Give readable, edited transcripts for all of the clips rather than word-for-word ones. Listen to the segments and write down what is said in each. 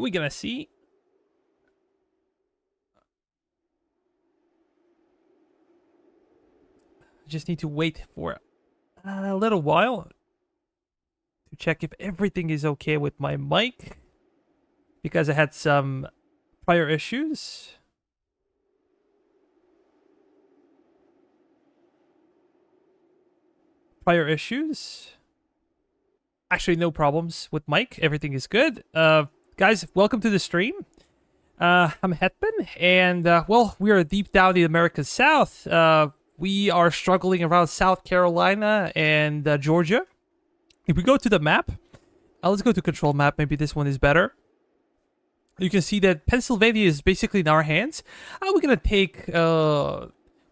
we gonna see. Just need to wait for a little while to check if everything is okay with my mic, because I had some prior issues. Actually, no problems with mic. Everything is good. Guys, welcome to the stream. I'm Hetman, and well, we are deep down the American South. We are struggling around South Carolina and Georgia. If we go to the map, let's go to control map. Maybe this one is better. You can see that Pennsylvania is basically in our hands. We're gonna take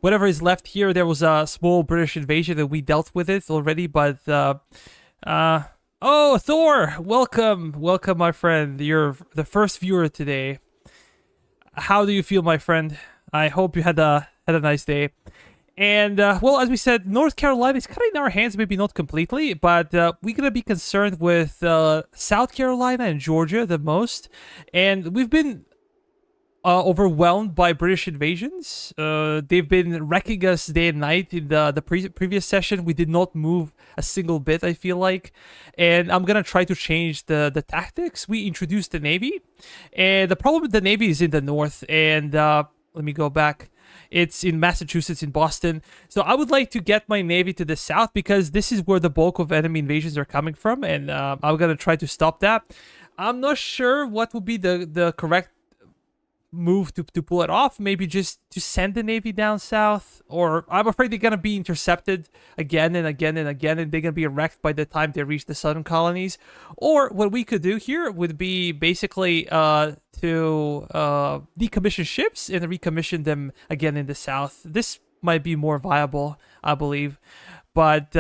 whatever is left here. There was a small British invasion that we dealt with it already, but oh, Thor, welcome, my friend. You're the first viewer today. How do you feel, my friend? I hope you had a nice day. And, well, as we said, North Carolina is kind of in our hands, maybe not completely, but we're going to be concerned with South Carolina and Georgia the most. And we've been overwhelmed by British invasions. They've been wrecking us day and night. In the previous session, we did not move a single bit, I feel like. And I'm going to try to change the tactics. We introduced the Navy. And the problem with the Navy is in the north. And let me go back. It's in Massachusetts, in Boston. So I would like to get my Navy to the south, because this is where the bulk of enemy invasions are coming from. And I'm going to try to stop that. I'm not sure what would be the correct move to pull it off. Maybe just to send the Navy down south, or I'm afraid they're gonna be intercepted again and again and again, and they're gonna be wrecked by the time they reach the southern colonies. Or what we could do here would be basically to decommission ships and recommission them again in the south. This might be more viable, I believe, but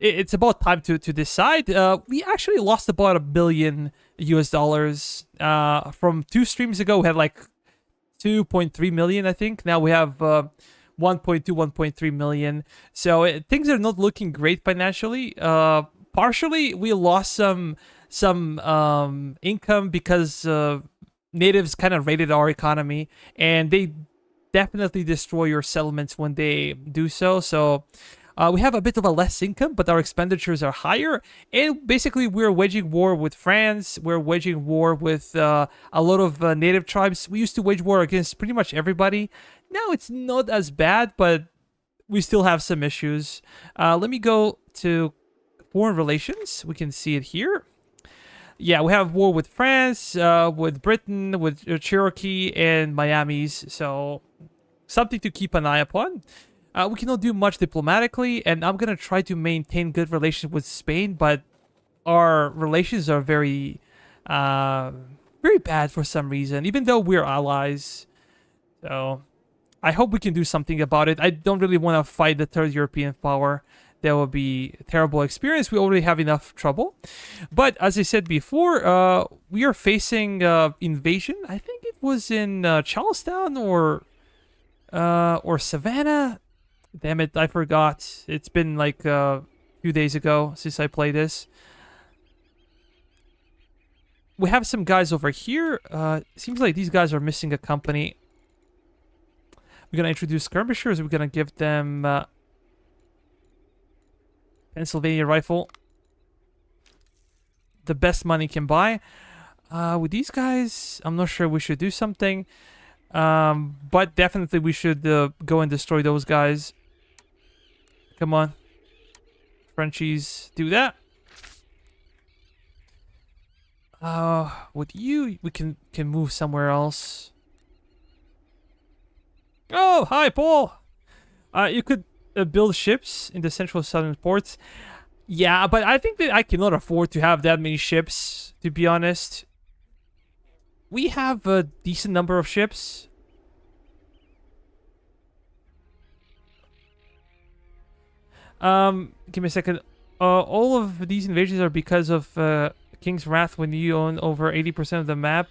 it's about time to decide. We actually lost about $1 billion from 2 streams ago. We had like 2.3 million, I think. Now we have 1.3 million. So things are not looking great financially. Partially, we lost some income because natives kind of raided our economy, and they definitely destroy your settlements when they do so. So we have a bit of a less income, but our expenditures are higher. And basically, we're waging war with France. We're waging war with a lot of native tribes. We used to wage war against pretty much everybody. Now it's not as bad, but we still have some issues. Let me go to foreign relations. We can see it here. Yeah, we have war with France, with Britain, with Cherokee, and Miami's. So something to keep an eye upon. We cannot do much diplomatically, and I'm going to try to maintain good relations with Spain, but our relations are very bad for some reason, even though we're allies. So I hope we can do something about it. I don't really want to fight the third European power. That would be a terrible experience. We already have enough trouble. But as I said before, we are facing invasion. I think it was in Charlestown or Savannah. Damn it, I forgot. It's been like a few days ago since I played this. We have some guys over here. Seems like these guys are missing a company. We're going to introduce skirmishers. We're going to give them Pennsylvania rifle. The best money can buy. With these guys, I'm not sure we should do something. But definitely we should go and destroy those guys. Come on. Frenchies, do that. With you, we can move somewhere else. Oh, hi, Paul. You could build ships in the central southern ports. Yeah, but I think that I cannot afford to have that many ships, to be honest. We have a decent number of ships. Give me a second. All of these invasions are because of King's Wrath. When you own over 80% of the map,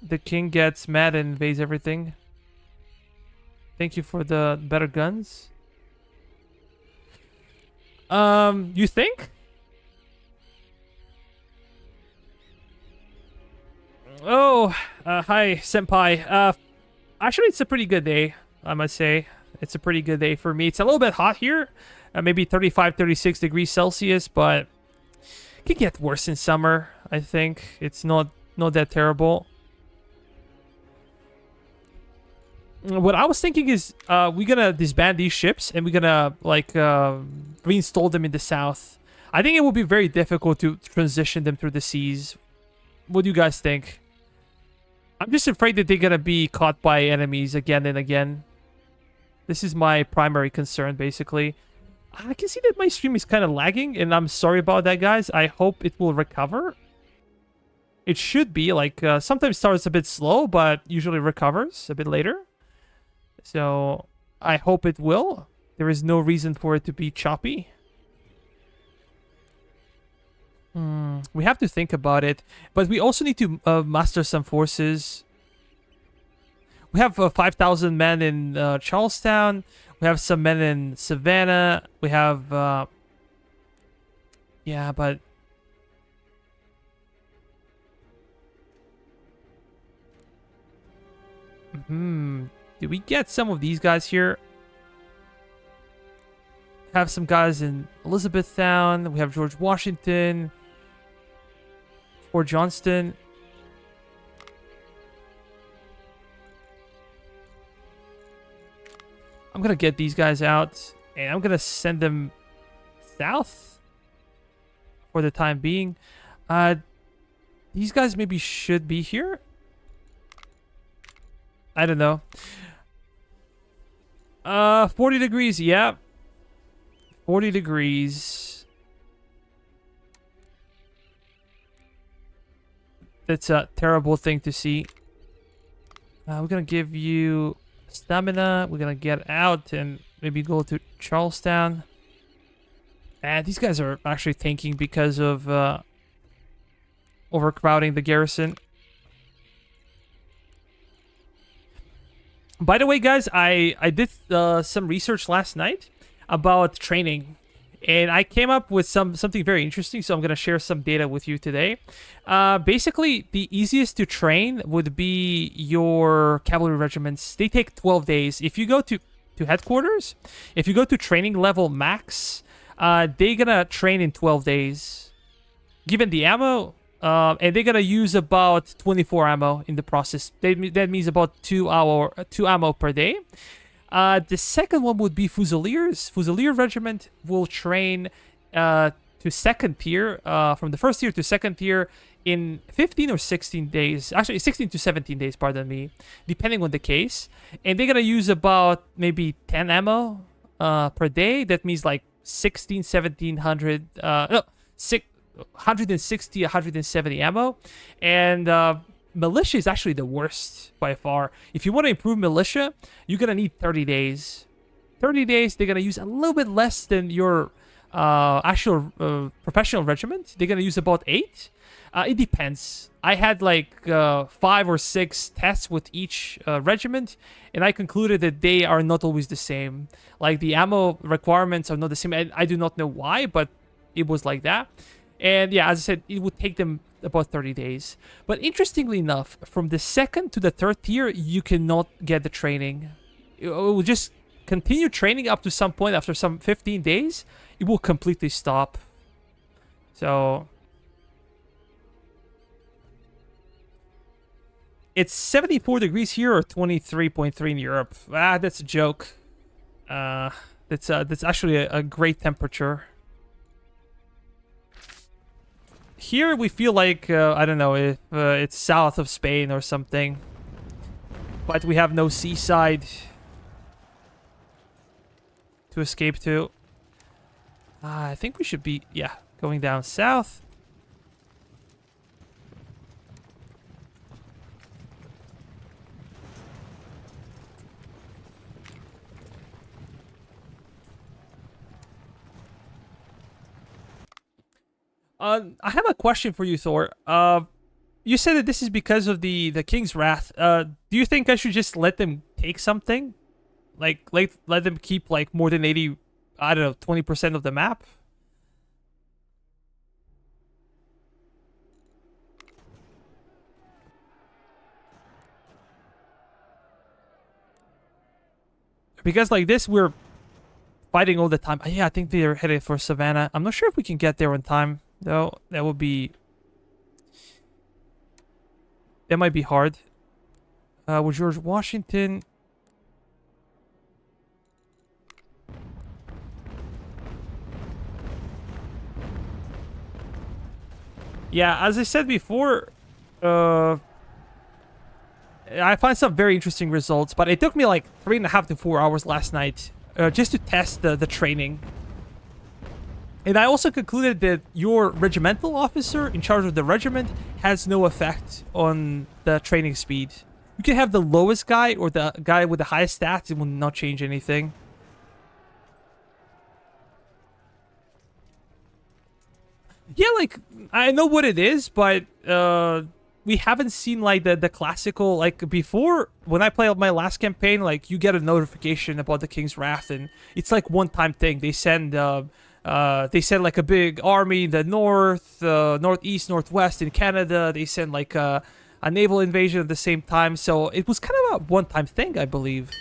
the king gets mad and invades everything. Thank you for the better guns. You think? Oh, hi, senpai. Actually, it's a pretty good day, I must say. It's a pretty good day for me. It's a little bit hot here, maybe 35, 36 degrees Celsius, but it can get worse in summer, I think. It's not that terrible. What I was thinking is we're gonna disband these ships and we're gonna like reinstall them in the south. I think it will be very difficult to transition them through the seas. What do you guys think? I'm just afraid that they're gonna be caught by enemies again and again. This is my primary concern, basically. I can see that my stream is kind of lagging, and I'm sorry about that, guys. I hope it will recover. It should be, like, sometimes starts a bit slow, but usually recovers a bit later. So, I hope it will. There is no reason for it to be choppy. We have to think about it. But we also need to master some forces. We have 5,000 men in Charlestown. We have some men in Savannah. We have... yeah, but... Did we get some of these guys here? Have some guys in Elizabethtown. We have George Washington. Fort Johnston. I'm gonna get these guys out, and I'm gonna send them south for the time being. These guys maybe should be here. I don't know. 40 degrees, yeah. 40 degrees. That's a terrible thing to see. We're gonna give you stamina. We're gonna get out and maybe go to Charlestown. And these guys are actually tanking because of overcrowding the garrison. By the way, guys, I did some research last night about training, and I came up with something very interesting, so I'm going to share some data with you today. Basically, the easiest to train would be your cavalry regiments. They take 12 days. If you go to headquarters, if you go to training level max, they're going to train in 12 days. Given the ammo, and they're going to use about 24 ammo in the process. That means about 2 ammo per day. The second one would be Fusiliers. Fusilier regiment will train to second tier, from the first tier to second tier in 15 or 16 days. Actually, 16 to 17 days, pardon me, depending on the case. And they're going to use about maybe 10 ammo per day. That means like 1700, no, 160, 170 ammo. And militia is actually the worst by far. If you want to improve militia, you're gonna need 30 days. 30 days, they're gonna use a little bit less than your actual professional regiment. They're gonna use about 8. It depends. I had like 5 or 6 tests with each regiment, and I concluded that they are not always the same. Like the ammo requirements are not the same. I do not know why, but it was like that. And yeah, as I said, it would take them about 30 days. But interestingly enough, from the second to the third tier, you cannot get the training. It will just continue training up to some point. After some 15 days, it will completely stop. So it's 74 degrees here, or 23.3 in Europe. Ah, that's a joke. That's actually a great temperature. Here we feel like, I don't know, if it's south of Spain or something. But we have no seaside to escape to. I think we should be, yeah, going down south. I have a question for you, Thor. You said that this is because of the King's Wrath. Do you think I should just let them take something? Like, let them keep, like, more than 80, I don't know, 20% of the map? Because like this, we're fighting all the time. Yeah, I think they're headed for Savannah. I'm not sure if we can get there on time, though. That would be... That might be hard. With George Washington... Yeah, as I said before, I find some very interesting results, but it took me like 3.5 to 4 hours last night just to test the training. And I also concluded that your regimental officer in charge of the regiment has no effect on the training speed. You can have the lowest guy or the guy with the highest stats, it will not change anything. Yeah, like, I know what it is, but we haven't seen, like, the classical, like, before, when I played my last campaign, like, you get a notification about the King's Wrath, and it's, like, one-time thing. They send, like, a big army in the north, northeast, northwest in Canada. They send, like, a naval invasion at the same time, so it was kind of a one-time thing, I believe.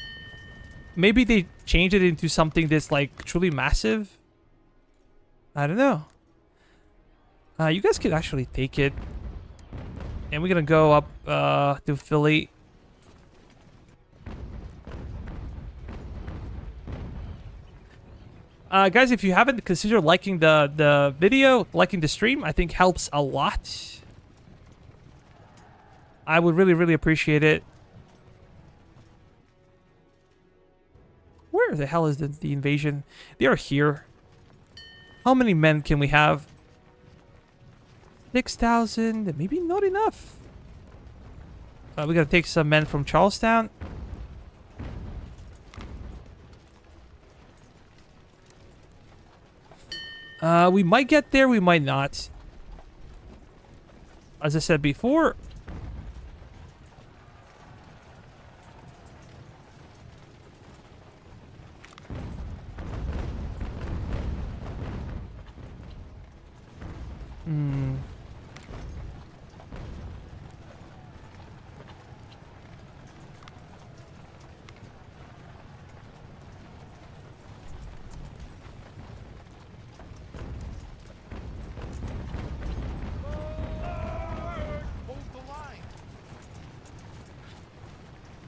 Maybe they changed it into something that's, like, truly massive. I don't know. You guys can actually take it. And we're gonna go up to Philly. Guys, if you haven't considered liking the video, liking the stream, I think helps a lot. I would really, really appreciate it. Where the hell is the invasion? They are here. How many men can we have? 6,000, maybe not enough. We gotta take some men from Charlestown. We might get there, we might not. As I said before.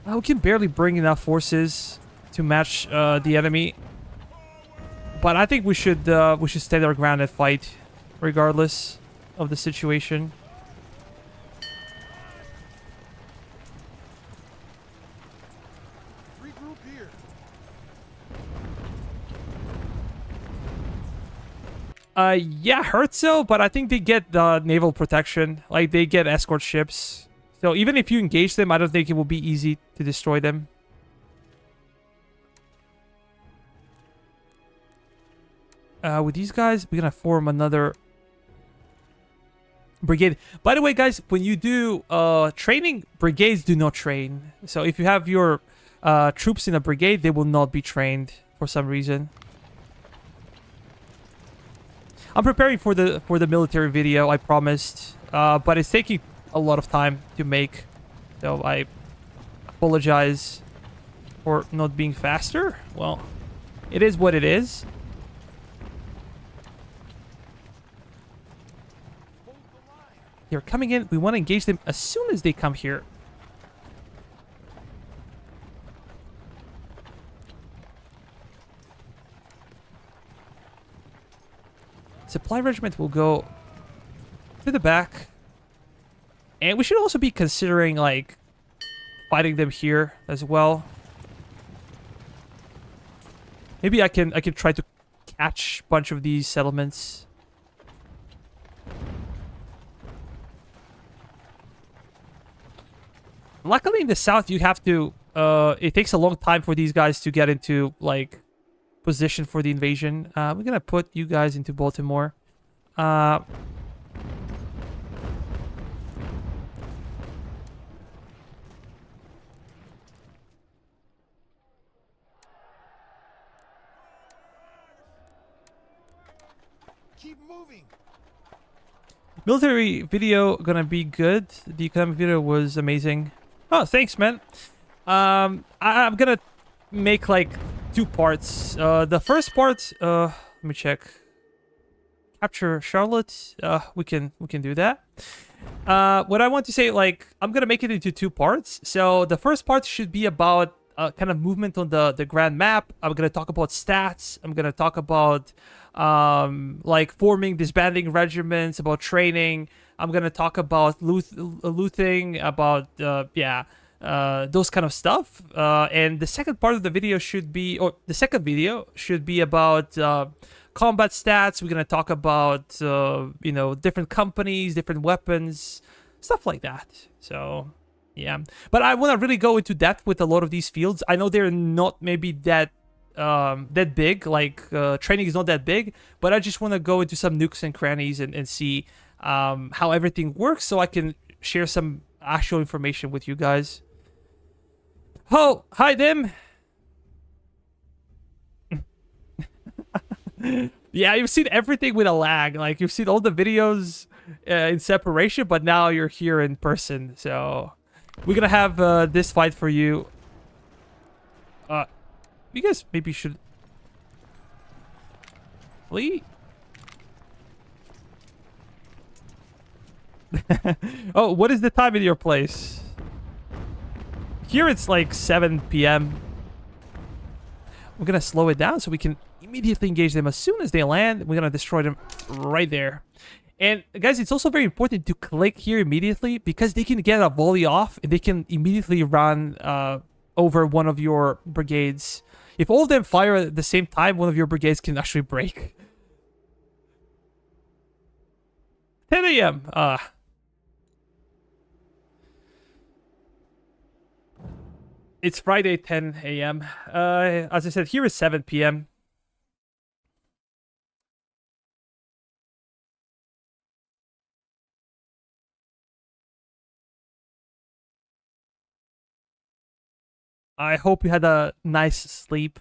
We can barely bring enough forces to match the enemy, but I think we should stand our ground and fight, regardless of the situation. Regroup here. Yeah, Herzl, but I think they get the naval protection, like they get escort ships. So even if you engage them, I don't think it will be easy to destroy them. With these guys, we're gonna form another brigade. By the way, guys, when you do training, brigades do not train. So if you have your troops in a brigade, they will not be trained for some reason. I'm preparing for the military video, I promised, but it's taking a lot of time to make, so I apologize for not being faster. Well, it is what it is. They're coming in. We want to engage them as soon as they come here. Supply regiment will go to the back. And we should also be considering, like, fighting them here as well. Maybe I can try to catch a bunch of these settlements. Luckily in the south you have to it takes a long time for these guys to get into, like, position for the invasion. We're gonna put you guys into Baltimore. Keep moving. Military video gonna be good. The economic video was amazing. Oh, thanks, man. I'm gonna make like two parts. The first part, let me check. Capture Charlotte. We can do that. What I want to say, like, I'm gonna make it into two parts. So the first part should be about kind of movement on the grand map. I'm gonna talk about stats. I'm gonna talk about like forming, disbanding regiments, about training. I'm gonna talk about looting, about those kind of stuff. And the second part of the video should be, or the second video should be about combat stats. We're gonna talk about different companies, different weapons, stuff like that. So yeah, but I want to really go into depth with a lot of these fields. I know they're not maybe that big, like training is not that big, but I just want to go into some nooks and crannies and see how everything works, so I can share some actual information with you guys. Oh, hi Dim. Yeah, you've seen everything with a lag. Like, you've seen all the videos in separation, but now you're here in person. So we're gonna have this fight for you. You guys maybe should flee. Oh, what is the time in your place? Here it's like 7 p.m. We're gonna slow it down so we can immediately engage them as soon as they land. We're gonna destroy them right there. And guys, it's also very important to click here immediately, because they can get a volley off and they can immediately run over one of your brigades. If all of them fire at the same time, one of your brigades can actually break. 10 a.m. It's Friday, 10 a.m. As I said, here is 7 p.m. I hope you had a nice sleep.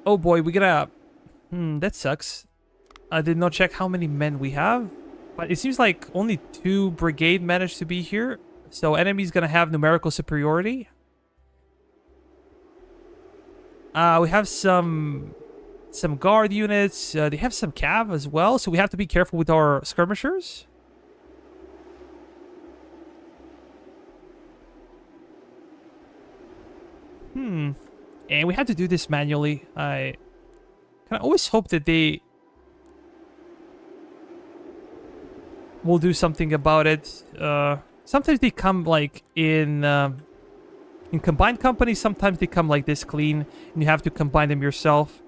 Oh boy, we gotta... that sucks. I did not check how many men we have, but it seems like only 2 brigade managed to be here. So enemy's gonna have numerical superiority. We have some guard units. They have some cav as well, so we have to be careful with our skirmishers. And we have to do this manually. I kind of always hope that they will do something about it. Sometimes they come like in combined companies. Sometimes they come like this clean, and you have to combine them yourself.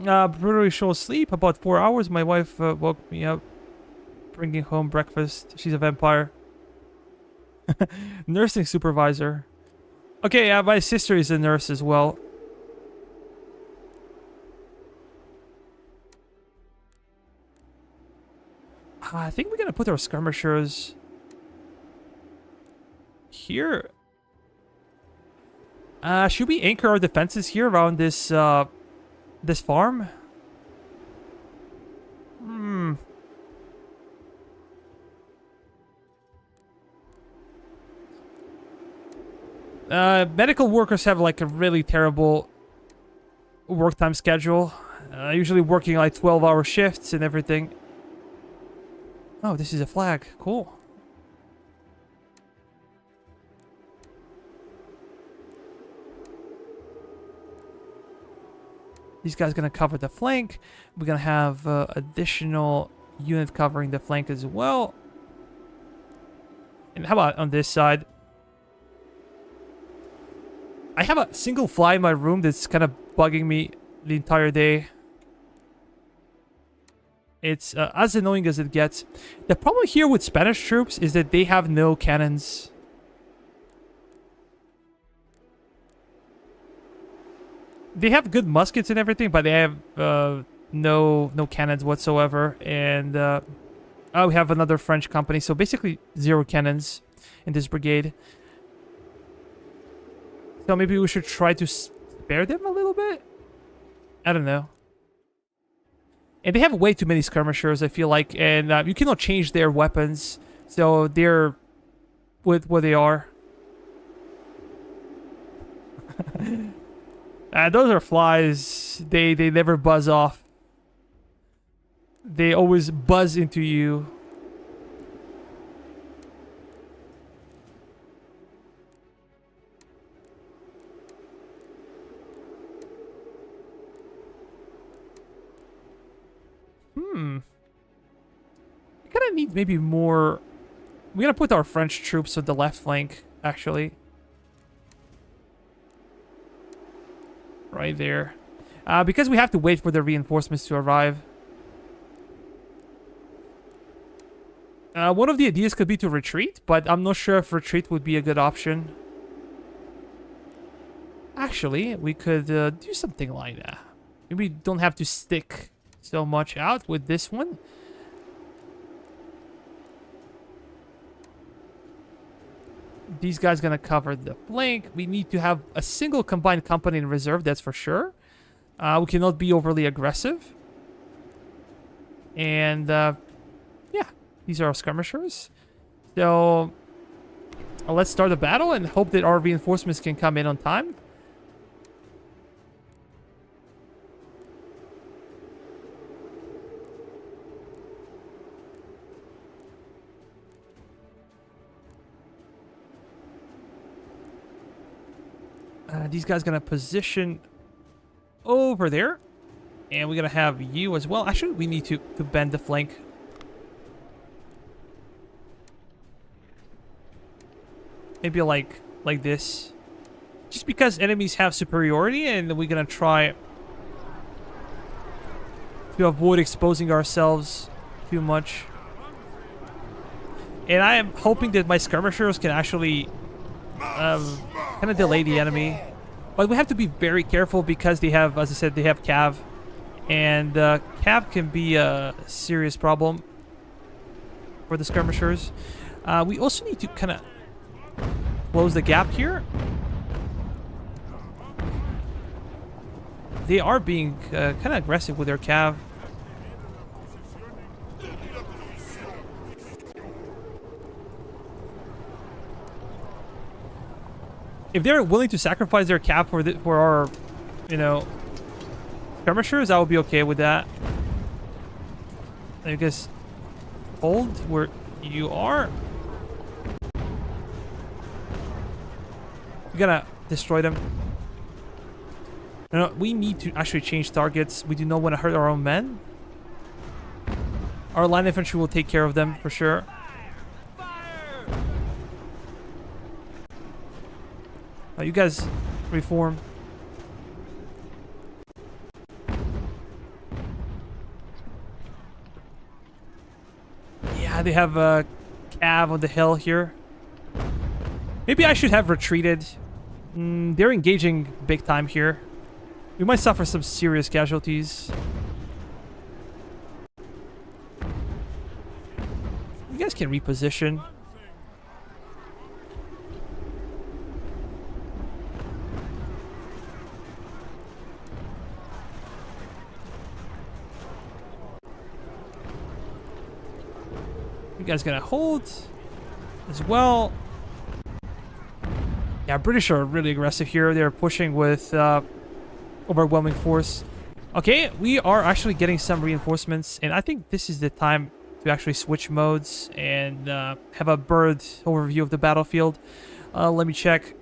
Brutally short sleep, about 4 hours. My wife woke me up, bringing home breakfast. She's a vampire. Nursing supervisor. Okay, my sister is a nurse as well. I think we're gonna put our skirmishers here. Should we anchor our defenses here around this this farm? Medical workers have like a really terrible work time schedule. Usually working like 12-hour shifts and everything. Oh, this is a flag. Cool. These guys gonna cover the flank. We're gonna have additional unit covering the flank as well. And how about on this side? I have a single fly in my room that's kind of bugging me the entire day. It's as annoying as it gets. The problem here with Spanish troops is that they have no cannons. They have good muskets and everything, but they have no cannons whatsoever. And we have another French company, so basically 0 cannons in this brigade. So maybe we should try to spare them a little little bit? I don't know. And they have way too many skirmishers, I feel like, and you cannot change their weapons, so they're with what they are. Those are flies. They never buzz off. They always buzz into you. We kind of need maybe more. We're gonna put our French troops on the left flank, actually. Right there. Because we have to wait for the reinforcements to arrive. One of the ideas could be to retreat, but I'm not sure if retreat would be a good option. Actually, we could do something like that. Maybe we don't have to stick so much out with this one. These guys gonna cover the flank. We need to have a single combined company in reserve, that's for sure. We cannot be overly aggressive. And, yeah. These are our skirmishers. So, let's start the battle and hope that our reinforcements can come in on time. These guys gonna position over there. And we're gonna have you as well. Actually, we need to bend the flank. Maybe like this. Just because enemies have superiority, and we're gonna try to avoid exposing ourselves too much. And I am hoping that my skirmishers can actually kind of delay the enemy. But we have to be very careful because they have, as I said, they have cav. And cav can be a serious problem for the skirmishers. We also need to kind of close the gap here. They are being kind of aggressive with their cav. If they're willing to sacrifice their cav for our, you know, skirmishers, I would be okay with that. I guess hold where you are. We gotta destroy them. No, we need to actually change targets. We do not want to hurt our own men. Our line infantry will take care of them for sure. You guys reform. Yeah, they have a cav on the hill here. Maybe I should have retreated. They're engaging big time here. We might suffer some serious casualties. You guys can reposition. You guys gonna hold as well. Yeah, British are really aggressive here. They're pushing with overwhelming force. Okay, we are actually getting some reinforcements, and I think this is the time to actually switch modes and have a bird overview of the battlefield. Let me check.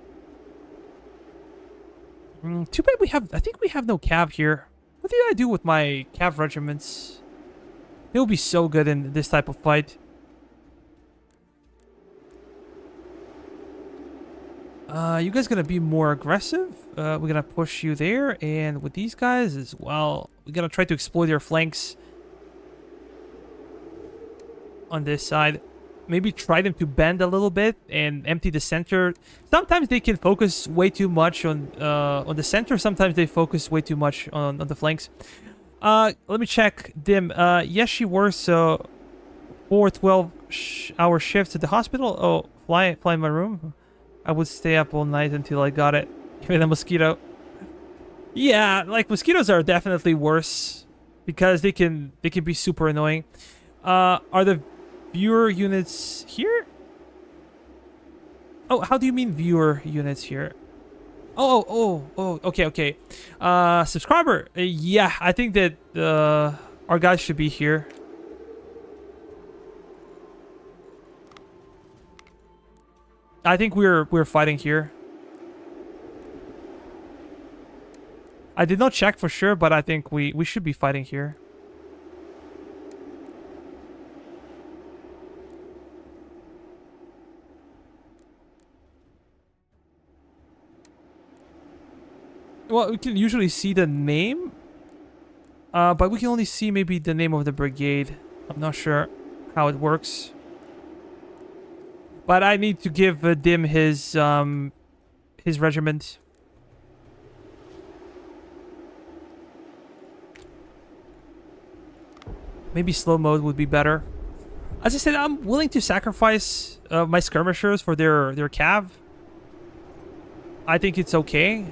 Too bad I think we have no cav here. What did I do with my cav regiments? They will be so good in this type of fight. You guys gonna be more aggressive. We're gonna push you there, and with these guys as well, we're gonna try to exploit their flanks on this side. Maybe try them to bend a little bit and empty the center. Sometimes they can focus way too much on the center. Sometimes they focus way too much on the flanks. Let me check. Dim. Yes, she works. So 4 12-hour shifts at the hospital. Oh, fly in my room. I would stay up all night until I got it. Even a mosquito. Yeah, like mosquitoes are definitely worse because they can be super annoying. Are the viewer units here? Oh, how do you mean viewer units here? Okay, okay. Subscriber. Yeah, I think that our guys should be here. I think we're fighting here. I did not check for sure, but I think we should be fighting here. Well, we can usually see the name, but we can only see maybe the name of the brigade. I'm not sure how it works. But I need to give Dim his regiment. Maybe slow mode would be better. As I said, I'm willing to sacrifice my skirmishers for their cav. I think it's okay.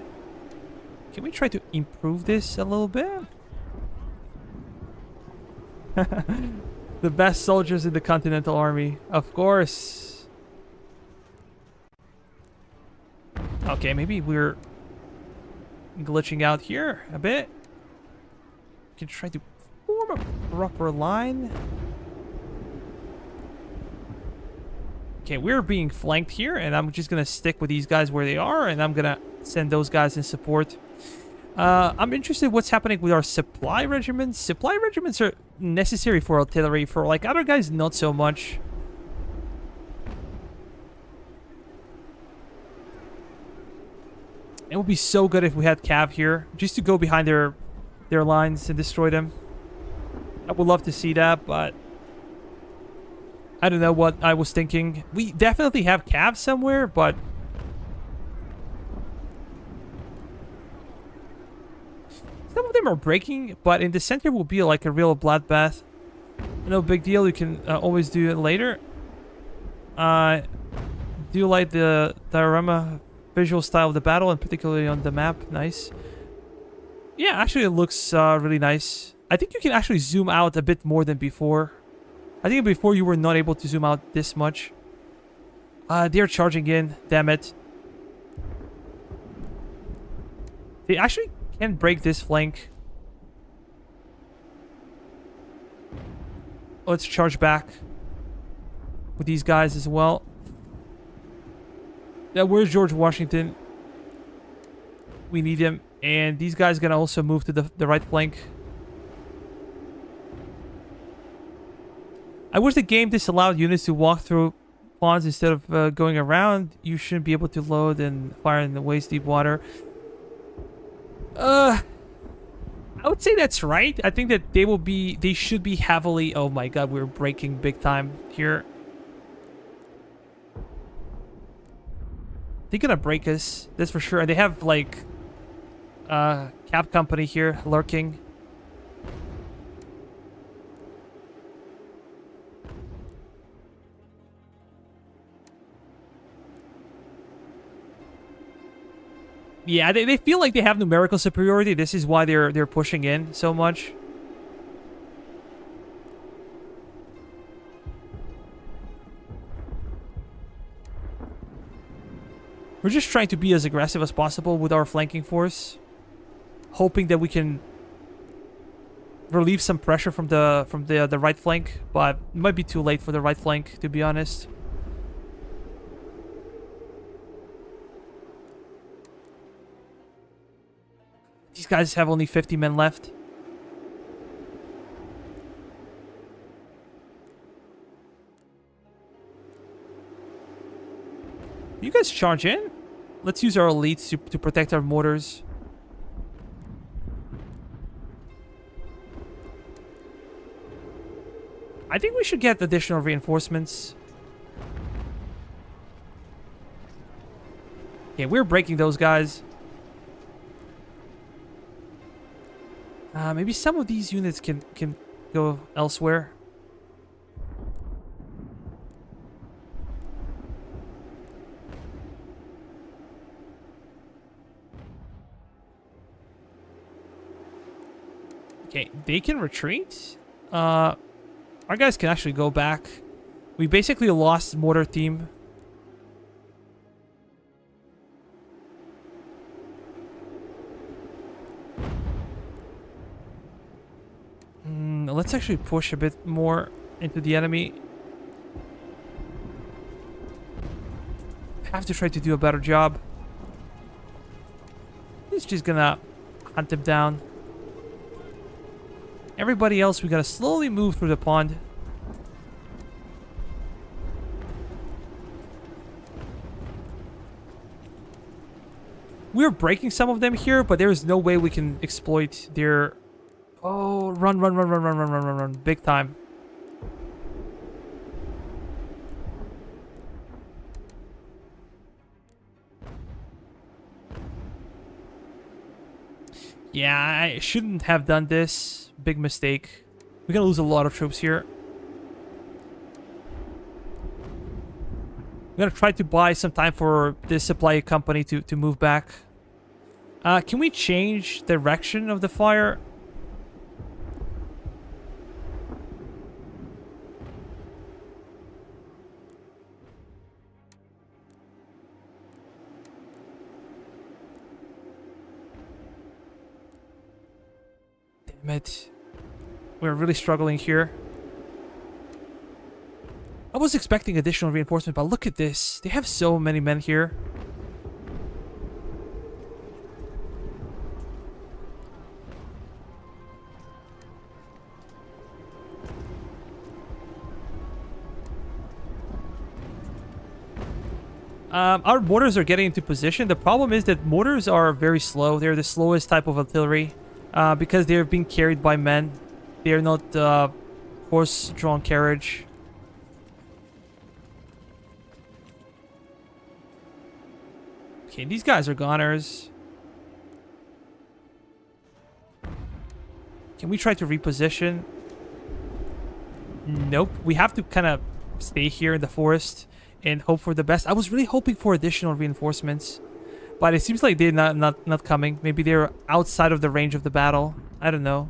Can we try to improve this a little bit? The best soldiers in the Continental Army, of course. Okay, maybe we're glitching out here a bit. We can try to form a proper line. Okay, we're being flanked here, and I'm just gonna stick with these guys where they are, and I'm gonna send those guys in support. I'm interested in what's happening with our supply regiments. Supply regiments are necessary for artillery. For like other guys, not so much. It would be so good if we had Cav here, just to go behind their lines and destroy them. I would love to see that, but I don't know what I was thinking. We definitely have Cav somewhere, but some of them are breaking, but in the center will be like a real bloodbath. No big deal. You can always do it later. Do you like the diorama visual style of the battle, and particularly on the map? Nice. Yeah, actually it looks really nice. I think you can actually zoom out a bit more than before. I think before you were not able to zoom out this much. They're charging in. Damn it. They actually can break this flank. Let's charge back with these guys as well. Now, where's George Washington? We need him. And these guys gonna also move to the right flank. I wish the game disallowed units to walk through ponds instead of going around. You shouldn't be able to load and fire in the waist deep water. I would say that's right. I think that they should be heavily... Oh my god, we're breaking big time here. They're gonna break us, that's for sure. And they have like Cap Company here lurking. Yeah, they feel like they have numerical superiority. This is why they're pushing in so much. We're just trying to be as aggressive as possible with our flanking force, hoping that we can relieve some pressure from the right flank, but it might be too late for the right flank, to be honest. These guys have only 50 men left. You guys charge in? Let's use our elites to protect our mortars. I think we should get additional reinforcements. Yeah, we're breaking those guys. Maybe some of these units can go elsewhere. Okay, they can retreat. Our guys can actually go back. We basically lost mortar team. Let's actually push a bit more into the enemy. Have to try to do a better job. He's just gonna hunt him down. Everybody else, we gotta slowly move through the pond. We're breaking some of them here, but there is no way we can exploit their... Oh, run, run, run, run, run, run, run, run, run. Big time. Yeah, I shouldn't have done this. Big mistake. We're gonna lose a lot of troops here. I'm gonna try to buy some time for this supply company to move back. Can we change direction of the fire? Damn it. We're really struggling here. I was expecting additional reinforcement, but look at this. They have so many men here. Our mortars are getting into position. The problem is that mortars are very slow. They're the slowest type of artillery because they're being carried by men. They are not horse-drawn carriage. Okay, these guys are goners. Can we try to reposition? Nope. We have to kind of stay here in the forest and hope for the best. I was really hoping for additional reinforcements, but it seems like they're not coming. Maybe they're outside of the range of the battle. I don't know.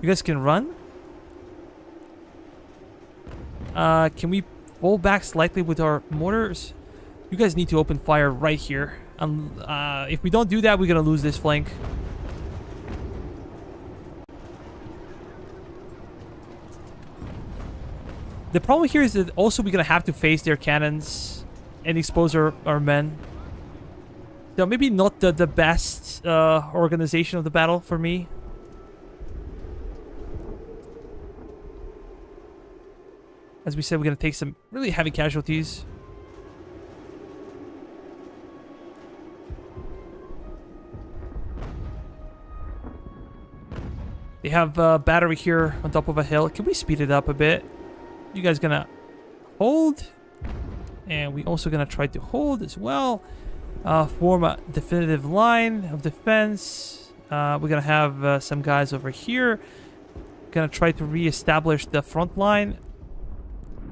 You guys can run? Can we pull back slightly with our mortars? You guys need to open fire right here. If we don't do that, we're gonna lose this flank. The problem here is that also we're gonna have to face their cannons and expose our men. So maybe not the best organization of the battle for me. As we said, we're gonna take some really heavy casualties. They have a battery here on top of a hill. Can we speed it up a bit? You guys gonna hold, and we also gonna try to hold as well. Form a definitive line of defense. We're gonna have some guys over here. Gonna try to re-establish the front line.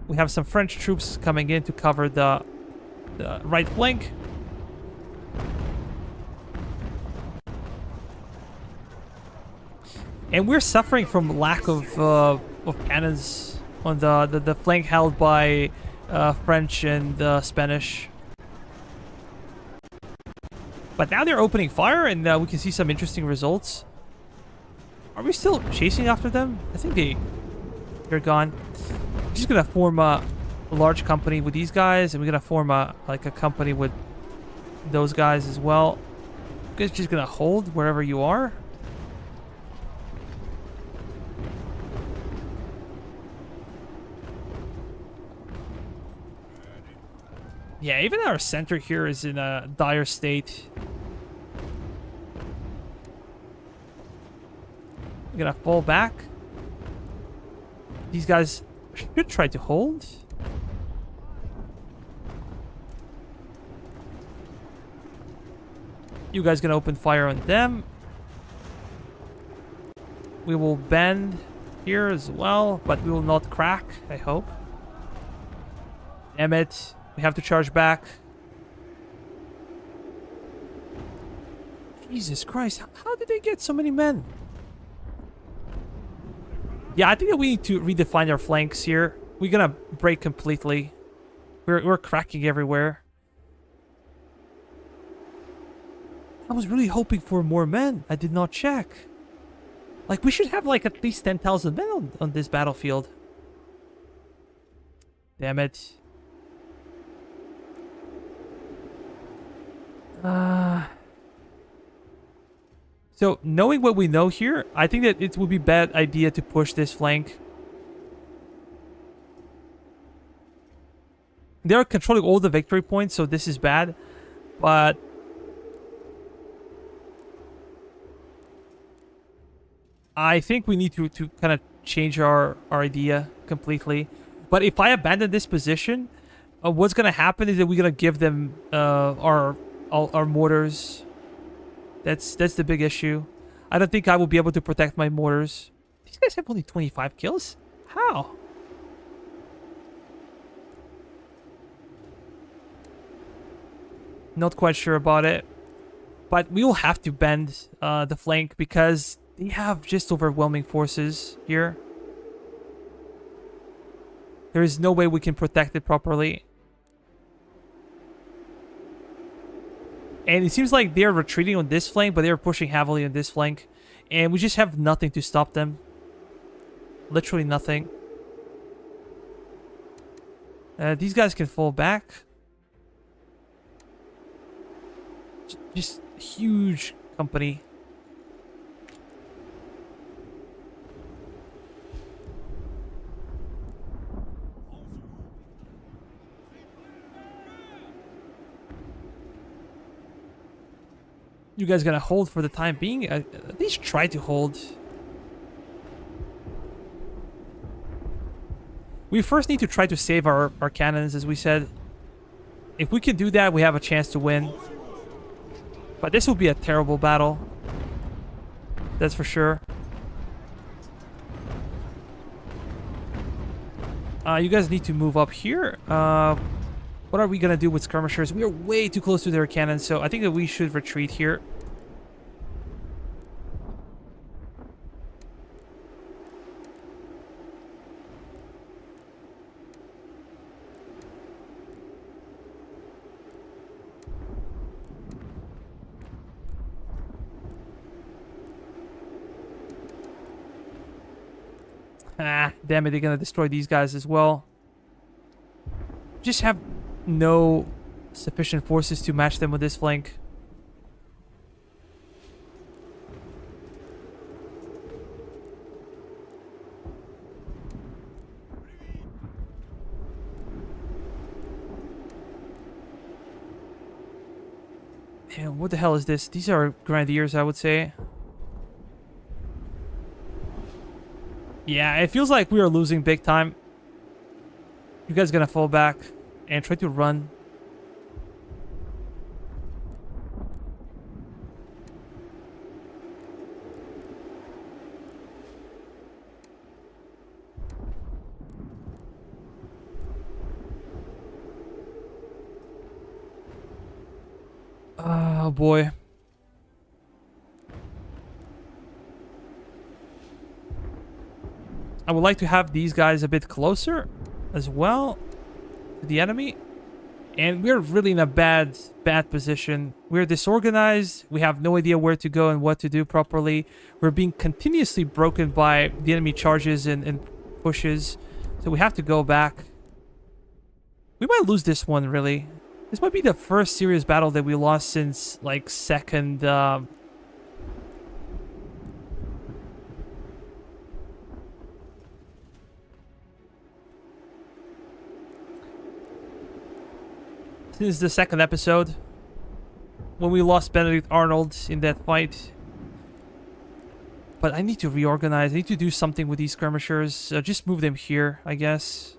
We have some French troops coming in to cover the right flank. And we're suffering from lack of cannons on the flank held by French and Spanish. But now they're opening fire, and we can see some interesting results. Are we still chasing after them? I think they're gone. We're just gonna form a large company with these guys, and we're gonna form a company with those guys as well. You guys just gonna hold wherever you are. Yeah, even our center here is in a dire state. We're gonna fall back. These guys should try to hold. You guys gonna open fire on them. We will bend here as well, but we will not crack, I hope. Damn it. We have to charge back. Jesus Christ, how did they get so many men? Yeah, I think that we need to redefine our flanks here. We're gonna break completely. We're cracking everywhere. I was really hoping for more men. I did not check. Like, we should have, like, at least 10,000 men on this battlefield. Damn it. So, knowing what we know here, I think that it would be a bad idea to push this flank. They are controlling all the victory points, so this is bad. But I think we need to kind of change our idea completely. But if I abandon this position, what's going to happen is that we're going to give them our mortars. That's the big issue. I don't think I will be able to protect my mortars. These guys have only 25 kills? How? Not quite sure about it. But we will have to bend the flank because they have just overwhelming forces here. There is no way we can protect it properly. And it seems like they're retreating on this flank, but they're pushing heavily on this flank. And we just have nothing to stop them. Literally nothing. These guys can fall back. Just huge company. You guys gonna hold for the time being? At least try to hold. We first need to try to save our cannons, as we said. If we can do that, we have a chance to win. But this will be a terrible battle. That's for sure. You guys need to move up here. What are we gonna do with skirmishers? We are way too close to their cannons, so I think that we should retreat here. Ah, damn it, they're gonna destroy these guys as well. Just have no sufficient forces to match them with this flank. Man, what the hell is this? These are grenadiers, I would say. Yeah, it feels like we are losing big time. You guys gonna fall back and try to run. Oh boy. I would like to have these guys a bit closer as well to the enemy. And we're really in a bad position. We're disorganized. We have no idea where to go and what to do properly. We're being continuously broken by the enemy charges and pushes. So we have to go back. We might lose this one, really. This might be the first serious battle that we lost since, like, second... This is the second episode when we lost Benedict Arnold in that fight. But I need to reorganize. I need to do something with these skirmishers. Just move them here, I guess.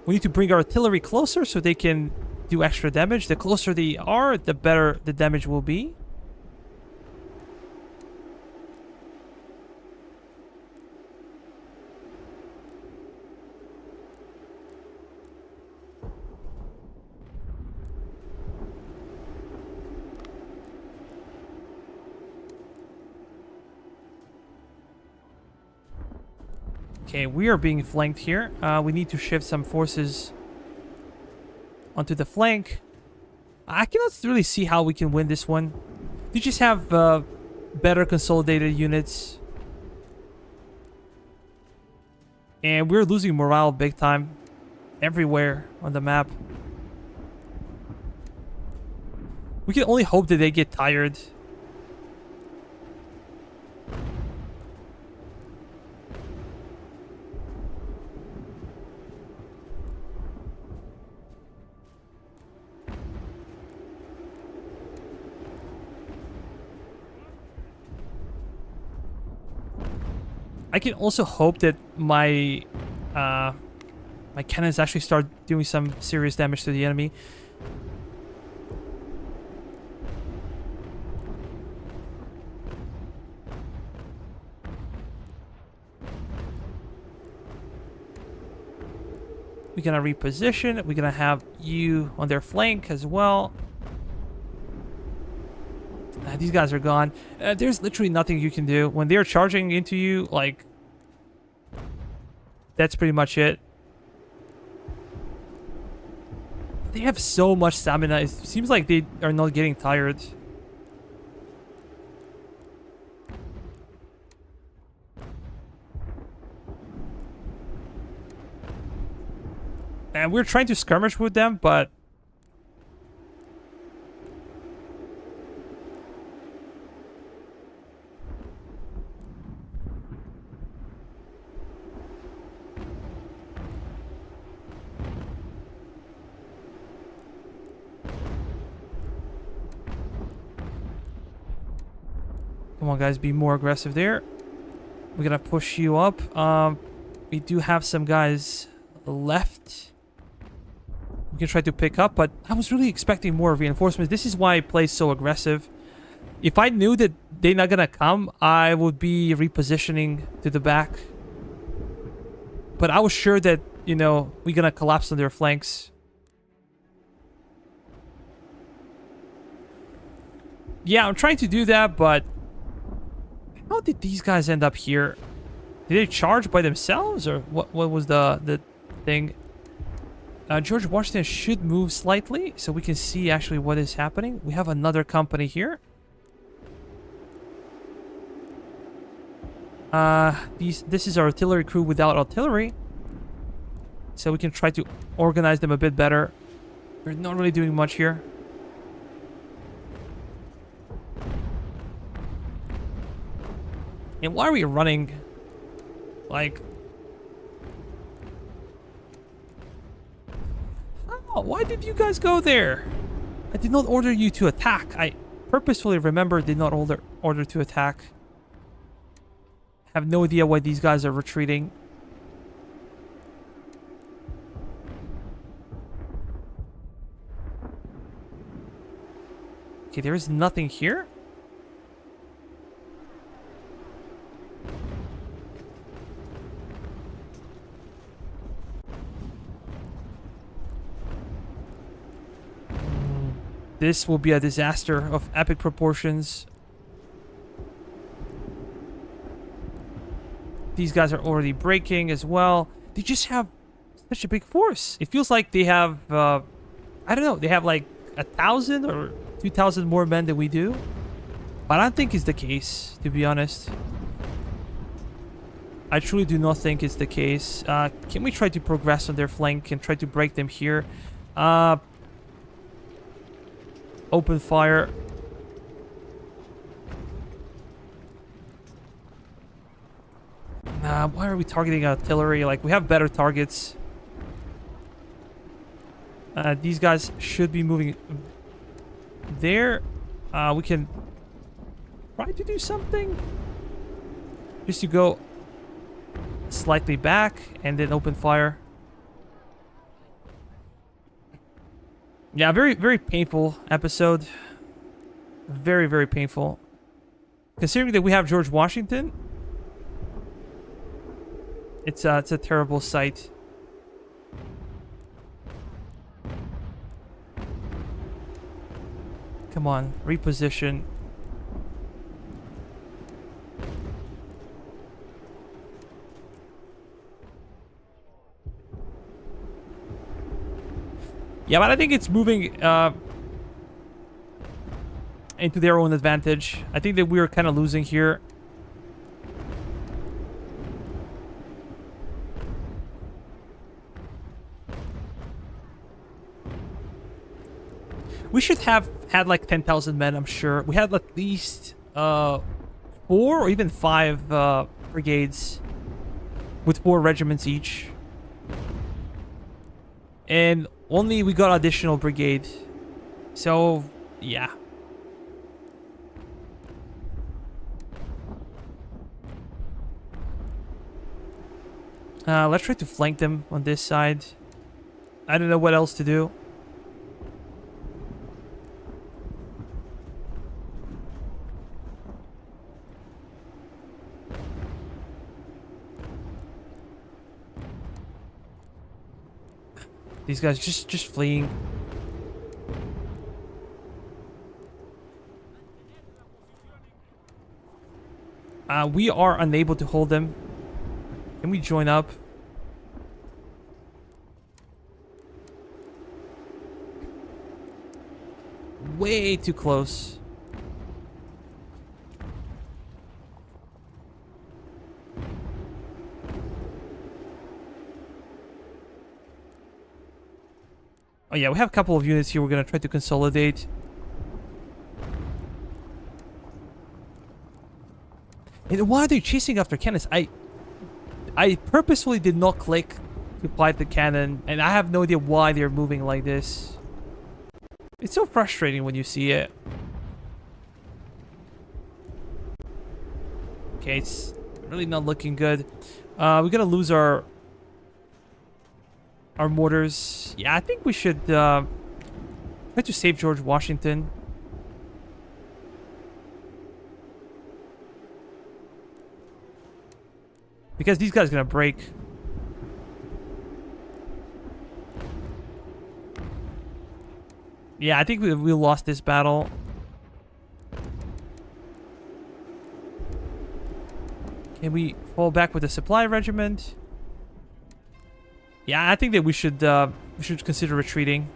We need to bring our artillery closer so they can do extra damage. The closer they are, the better the damage will be. Okay, we are being flanked here. We need to shift some forces onto the flank. I cannot really see how we can win this one. You just have better consolidated units. And we're losing morale big time. Everywhere on the map. We can only hope that they get tired. I can also hope that my my cannons actually start doing some serious damage to the enemy. We're gonna reposition. We're gonna have you on their flank as well. These guys are gone. There's literally nothing you can do. When they're charging into you, like... That's pretty much it. They have so much stamina. It seems like they are not getting tired. And we're trying to skirmish with them, but... Come on, guys, be more aggressive there. We're gonna push you up. We do have some guys left. We can try to pick up, but I was really expecting more reinforcements. This is why I play so aggressive. If I knew that they're not gonna come, I would be repositioning to the back. But I was sure that, you know, we're gonna collapse on their flanks. Yeah, I'm trying to do that, but... How did these guys end up here? Did they charge by themselves, or what was the thing? George Washington should move slightly so we can see actually what is happening. We have another company here. This is our artillery crew without artillery. So we can try to organize them a bit better. We're not really doing much here. And why are we running? Like... Oh, why did you guys go there? I did not order you to attack. I purposefully did not order to attack. I have no idea why these guys are retreating. Okay, there is nothing here. This will be a disaster of epic proportions. These guys are already breaking as well. They just have such a big force. It feels like they have, I don't know, they have like 1,000 or 2,000 more men than we do. But I don't think it's the case, to be honest. I truly do not think it's the case. Can we try to progress on their flank and try to break them here? Open fire. Nah, why are we targeting artillery? Like, we have better targets. These guys should be moving there. We can try to do something. Just to go slightly back and then open fire. Yeah, very painful episode. Very, very painful. Considering that we have George Washington, it's a terrible sight. Come on, reposition. Yeah, but I think it's moving into their own advantage. I think that we're kind of losing here. We should have had like 10,000 men, I'm sure. We had at least 4 or even 5 brigades with 4 regiments each. And only we got additional brigade. So, yeah. Let's try to flank them on this side. I don't know what else to do. These guys just fleeing. We are unable to hold them. Can we join up? Way too close. Oh yeah, we have a couple of units here we're gonna try to consolidate. And why are they chasing after cannons? I purposefully did not click to fight the cannon, and I have no idea why they're moving like this. It's so frustrating when you see it. Okay, it's really not looking good. We're gonna lose our mortars. Yeah, I think we should try to save George Washington. Because these guys are gonna break. Yeah, I think we lost this battle. Can we fall back with the supply regiment? Yeah, I think that we should consider retreating.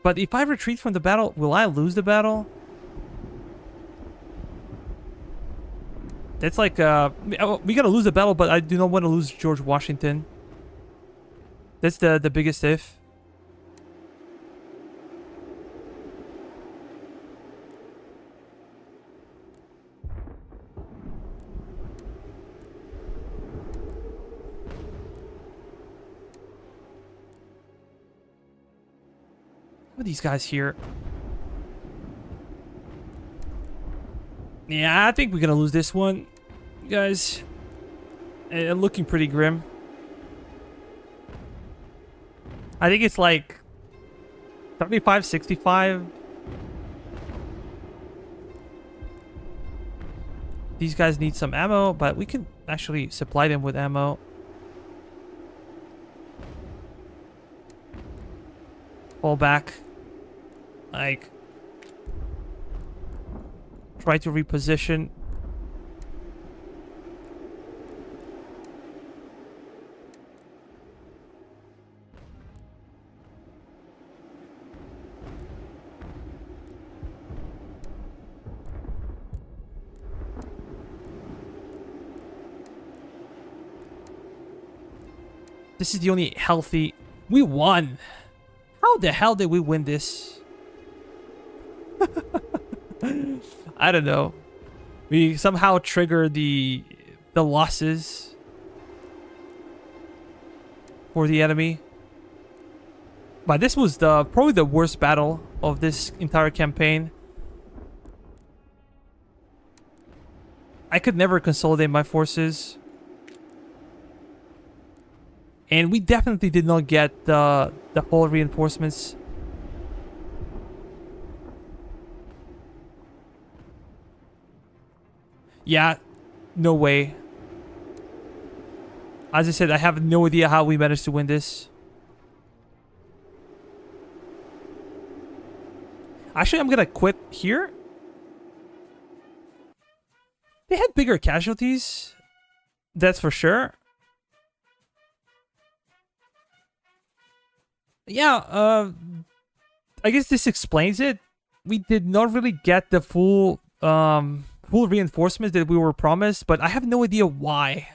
But if I retreat from the battle, will I lose the battle? That's like, we gotta lose the battle, but I do not want to lose George Washington. That's the biggest if. What are these guys here? Yeah, I think we're gonna lose this one, guys. Looking pretty grim. I think it's like 75, 65. These guys need some ammo, but we can actually supply them with ammo. Fall back. Like, try to reposition. This is the only healthy... We won! How the hell did we win this? I don't know. We somehow triggered the losses for the enemy. But this was probably the worst battle of this entire campaign. I could never consolidate my forces. And we definitely did not get the whole reinforcements. Yeah, no way. As I said, I have no idea how we managed to win this. Actually, I'm gonna quit here They had bigger casualties. That's for sure. Yeah, I guess this explains it. We did not really get the full reinforcements that we were promised, but I have no idea why.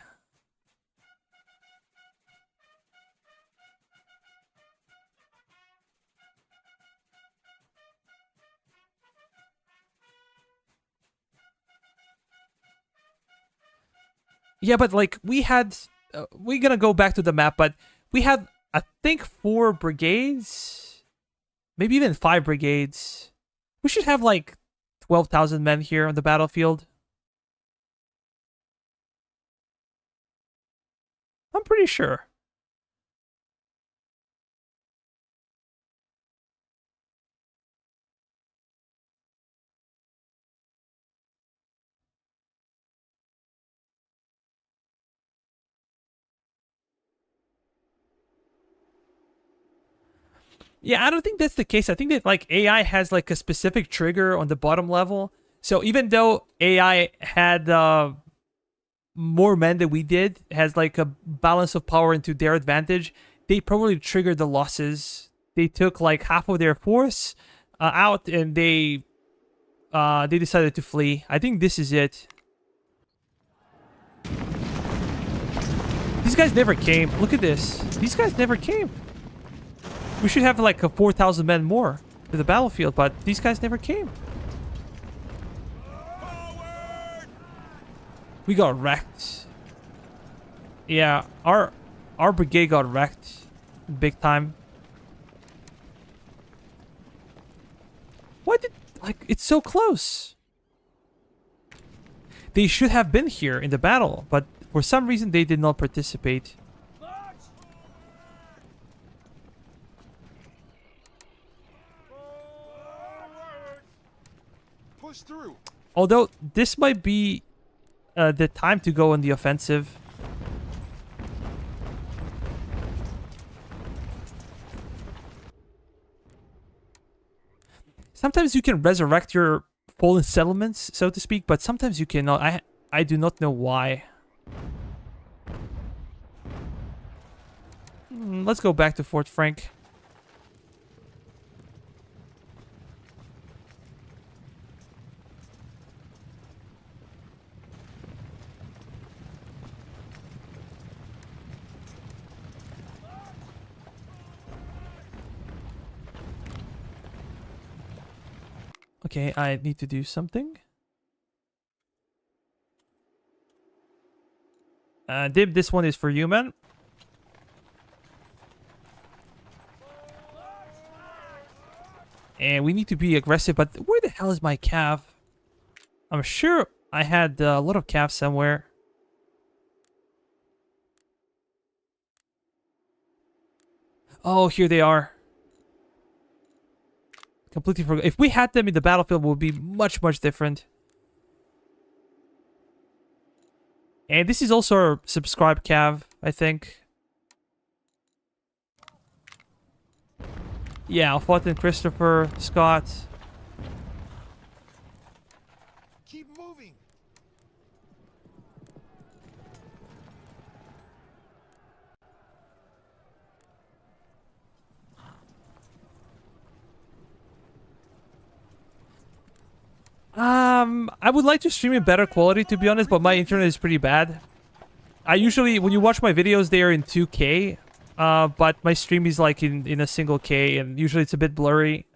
Yeah, but like we had, we're gonna go back to the map, but we had, I think, 4 brigades, maybe even 5 brigades. We should have like 12,000 men here on the battlefield. I'm pretty sure. Yeah, I don't think that's the case. I think that like AI has like a specific trigger on the bottom level. So even though AI had more men than we did, has like a balance of power into their advantage, they probably triggered the losses. They took like half of their force out, and they decided to flee. I think this is it. These guys never came. Look at this. These guys never came. We should have like a 4,000 men more to the battlefield, but these guys never came. We got wrecked. Yeah, our brigade got wrecked big time. Why did, like, it's so close? They should have been here in the battle, but for some reason they did not participate. Push through. Although this might be the time to go on the offensive. Sometimes you can resurrect your fallen settlements, so to speak, but sometimes you cannot. I do not know why. Let's go back to Fort Frank. Okay, I need to do something. Dib, this one is for you, man. And we need to be aggressive, but where the hell is my cav? I'm sure I had a lot of calves somewhere. Oh, here they are. Completely forgot. If we had them in the battlefield, it would be much, much different. And this is also our subscribed cav, I think. Yeah, Alphonse, Christopher, Scott. Keep moving. I would like to stream in better quality, to be honest, but my internet is pretty bad. I usually, when you watch my videos, they are in 2K, but my stream is like in a single K, and usually it's a bit blurry.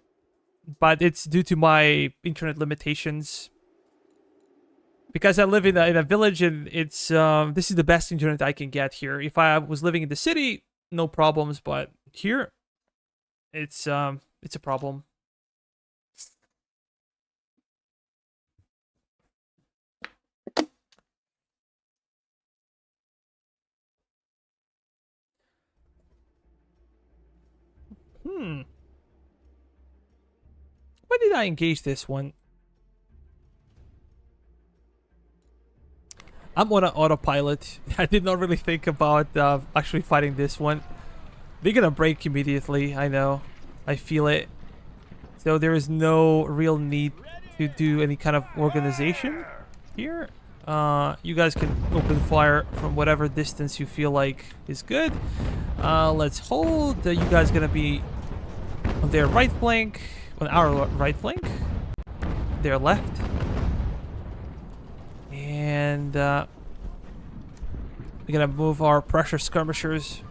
But it's due to my internet limitations. Because I live in a village, and it's this is the best internet I can get here. If I was living in the city, no problems, but here, it's a problem. Why did I engage this one? I'm on an autopilot. I did not really think about actually fighting this one. They're gonna break immediately, I know. I feel it. So there is no real need to do any kind of organization here. You guys can open fire from whatever distance you feel like is good. Let's hold. You guys gonna be on their right flank, on our right flank, their left, and we're gonna move our pressure skirmishers.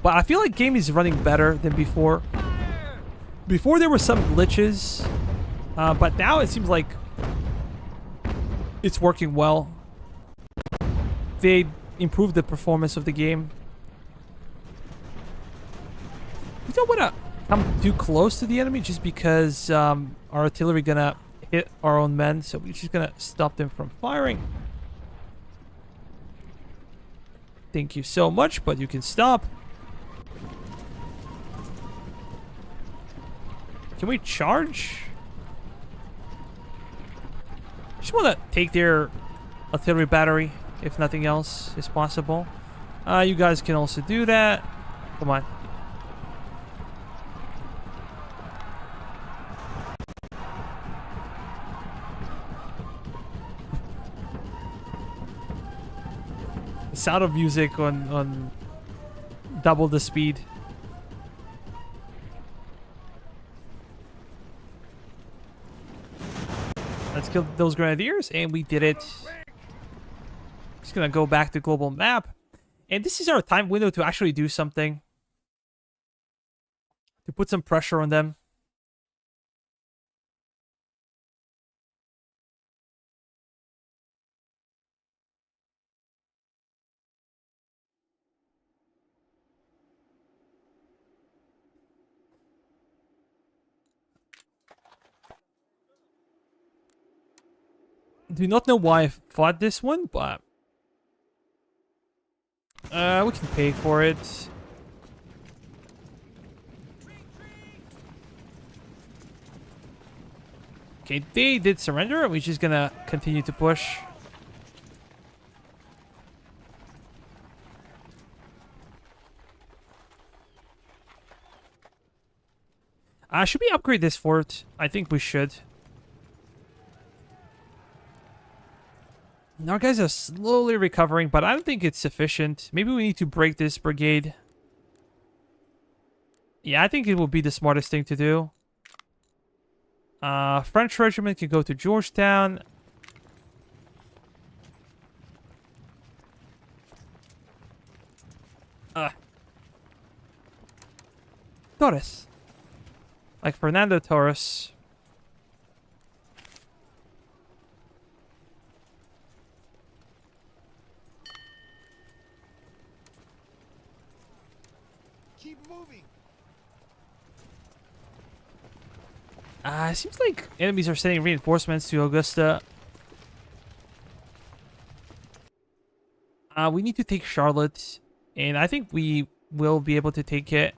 But I feel like game is running better than before. Before there were some glitches, but now it seems like it's working well. They improved the performance of the game. We don't want to come too close to the enemy just because our artillery gonna hit our own men, so we're just gonna stop them from firing. Thank you so much, but you can stop. Can we charge? Just want to take their artillery battery, if nothing else is possible. You guys can also do that. Come on. The sound of music on double the speed. Let's kill those grenadiers, and we did it. Just gonna go back to global map, and this is our time window to actually do something, to put some pressure on them. Do not know why I fought this one, but we can pay for it. Okay, they did surrender, and we're just gonna continue to push. Should we upgrade this fort? I think we should. Our guys are slowly recovering, but I don't think it's sufficient. Maybe we need to break this brigade. Yeah, I think it will be the smartest thing to do. French regiment can go to Georgetown. Torres. Like Fernando Torres. Keep moving. It seems like enemies are sending reinforcements to Augusta. We need to take Charlotte, and I think we will be able to take it.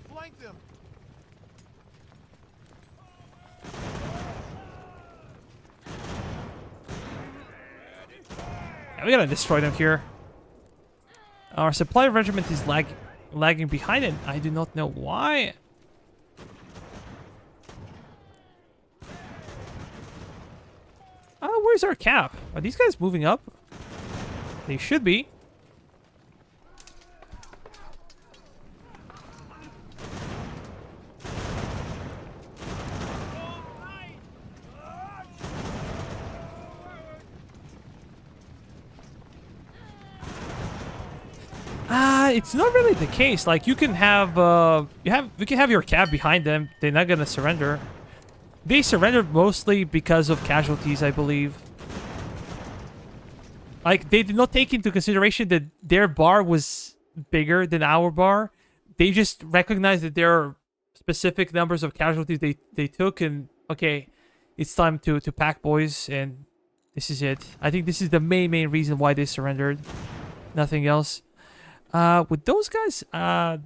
Flank them. Yeah, we gotta destroy them here. Our supply regiment is lagging behind, and I do not know why. Where's our cap? Are these guys moving up? They should be. It's not really the case. Like, you can have we can have your cab behind them. They're not gonna surrender. They surrendered mostly because of casualties, I believe. Like, they did not take into consideration that their bar was bigger than our bar. They just recognized that there are specific numbers of casualties they took, and okay, it's time to pack, boys, and this is it. I think this is the main reason why they surrendered. Nothing else. With those guys, I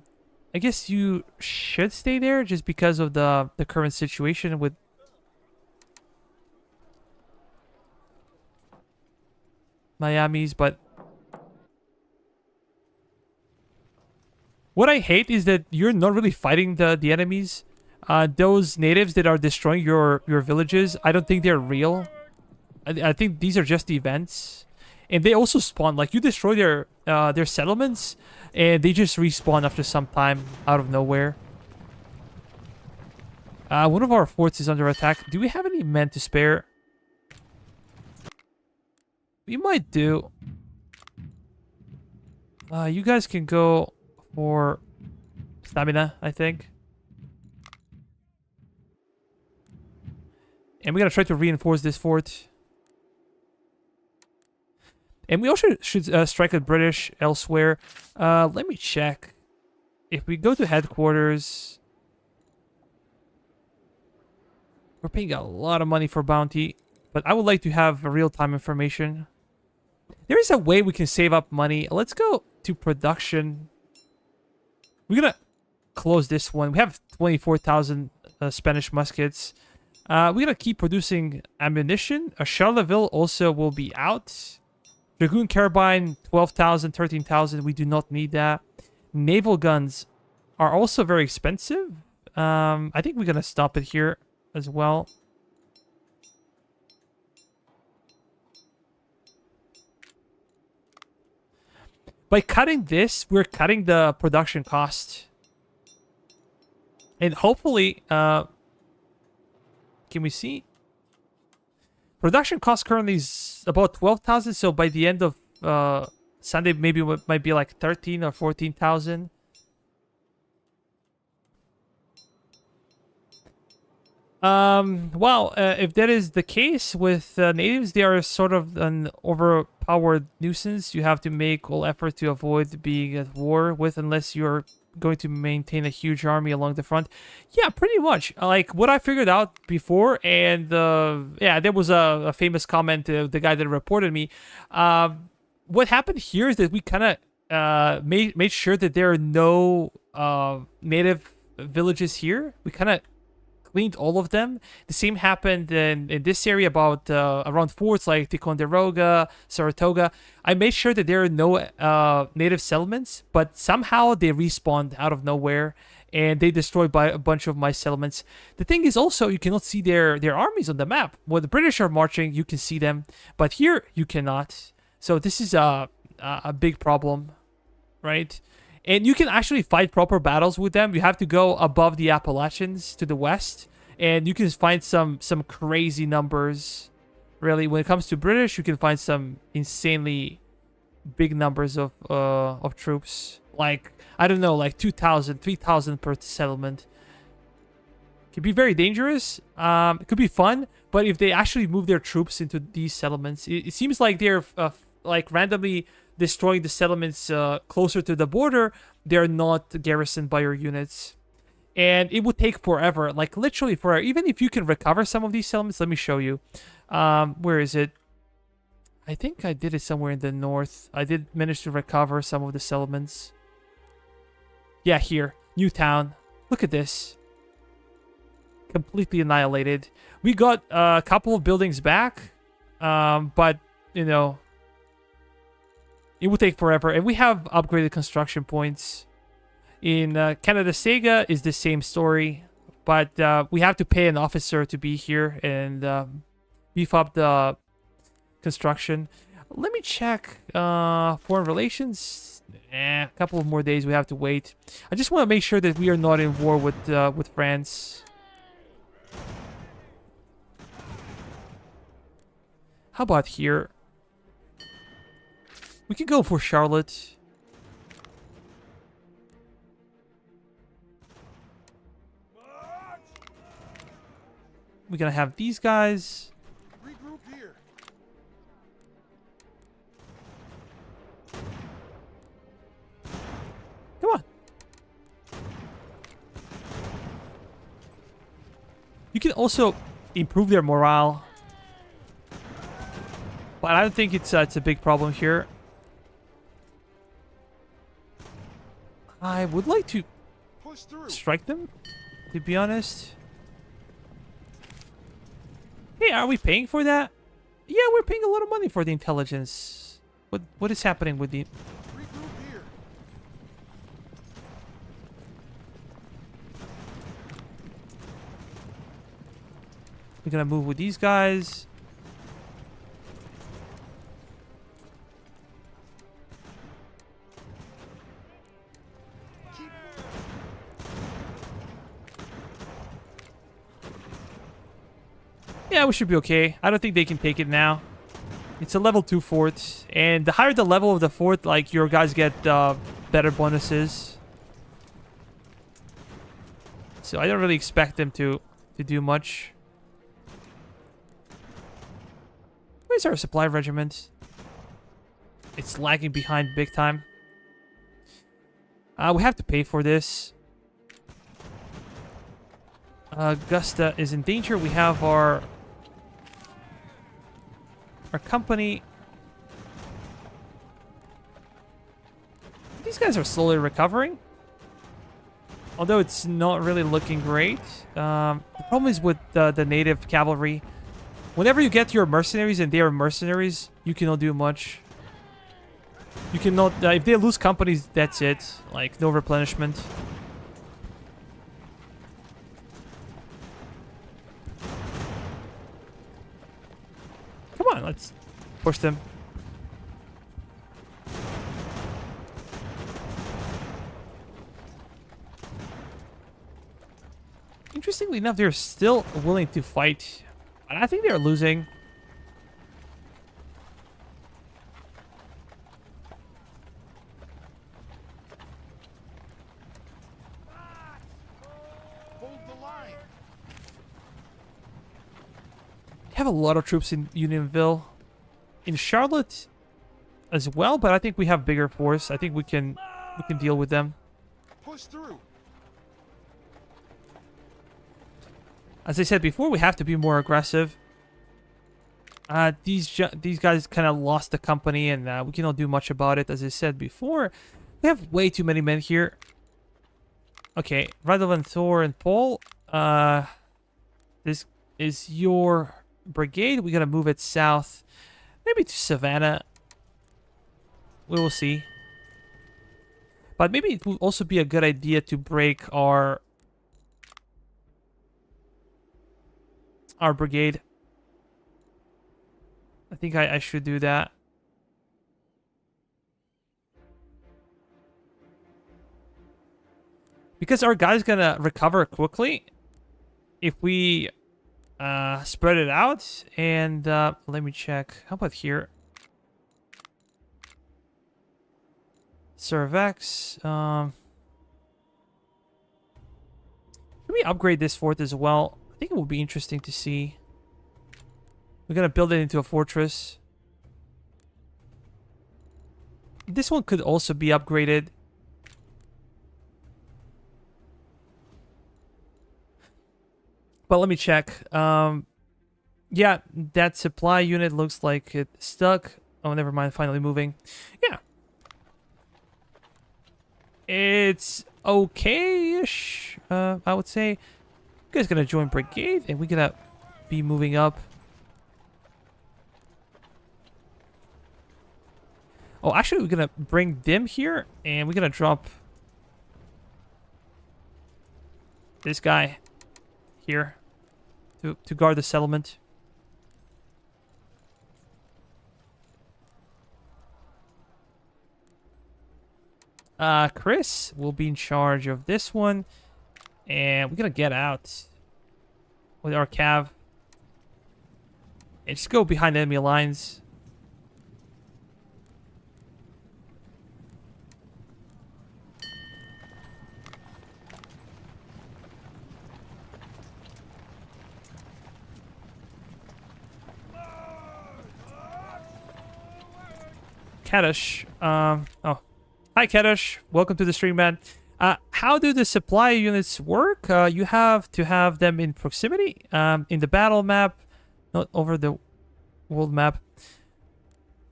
guess you should stay there just because of the current situation with... Miamis, but what I hate is that you're not really fighting the enemies. Those natives that are destroying your villages, I don't think they're real. I think these are just events, and they also spawn. Like you destroy their settlements, and they just respawn after some time out of nowhere. One of our forts is under attack. Do we have any men to spare? We might do. You guys can go for stamina, I think. And we're gonna try to reinforce this fort. And we also should strike at British elsewhere. Let me check. If we go to headquarters... We're paying a lot of money for bounty. But I would like to have real-time information. There is a way we can save up money. Let's go to production. We're gonna close this one. We have 24,000 Spanish muskets. We're gonna keep producing ammunition. Charleville also will be out. Dragoon Carbine, 12,000, 13,000. We do not need that. Naval guns are also very expensive. I think we're going to stop it here as well. By cutting this, we're cutting the production cost. And hopefully, can we see? Production cost currently is about 12,000, so by the end of Sunday, maybe it might be like 13 or 14,000. Well, if that is the case with natives, they are sort of an overpowered nuisance. You have to make all effort to avoid being at war with, unless you're going to maintain a huge army along the front. Yeah, pretty much. Like what I figured out before, and yeah, there was a famous comment, the guy that reported me. What happened here is that we kind of made sure that there are no native villages here. We kind of cleaned all of them. The same happened in this area about around forts like Ticonderoga, Saratoga. I made sure that there are no native settlements, but somehow they respawned out of nowhere and they destroyed by a bunch of my settlements. The thing is also, you cannot see their armies on the map. When the British are marching, you can see them, but here you cannot. So this is a big problem, right? And you can actually fight proper battles with them. You have to go above the Appalachians to the west, and you can find some crazy numbers. Really, when it comes to British, you can find some insanely big numbers of troops. Like, I don't know, like 2,000, 3,000 per settlement. Could be very dangerous. It could be fun, but if they actually move their troops into these settlements, it seems like they're like randomly destroying the settlements closer to the border. They're not garrisoned by your units, and it would take forever, like literally forever. Even if you can recover some of these settlements, let me show you. Where is it? I think I did it somewhere in the north. I did manage to recover some of the settlements. Yeah, here, Newtown. Look at this. Completely annihilated. We got a couple of buildings back, but you know, it would take forever. And we have upgraded construction points. In Canada Sega is the same story, but we have to pay an officer to be here and beef up the construction. Let me check foreign relations. A couple of more days we have to wait. I just want to make sure that we are not in war with France. How about here? We can go for Charlotte. We're gonna have these guys. Regroup here. Come on. You can also improve their morale, but I don't think it's a big problem here. I would like to Push through. strike them, to be honest. Hey, are we paying for that? Yeah, we're paying a lot of money for the intelligence. What is happening with the... Regroup here. We're gonna move with these guys. Keep moving. Yeah, we should be okay. I don't think they can take it now. It's a level 2 fort, and the higher the level of the fort, like, your guys get better bonuses. So I don't really expect them to do much. Where's our supply regiment? It's lagging behind big time. We have to pay for this. Augusta is in danger. We have our company. These guys are slowly recovering, although it's not really looking great. The problem is with the native cavalry. Whenever you get your mercenaries and they are mercenaries, you cannot do much. You cannot... if they lose companies, that's it. Like, no replenishment. Come on, let's push them. Interestingly enough, they're still willing to fight. And I think they're losing. Hold the line. We have a lot of troops in Unionville. In Charlotte as well, but I think we have bigger force. I think we can deal with them. Push through. As I said before, we have to be more aggressive. These guys kind of lost the company, and we cannot do much about it. As I said before, we have way too many men here. Okay, Radovan, Thor, and Paul. This is your brigade. We gotta move it south, maybe to Savannah. We will see. But maybe it would also be a good idea to break our brigade. I think I should do that. Because our guy's gonna recover quickly if we spread it out. And let me check. How about here? Cervex. Can we upgrade this fort as well? I think it would be interesting to see. We're gonna build it into a fortress. This one could also be upgraded. But let me check. Yeah, that supply unit looks like it's stuck. Oh, never mind. Finally moving. Yeah. It's okay-ish, I would say. You guys gonna join brigade, and we're gonna be moving up. Oh, actually, we're gonna bring them here, and we're gonna drop this guy here to guard the settlement. Chris will be in charge of this one, and we're gonna get out with our cav and just go behind enemy lines. Kadish, oh, hi Kadish, welcome to the stream, man. How do the supply units work? You have to have them in proximity, in the battle map, not over the world map.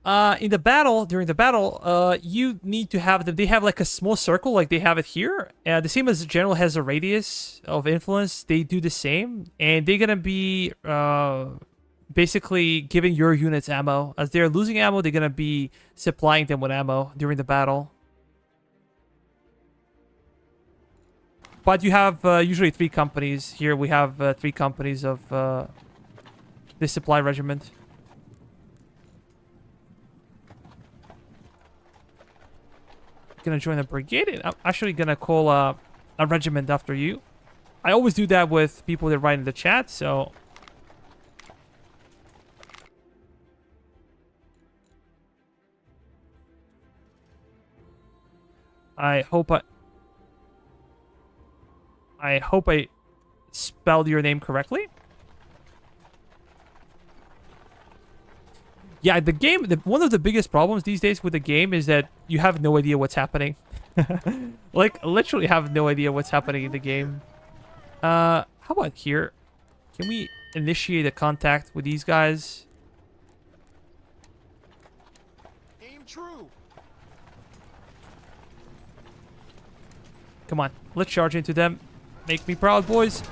In the battle, during the battle, you need to have them. They have like a small circle, like they have it here. The same as the general has a radius of influence. They do the same, and they're gonna be basically giving your units ammo. As they're losing ammo, they're gonna be supplying them with ammo during the battle. But you have usually 3 companies. Here we have 3 companies of this supply regiment. Gonna join a brigade. And I'm actually gonna call a regiment after you. I always do that with people that write in the chat, so... I hope I spelled your name correctly. Yeah, the game, one of the biggest problems these days with the game is that you have no idea what's happening. Like, literally have no idea what's happening in the game. How about here? Can we initiate a contact with these guys? Aim true. Come on, let's charge into them. Make me proud, boys.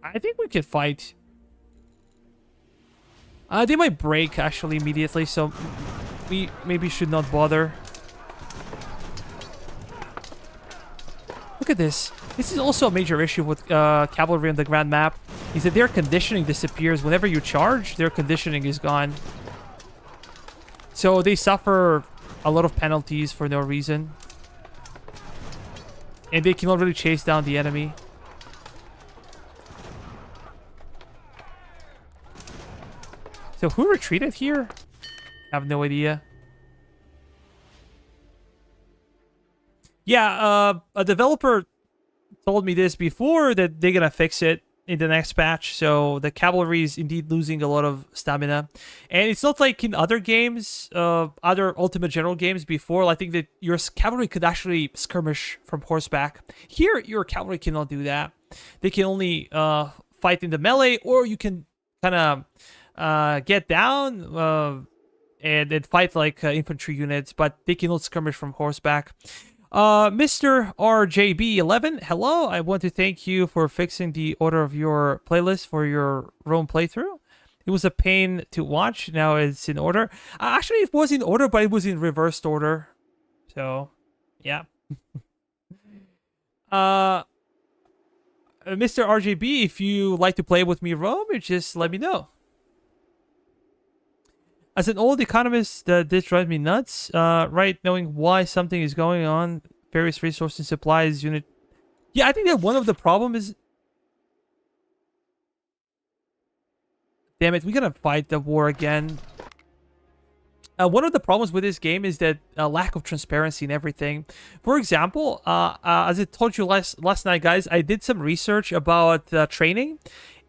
I think we could fight. They might break, actually, immediately, so we maybe should not bother. Look at this. This is also a major issue with cavalry on the grand map, is that their conditioning disappears. Whenever you charge, their conditioning is gone. So they suffer a lot of penalties for no reason. And they cannot really chase down the enemy. So who retreated here? I have no idea. Yeah, a developer told me this before, that they're gonna fix it in the next patch. So the cavalry is indeed losing a lot of stamina. And it's not like in other games, other Ultimate General games before. I think that your cavalry could actually skirmish from horseback. Here, your cavalry cannot do that. They can only fight in the melee, or you can kind of get down and fight like infantry units, but they cannot skirmish from horseback. Mr. RJB11, hello. I want to thank you for fixing the order of your playlist for your Rome playthrough. It was a pain to watch. Now it's in order. Actually, it was in order, but it was in reversed order. So, yeah. Mr. RJB, if you like to play with me Rome, just let me know. As an old economist, this drives me nuts. Right, knowing why something is going on, various resources, supplies, unit. Yeah, I think that one of the problem is. Damn it, we're gonna fight the war again. One of the problems with this game is that lack of transparency in everything. For example, as I told you last night, guys, I did some research about training.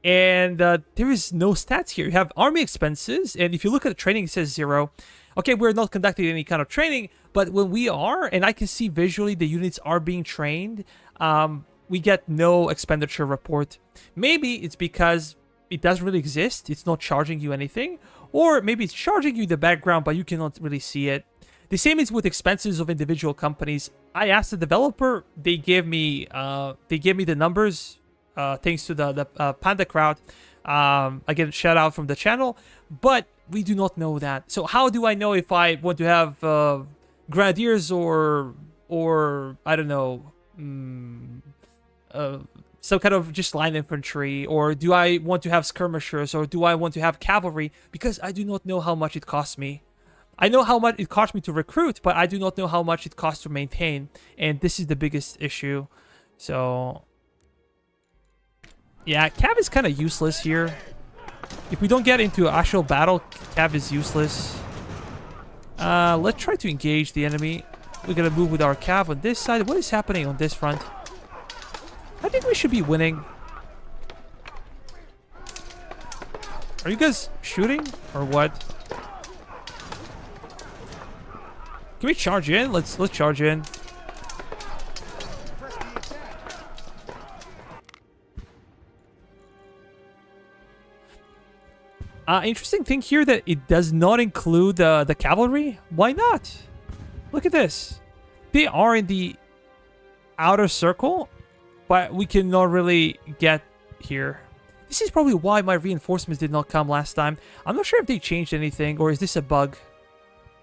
And there is no stats here. You have army expenses, and if you look at the training, it says 0. Okay, we're not conducting any kind of training, but when we are, and I can see visually the units are being trained, we get no expenditure report. Maybe it's because it doesn't really exist. It's not charging you anything, or maybe it's charging you in the background, but you cannot really see it. The same is with expenses of individual companies. I asked the developer; they gave me the numbers. Thanks to the Panda crowd. Again, shout out from the channel, but we do not know that. So how do I know if I want to have grenadiers or I don't know, some kind of just line infantry, or do I want to have skirmishers, or do I want to have cavalry? Because I do not know how much it costs me. I know how much it costs me to recruit, but I do not know how much it costs to maintain, and this is the biggest issue. So. Yeah, Cav is kind of useless here. If we don't get into actual battle, Cav is useless. Let's try to engage the enemy. We're gonna move with our Cav on this side. What is happening on this front? I think we should be winning. Are you guys shooting or what? Can we charge in? Let's charge in. Press the attack. Interesting thing here that it does not include the cavalry. Why not? Look at this. They are in the outer circle, but we cannot really get here. This is probably why my reinforcements did not come last time. I'm not sure if they changed anything, or is this a bug?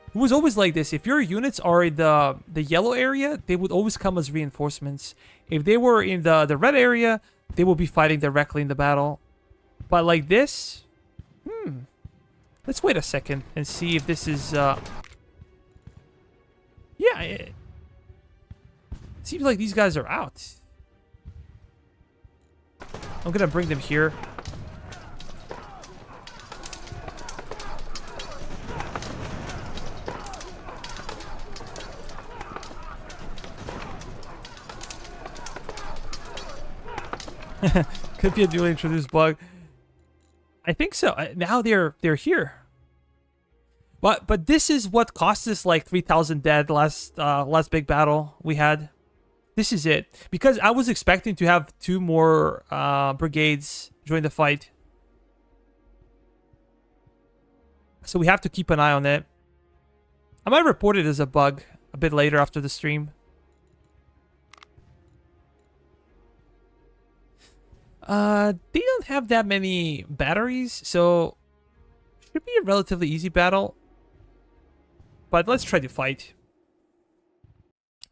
It was always like this. If your units are in the yellow area, they would always come as reinforcements. If they were in the red area, they will be fighting directly in the battle. But like this... Let's wait a second and see if this is... Yeah, it seems like these guys are out. I'm gonna bring them here. Could be a newly introduced bug. I think so. Now they're here. But this is what cost us like 3,000 dead last big battle we had. This is it. Because I was expecting to have 2 more brigades join the fight. So we have to keep an eye on it. I might report it as a bug a bit later after the stream. They don't have that many batteries, so it should be a relatively easy battle. But let's try to fight.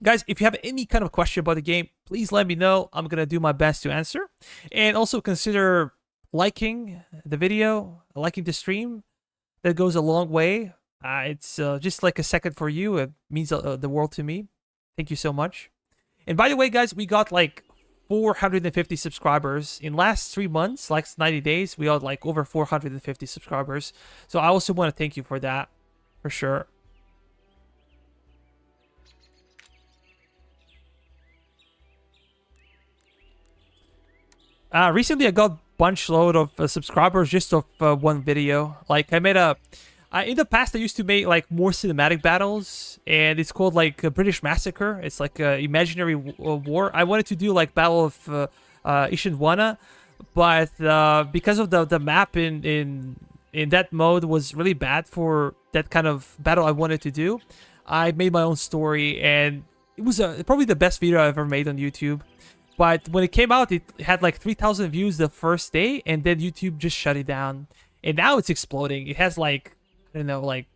Guys, if you have any kind of question about the game, please let me know. I'm going to do my best to answer. And also consider liking the video, liking the stream. That goes a long way. It's just like a second for you. It means the world to me. Thank you so much. And by the way, guys, we got like 450 subscribers. In last 3 months, like 90 days, we got like over 450 subscribers. So I also want to thank you for that, for sure. Recently I got bunch load of subscribers just of one video. Like I made a... in the past I used to make like more cinematic battles, and it's called like a British Massacre. It's like a imaginary war. I wanted to do like Battle of Ishinwana, but because of the map in that mode was really bad for that kind of battle I wanted to do, I made my own story, and it was probably the best video I ever made on YouTube. But when it came out, it had like 3,000 views the first day, and then YouTube just shut it down. And now it's exploding. It has like, I don't know, like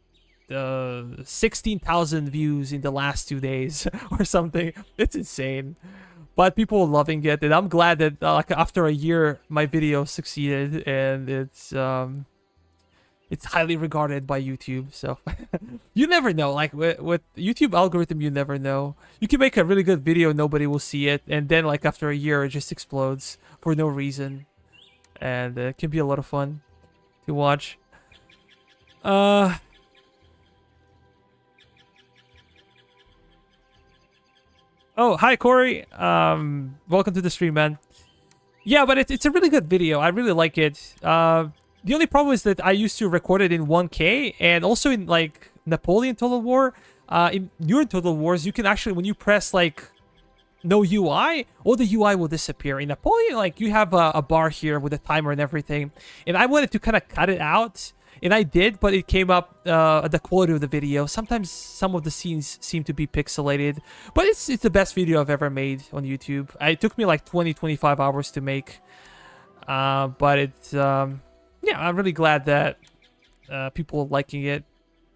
16,000 views in the last 2 days or something. It's insane. But people are loving it, and I'm glad that like after a year, my video succeeded, and it's highly regarded by YouTube. So you never know. Like with YouTube algorithm, you never know. You can make a really good video, nobody will see it, and then like after a year, it just explodes for no reason, and it can be a lot of fun to watch. Oh, hi Corey. Welcome to the stream, man. Yeah, but it's a really good video. I really like it. The only problem is that I used to record it in 1K, and also in like Napoleon Total War, in newer Total Wars, you can actually, when you press like no UI, all the UI will disappear. In Napoleon, like you have a bar here with a timer and everything, and I wanted to kind of cut it out, and I did, but it came up the quality of the video. Sometimes some of the scenes seem to be pixelated, but it's the best video I've ever made on YouTube. It took me like 20-25 hours to make, but it's yeah, I'm really glad that people are liking it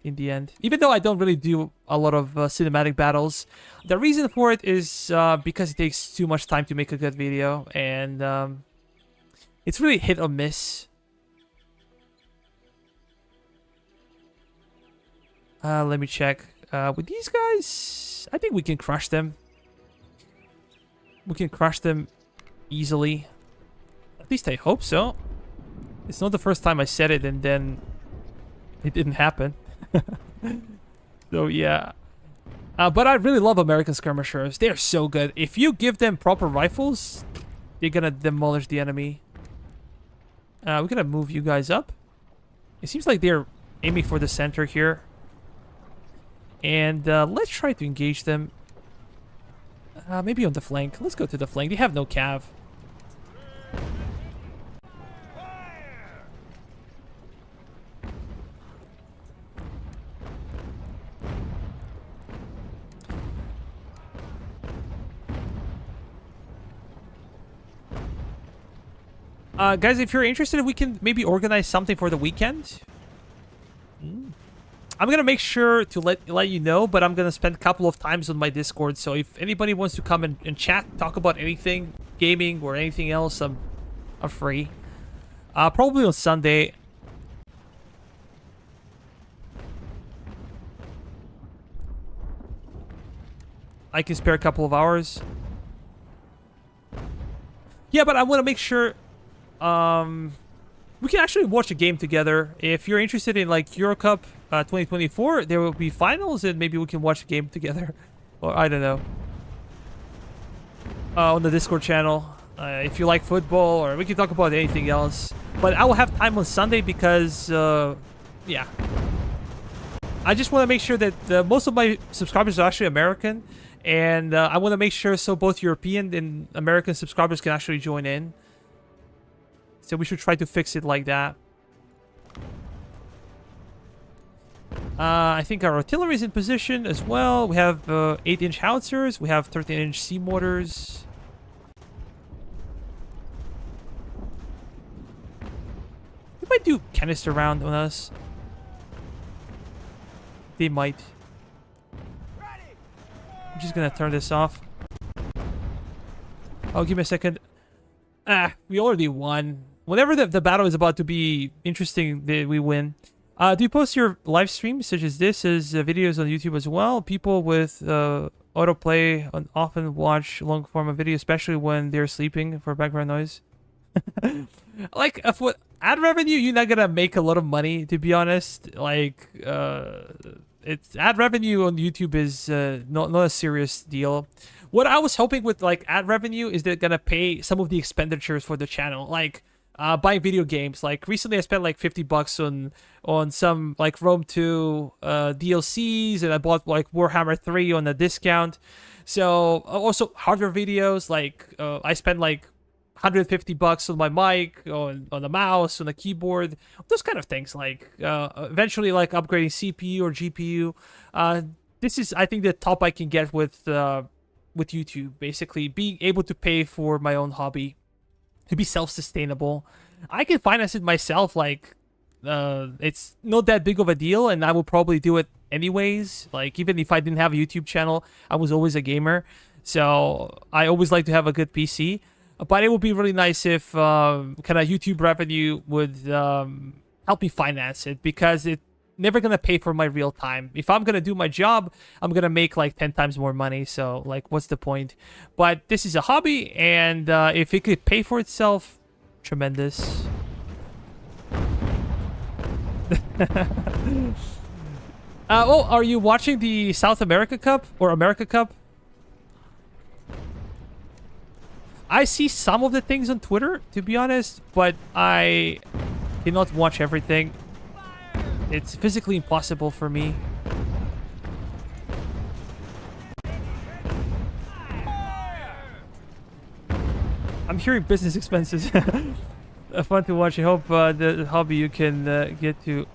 in the end. Even though I don't really do a lot of cinematic battles, the reason for it is because it takes too much time to make a good video, and it's really hit or miss. Let me check. With these guys, I think we can crush them. We can crush them easily. At least I hope so. It's not the first time I said it and then it didn't happen. So yeah. But I really love American skirmishers. They're so good. If you give them proper rifles, they're gonna demolish the enemy. We're gonna move you guys up. It seems like they're aiming for the center here. And let's try to engage them. Maybe on the flank. Let's go to the flank. They have no cav. Guys, if you're interested, we can maybe organize something for the weekend. I'm gonna make sure to let you know, but I'm gonna spend a couple of times on my Discord. So if anybody wants to come and chat, talk about anything, gaming or anything else, I'm free. Probably on Sunday. I can spare a couple of hours. Yeah, but I want to make sure we can actually watch a game together. If you're interested in like Euro Cup 2024, there will be finals, and maybe we can watch a game together. Or I don't know. On the Discord channel. If you like football, or we can talk about anything else. But I will have time on Sunday because, yeah. I just want to make sure that most of my subscribers are actually American. And I want to make sure so both European and American subscribers can actually join in. So we should try to fix it like that. I think our artillery is in position as well. We have 8-inch howitzers. We have 13-inch sea mortars. They might do canister round on us. They might. I'm just gonna turn this off. Oh, give me a second. We already won. Whenever the battle is about to be interesting, we win. Do you post your live streams such as this as videos on YouTube as well? People with autoplay often watch long form of video, especially when they're sleeping for background noise. Like, for ad revenue, you're not gonna make a lot of money, to be honest. Like, it's ad revenue on YouTube is not a serious deal. What I was hoping with like ad revenue is they're gonna pay some of the expenditures for the channel, like buying video games. Like recently, I spent like $50 on some like Rome 2 DLCs, and I bought like Warhammer 3 on a discount. So also hardware videos, like I spent like $150 on my mic, on the mouse, on the keyboard, those kind of things. Like eventually, like upgrading CPU or GPU. This is, I think, the top I can get with YouTube. Basically, being able to pay for my own hobby, to be self-sustainable. I can finance it myself. Like it's not that big of a deal, and I will probably do it anyways. Like even if I didn't have a YouTube channel, I was always a gamer, so I always like to have a good PC. But it would be really nice if kind of YouTube revenue would help me finance it, because it's never going to pay for my real time. If I'm going to do my job, I'm going to make like 10 times more money. So like, what's the point? But this is a hobby, and if it could pay for itself, tremendous. Oh, are you watching the South America Cup or America Cup? I see some of the things on Twitter, to be honest, but I cannot watch everything. It's physically impossible for me. I'm hearing business expenses. Fun to watch. I hope the hobby you can get to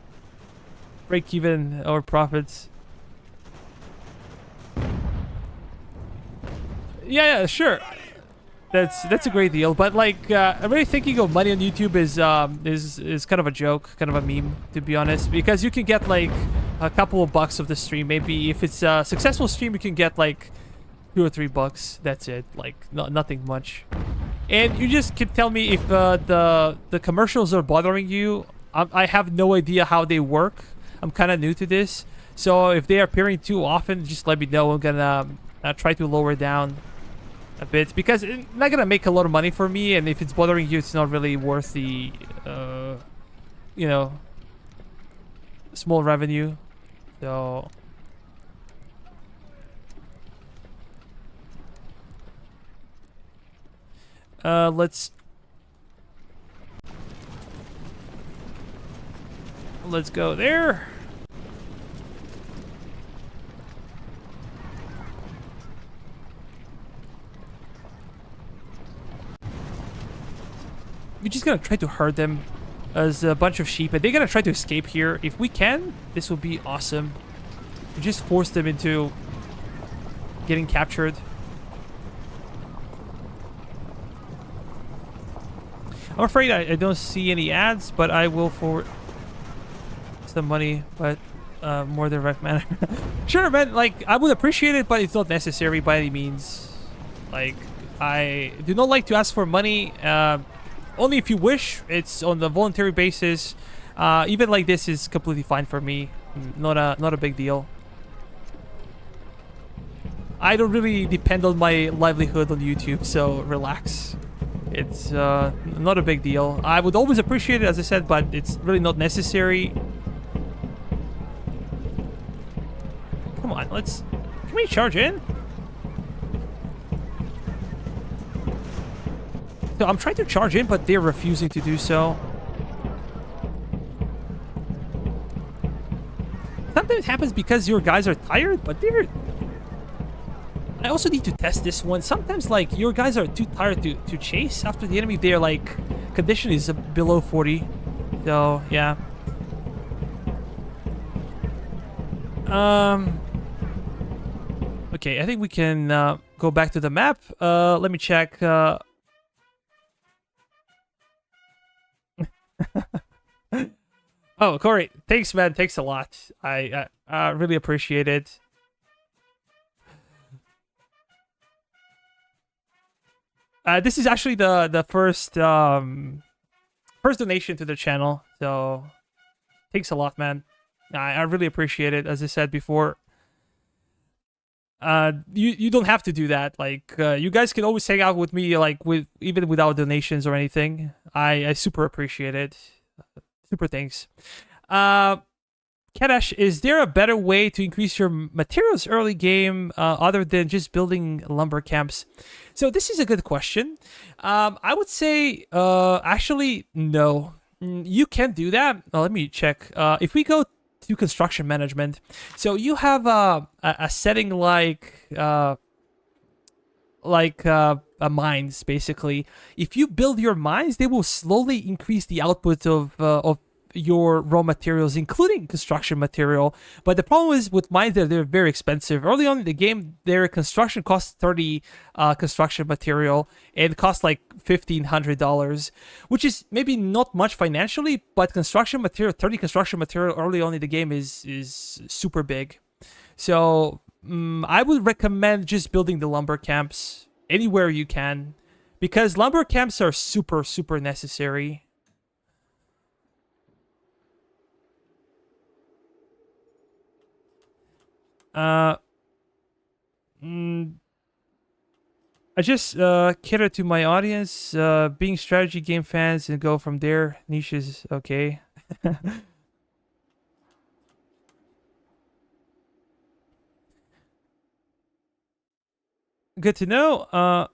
break even or profits. Yeah, sure. That's a great deal, but like I'm really thinking of money on YouTube is kind of a joke, kind of a meme, to be honest, because you can get like a couple of bucks of the stream. Maybe if it's a successful stream, you can get like $2 or $3. That's it, like nothing much. And you just can tell me if the commercials are bothering you. I have no idea how they work. I'm kind of new to this, so if they are appearing too often, just let me know. I'm gonna try to lower down a bit, because it's not gonna make a lot of money for me, and if it's bothering you, it's not really worth the you know, small revenue. So let's go there. We're just gonna try to herd them as a bunch of sheep, and they're gonna try to escape here. If we can, this will be awesome. We just force them into getting captured. I'm afraid I don't see any ads, but I will forward some money, but more direct manner. Sure, man. Like, I would appreciate it, but it's not necessary by any means. Like, I do not like to ask for money. Only if you wish. It's on the voluntary basis. Even like this is completely fine for me. Not a big deal. I don't really depend on my livelihood on YouTube, so relax. It's not a big deal. I would always appreciate it, as I said, but it's really not necessary. Come on, can we charge in? So I'm trying to charge in, but they're refusing to do so. Sometimes it happens because your guys are tired, but they're... I also need to test this one. Sometimes, like, your guys are too tired to chase after the enemy. Their, like, condition is below 40. So, yeah. Okay, I think we can go back to the map. Let me check. Oh, Corey, thanks, man. Thanks a lot. I really appreciate it. This is actually the first first donation to the channel, so thanks a lot, man. I really appreciate it. As I said before, you don't have to do that. Like, you guys can always hang out with me, like, even without donations or anything. I super appreciate it. Super thanks. Kadash, is there a better way to increase your materials early game other than just building lumber camps? So this is a good question. I would say actually no. You can do that. Let me check. If we go to construction management, so you have a setting like mines, basically. If you build your mines, they will slowly increase the output of your raw materials, including construction material. But the problem is with mines that they're very expensive. Early on in the game, their construction costs 30 construction material and costs like $1,500, which is maybe not much financially, but construction material, 30 construction material early on in the game is super big. So I would recommend just building the lumber camps anywhere you can, because lumber camps are super necessary. I just cater to my audience, being strategy game fans, and go from there. Niches, okay. Good to know.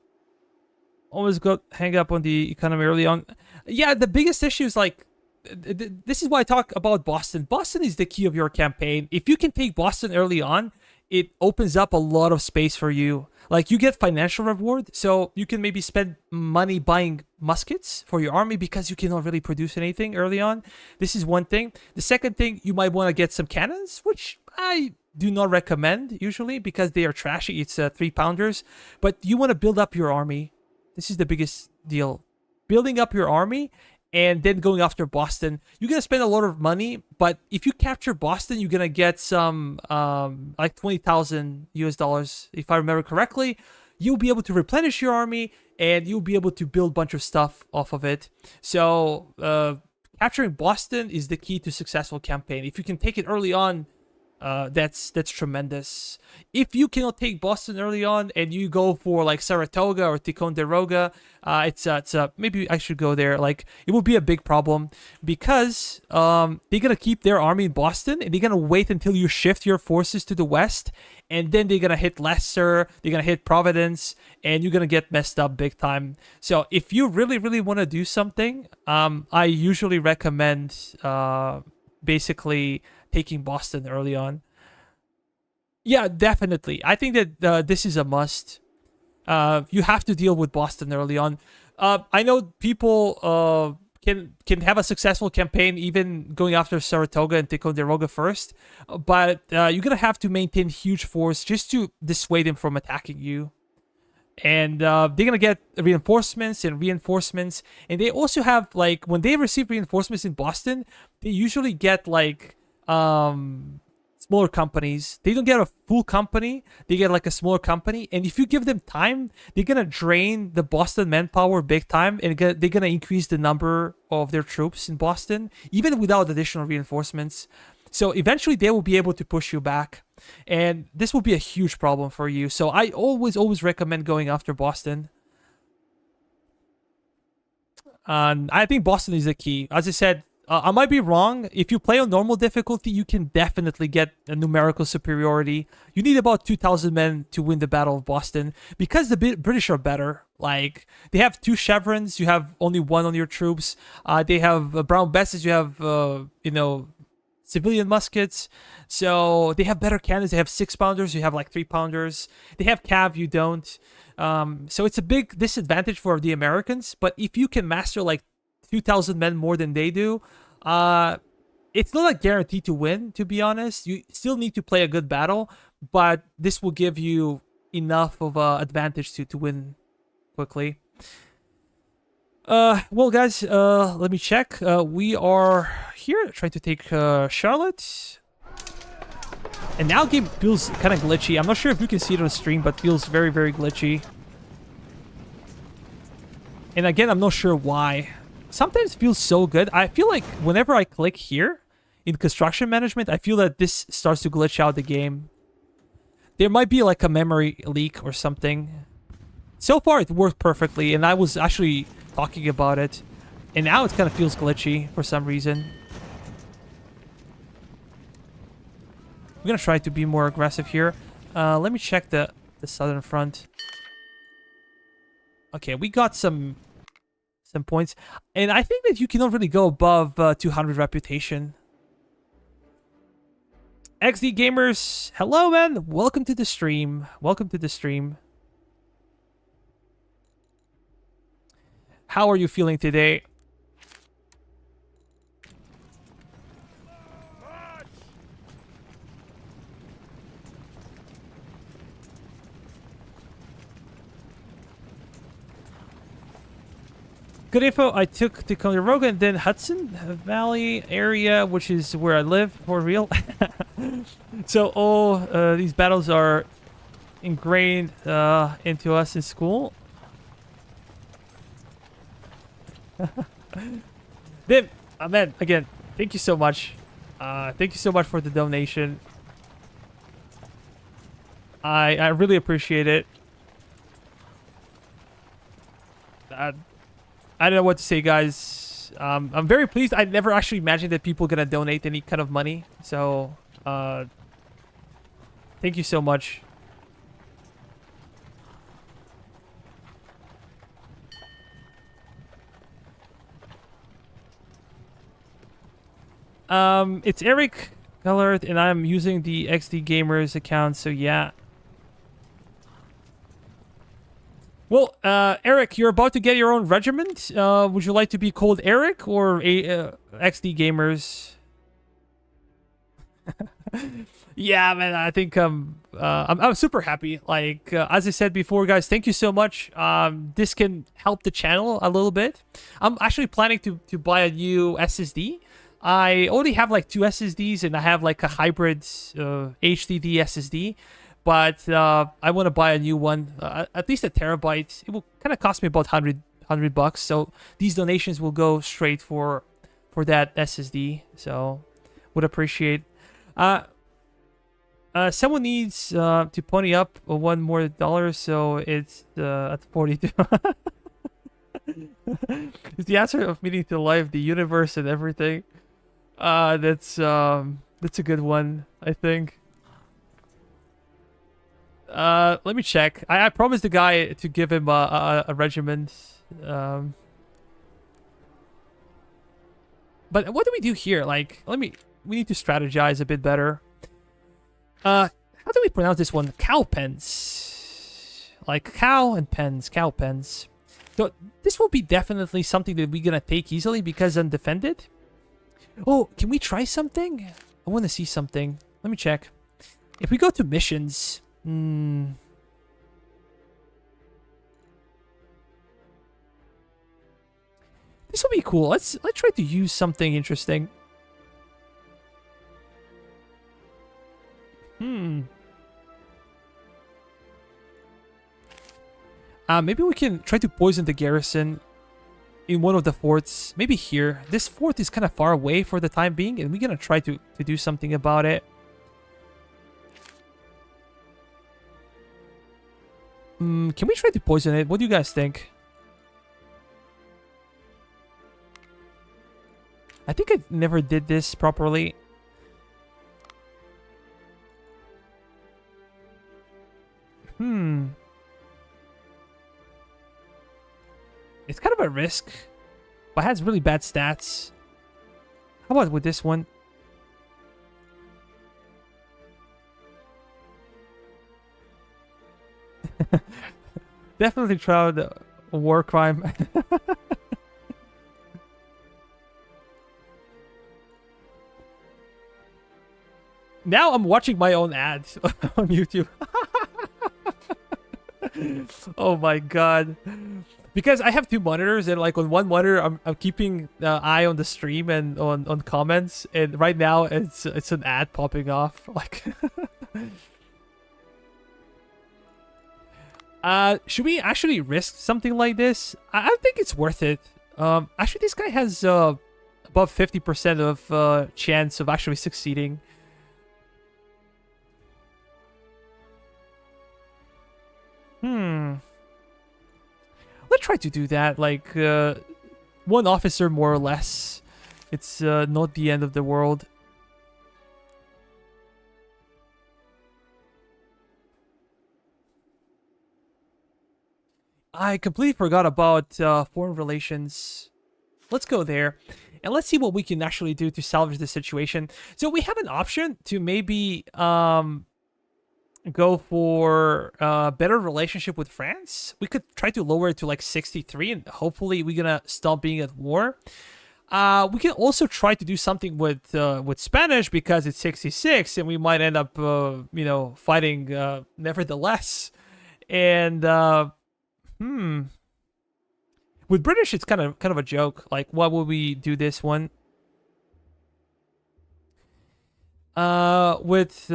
Always go hang up on the economy early on. Yeah, the biggest issue is like, this is why I talk about Boston. Boston is the key of your campaign. If you can take Boston early on, it opens up a lot of space for you. Like, you get financial reward, so you can maybe spend money buying muskets for your army because you cannot really produce anything early on. This is one thing. The second thing, you might want to get some cannons, which I do not recommend usually because they are trashy. It's 3-pounders, but you want to build up your army. This is the biggest deal. Building up your army and then going after Boston. You're going to spend a lot of money, but if you capture Boston, you're going to get some, like 20,000 US dollars, if I remember correctly. You'll be able to replenish your army, and you'll be able to build a bunch of stuff off of it. So, capturing Boston is the key to successful campaign. If you can take it early on, that's tremendous. If you cannot take Boston early on and you go for like Saratoga or Ticonderoga, it's maybe I should go there. Like, it will be a big problem because they're gonna keep their army in Boston and they're gonna wait until you shift your forces to the west, and then they're gonna hit Leicester, they're gonna hit Providence, and you're gonna get messed up big time. So if you really want to do something, I usually recommend basically taking Boston early on. Yeah, definitely. I think that this is a must. You have to deal with Boston early on. I know people can have a successful campaign even going after Saratoga and Ticonderoga first, but you're gonna have to maintain huge force just to dissuade them from attacking you. And they're gonna get reinforcements and reinforcements, and they also have like when they receive reinforcements in Boston, they usually get like smaller companies. They don't get a full company, they get like a smaller company, and if you give them time, they're gonna drain the Boston manpower big time, and they're gonna increase the number of their troops in Boston even without additional reinforcements. So eventually they will be able to push you back, and this will be a huge problem for you. So I always recommend going after Boston. And I think Boston is the key. As I said, I might be wrong. If you play on normal difficulty, you can definitely get a numerical superiority. You need about 2,000 men to win the Battle of Boston because the British are better. Like, they have 2 chevrons, you have only 1 on your troops. They have brown besses, you have, civilian muskets. So they have better cannons. They have 6-pounders, you have like 3-pounders. They have cav, you don't. So it's a big disadvantage for the Americans. But if you can master like 2,000 men more than they do, it's not a guarantee to win, to be honest. You still need to play a good battle, but this will give you enough of an advantage to win quickly. Well, guys, let me check. We are here trying to take Charlotte. And now game feels kind of glitchy. I'm not sure if you can see it on the stream, but feels very, very glitchy. And again, I'm not sure why. Sometimes it feels so good. I feel like whenever I click here in construction management, I feel that this starts to glitch out the game. There might be like a memory leak or something. So far, it worked perfectly, and I was actually talking about it. And now it kind of feels glitchy for some reason. I'm gonna try to be more aggressive here. Let me check the southern front. Okay, we got some points, and I think that you cannot really go above 200 reputation. XD gamers, hello, man. Welcome to the stream. Welcome to the stream. How are you feeling today? Good info. I took Ticonderoga and then Hudson Valley area, which is where I live for real. So all these battles are ingrained into us in school. Bim, man, again, thank you so much. Thank you so much for the donation. I really appreciate it. I don't know what to say, guys. I'm very pleased. I never actually imagined that people gonna donate any kind of money. So, thank you so much. It's Eric Gallard, and I'm using the XD Gamers account. So yeah. Well, Eric, you're about to get your own regiment. Would you like to be called Eric or XD Gamers? Yeah, man, I think I'm super happy. Like as I said before, guys, thank you so much. This can help the channel a little bit. I'm actually planning to buy a new SSD. I already have like 2 SSDs, and I have like a hybrid HDD SSD. But I want to buy a new one, at least a terabyte. It will kind of cost me about $100 bucks. So these donations will go straight for that SSD. So would appreciate. Someone needs to pony up $1 more, so it's at 42. It's the answer of meaning to life, the universe, and everything. That's a good one, I think. Let me check. I promised the guy to give him a regiment. But what do we do here? Like, we need to strategize a bit better. How do we pronounce this one? Cowpens. Like cow and pens, cowpens. So this will be definitely something that we're gonna take easily because undefended. Oh, can we try something? I want to see something. Let me check. If we go to missions. This will be cool. Let's try to use something interesting. Maybe we can try to poison the garrison in one of the forts. Maybe here. This fort is kind of far away for the time being, and we're gonna try to do something about it. Can we try to poison it? What do you guys think? I think I never did this properly. It's kind of a risk, but it has really bad stats. How about with this one? Definitely tried a war crime. Now I'm watching my own ads on YouTube. Oh my god. Because I have two monitors, and like on one monitor I'm keeping an eye on the stream and on comments, and right now it's an ad popping off. Like should we actually risk something like this? I think it's worth it. Actually this guy has above 50% of chance of actually succeeding. Let's try to do that, like one officer more or less. It's not the end of the world. I completely forgot about foreign relations. Let's go there. And let's see what we can actually do to salvage the situation. So we have an option to maybe go for a better relationship with France. We could try to lower it to like 63, and hopefully we're gonna stop being at war. We can also try to do something with Spanish because it's 66, and we might end up you know, fighting nevertheless. And with British it's kind of a joke. Like, why would we do this one? With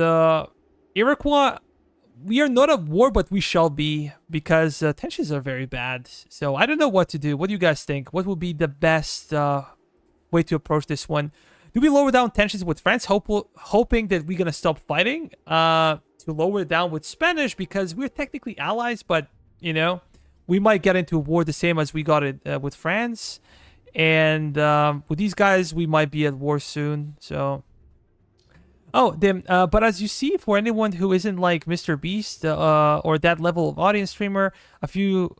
Iroquois, we are not at war, but we shall be, because tensions are very bad. So I don't know what to do. What do you guys think? What would be the best way to approach this one? Do we lower down tensions with France, hoping that we're gonna stop fighting? To lower it down with Spanish, because we're technically allies, but you know, we might get into a war the same as we got it with France. And with these guys, we might be at war soon. So. Oh, damn. But as you see, for anyone who isn't like Mr. Beast or that level of audience streamer, a few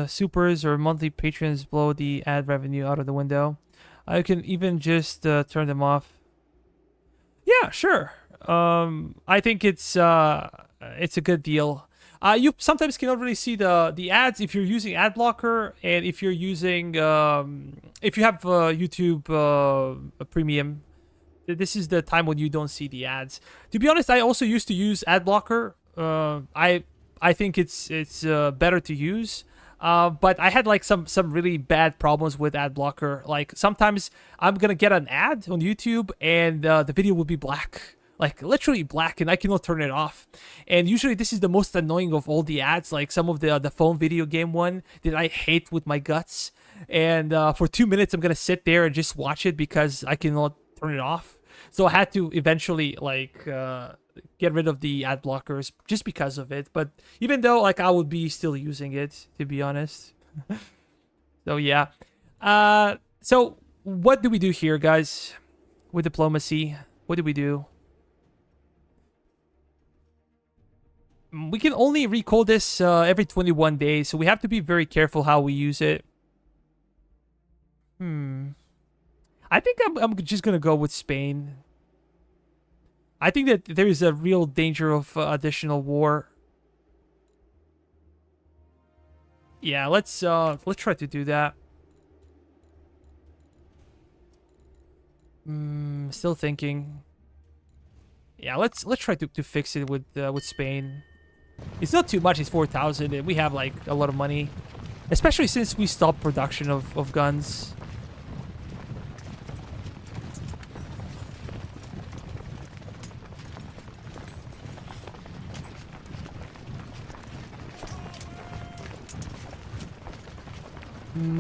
supers or monthly patrons blow the ad revenue out of the window. I can even just turn them off. Yeah, sure. I think it's a good deal. You sometimes cannot really see the ads if you're using ad blocker, and if you're using if you have YouTube Premium. This is the time when you don't see the ads. To be honest, I also used to use ad blocker. I think it's better to use. But I had like some really bad problems with ad blocker. Like sometimes I'm gonna get an ad on YouTube and the video will be black, like literally black, and I cannot turn it off. And usually this is the most annoying of all the ads. Like some of the phone video game one that I hate with my guts. And for 2 minutes I'm gonna sit there and just watch it because I cannot turn it off. So I had to eventually like get rid of the ad blockers just because of it. But even though like I would be still using it, to be honest. So yeah. So what do we do here, guys? With diplomacy, what do we do? We can only recall this every 21 days, so we have to be very careful how we use it. I think I'm just gonna go with Spain. I think that there is a real danger of additional war. Yeah, let's try to do that. Still thinking. Yeah, let's try to fix it with Spain. It's not too much. It's 4,000, and we have like a lot of money, especially since we stopped production of guns.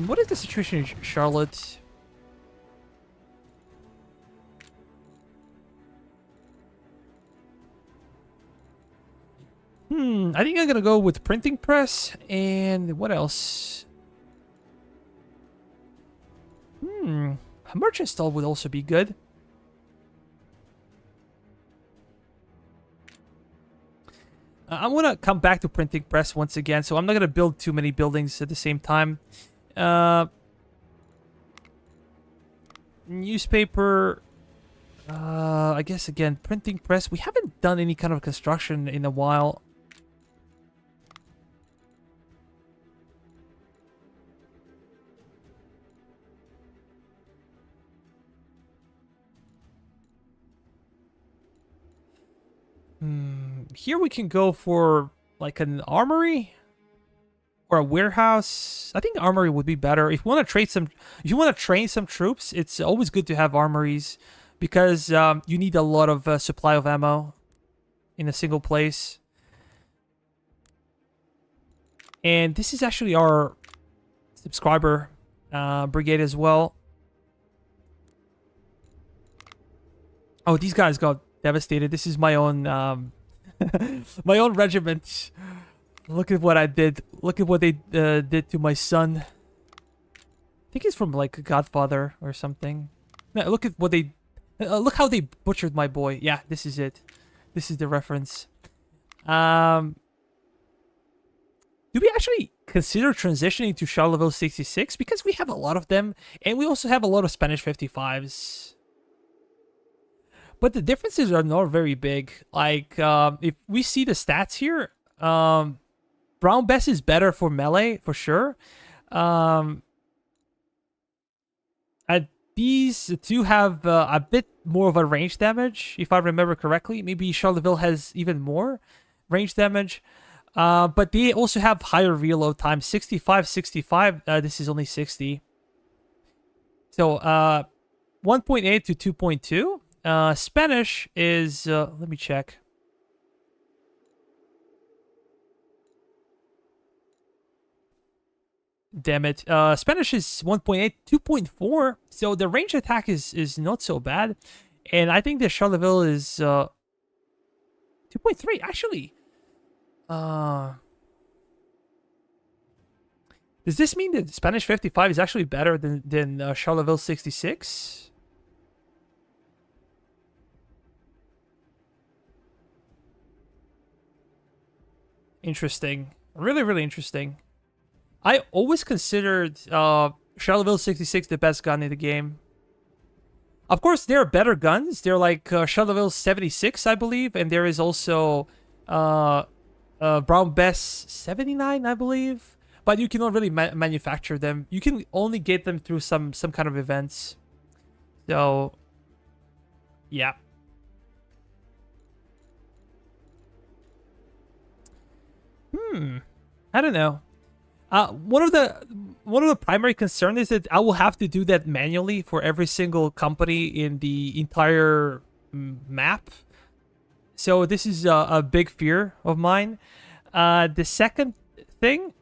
What is the situation in Charlotte? I think I'm gonna go with printing press and what else? A merchant stall would also be good. I want to come back to printing press once again, so I'm not gonna build too many buildings at the same time. Newspaper. I guess again printing press. We haven't done any kind of construction in a while. Here we can go for like an armory or a warehouse. I think armory would be better. If you want to train some troops, it's always good to have armories because you need a lot of supply of ammo in a single place. And this is actually our subscriber brigade as well. Oh, these guys got devastated. This is my own my own regiment. Look at what I did. Look at what they did to my son. I think he's from like Godfather or something. No, look at what they look how they butchered my boy. Yeah, this is it. This is the reference. Do we actually consider transitioning to Charleville 66? Because we have a lot of them, and we also have a lot of Spanish 55s. But the differences are not very big. Like, if we see the stats here, Brown Bess is better for melee, for sure. These two have a bit more of a range damage, if I remember correctly. Maybe Charleville has even more range damage. But they also have higher reload time, 65, 65. This is only 60. So, 1.8 to 2.2. Spanish is, let me check. Damn it. Spanish is 1.8, 2.4. So the range attack is not so bad. And I think the Charleville is 2.3. Actually, does this mean that Spanish 55 is actually better than Charleville 66? Interesting. Really, really interesting. I always considered Charleville 66 the best gun in the game. Of course, there are better guns. They're like Charleville 76, I believe. And there is also Brown Bess 79, I believe. But you cannot really manufacture them. You can only get them through some kind of events. So, yeah. I don't know. One of the primary concerns is that I will have to do that manually for every single company in the entire map. So this is a big fear of mine. The second thing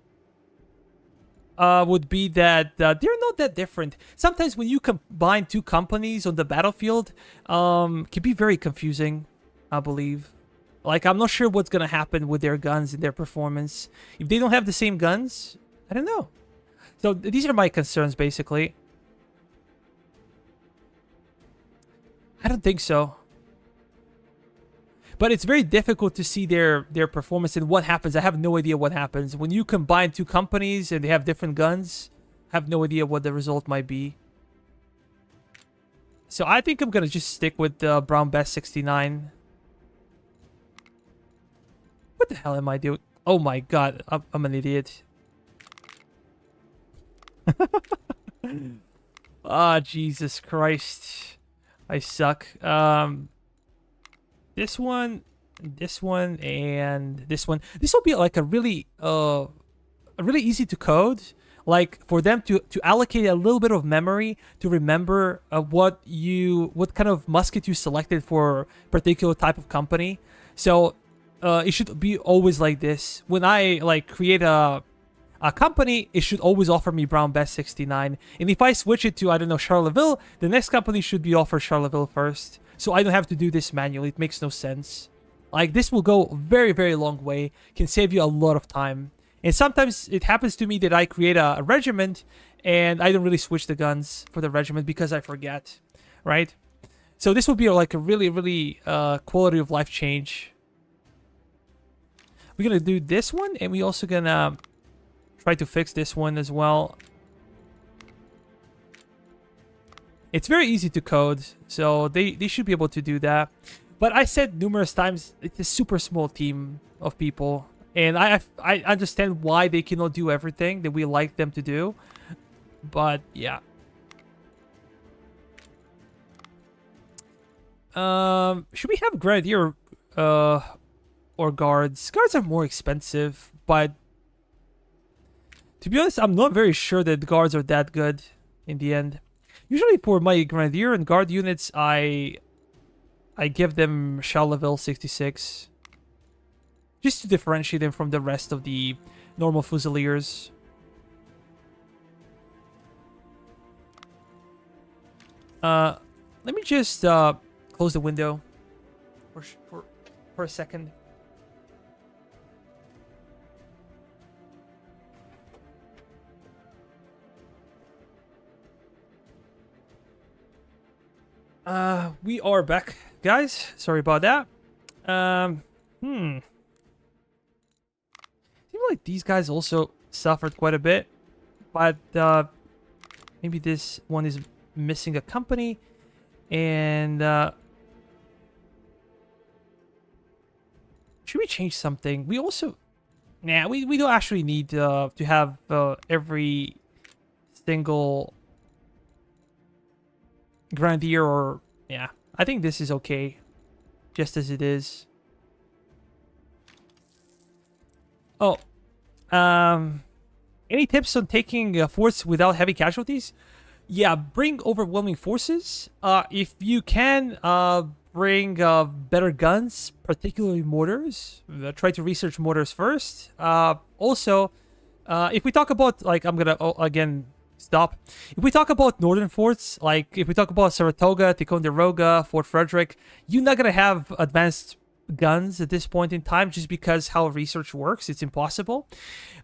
would be that they're not that different. Sometimes when you combine two companies on the battlefield, can be very confusing, I believe. Like, I'm not sure what's going to happen with their guns and their performance. If they don't have the same guns, I don't know. So these are my concerns, basically. I don't think so. But it's very difficult to see their performance and what happens. I have no idea what happens. When you combine two companies and they have different guns, I have no idea what the result might be. So I think I'm going to just stick with Brown Bess 69. What the hell am I doing? Oh my god, I'm an idiot. Ah, Jesus Christ. I suck. This one, and this one. This will be like a really easy to code. Like for them to allocate a little bit of memory to remember what kind of musket you selected for a particular type of company. So it should be always like this. When I like create a company, it should always offer me Brown Best 69. And if I switch it to, I don't know, Charleville, the next company should be offered Charleville first. So I don't have to do this manually. It makes no sense. Like, this will go a very, very long way. Can save you a lot of time. And sometimes it happens to me that I create a regiment and I don't really switch the guns for the regiment because I forget, right? So this will be like a really, really quality of life change. We're going to do this one, and we also going to try to fix this one as well. It's very easy to code, so they should be able to do that. But I said numerous times, it's a super small team of people. And I understand why they cannot do everything that we like them to do. But, yeah. Should we have Grenadier or Guards? Guards are more expensive, but to be honest, I'm not very sure that the Guards are that good in the end. Usually for my Grenadier and Guard units, I give them Charleville 66. Just to differentiate them from the rest of the normal Fusiliers. Let me just close the window for a second. We are back, guys. Sorry about that. Seems like these guys also suffered quite a bit, but maybe this one is missing a company, and should we change something? We also, we don't actually need to have every single Grenadier, or I think this is okay just as it is. Oh, any tips on taking forts without heavy casualties? Yeah, bring overwhelming forces. If you can, bring better guns, particularly mortars. Try to research mortars first. Also, if we talk about, like, I'm gonna again stop. If we talk about northern forts, like if we talk about Saratoga, Ticonderoga, Fort Frederick, you're not gonna have advanced guns at this point in time just because how research works. It's impossible.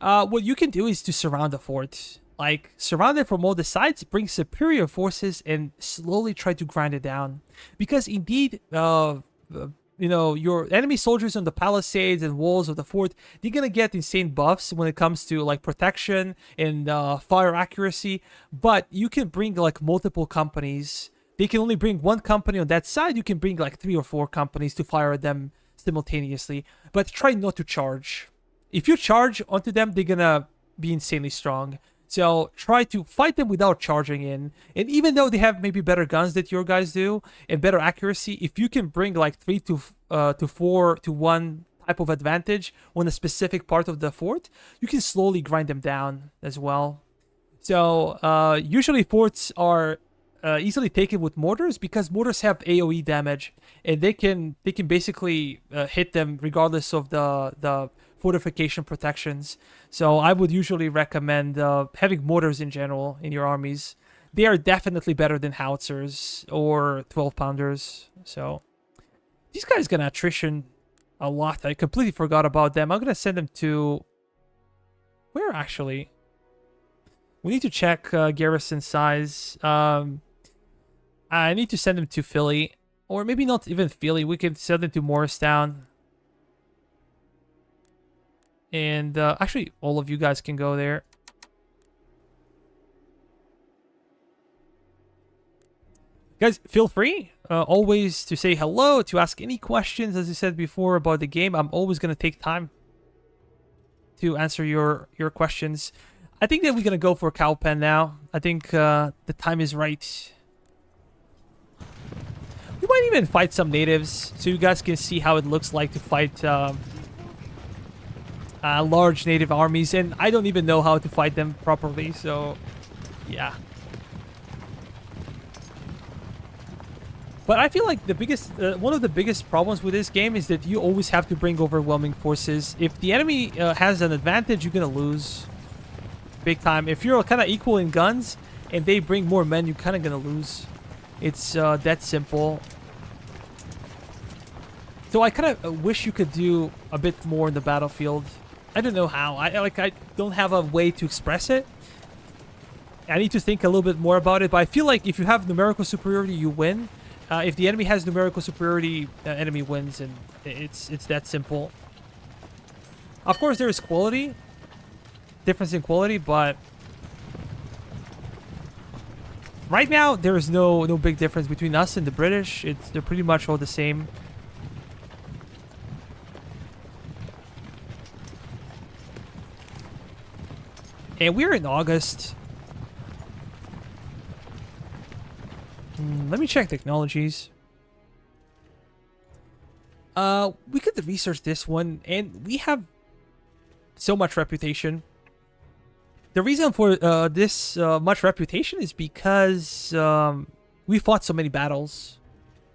What you can do is to surround the fort. Like, surround it from all the sides, bring superior forces, and slowly try to grind it down. Because indeed, you know, your enemy soldiers on the palisades and walls of the fort, they're gonna get insane buffs when it comes to like protection and fire accuracy. But you can bring like multiple companies. They can only bring one company on that side. You can bring like 3 or 4 companies to fire at them simultaneously. But try not to charge. If you charge onto them, they're gonna be insanely strong. So try to fight them without charging in. And even though they have maybe better guns that your guys do and better accuracy, if you can bring like 3 to 4 to 1 type of advantage on a specific part of the fort, you can slowly grind them down as well. So usually forts are easily taken with mortars because mortars have AoE damage, and they can basically hit them regardless of the fortification protections. So I would usually recommend having mortars in general in your armies. They are definitely better than howitzers or 12-pounders. So these guys gonna attrition a lot. I completely forgot about them. I'm gonna send them to where actually? We need to check garrison size. I need to send them to Philly, or maybe not even Philly. We can send them to Morristown. And actually, all of you guys can go there. Guys, feel free always to say hello, to ask any questions, as I said before, about the game. I'm always going to take time to answer your questions. I think that we're going to go for Cowpen now. I think the time is right. We might even fight some natives, so you guys can see how it looks like to fight large native armies, and I don't even know how to fight them properly, so yeah. But I feel like the biggest, one of the biggest problems with this game is that you always have to bring overwhelming forces. If the enemy has an advantage, you're gonna lose. big time. If you're kind of equal in guns and they bring more men, you're kind of gonna lose. It's that simple. So I kind of wish you could do a bit more in the battlefield. I don't know how. I don't have a way to express it. I need to think a little bit more about it. But I feel like if you have numerical superiority, you win. If the enemy has numerical superiority, enemy wins, and it's that simple. Of course, there is quality, difference in quality, but right now there is no big difference between us and the British. They're pretty much all the same. And we're in August. Let me check technologies. We could research this one, and we have so much reputation. The reason for this much reputation is because we fought so many battles.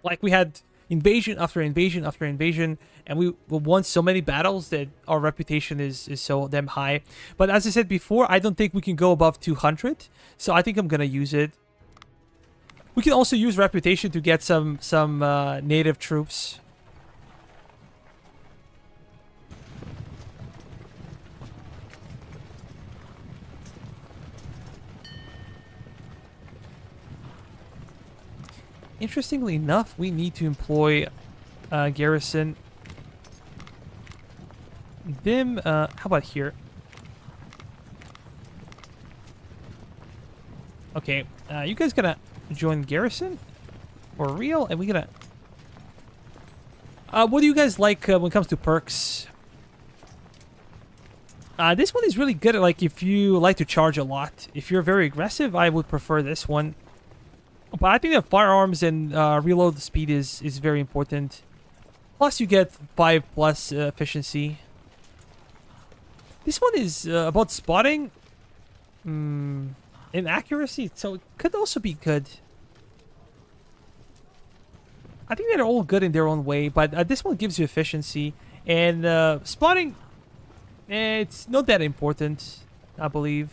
Like, we had invasion after invasion after invasion, and we won so many battles that our reputation is so damn high. But as I said before, I don't think we can go above 200, so I think I'm gonna use it. We can also use reputation to get some native troops. Interestingly enough, we need to employ garrison. Them, how about here? Okay, you guys gonna join garrison? For real? And we gonna... what do you guys like when it comes to perks? This one is really good at, like, if you like to charge a lot. If you're very aggressive, I would prefer this one. But I think that firearms and reload speed is very important. Plus, you get 5+ efficiency. This one is about spotting and accuracy, so it could also be good. I think they're all good in their own way, but this one gives you efficiency. And spotting, it's not that important, I believe.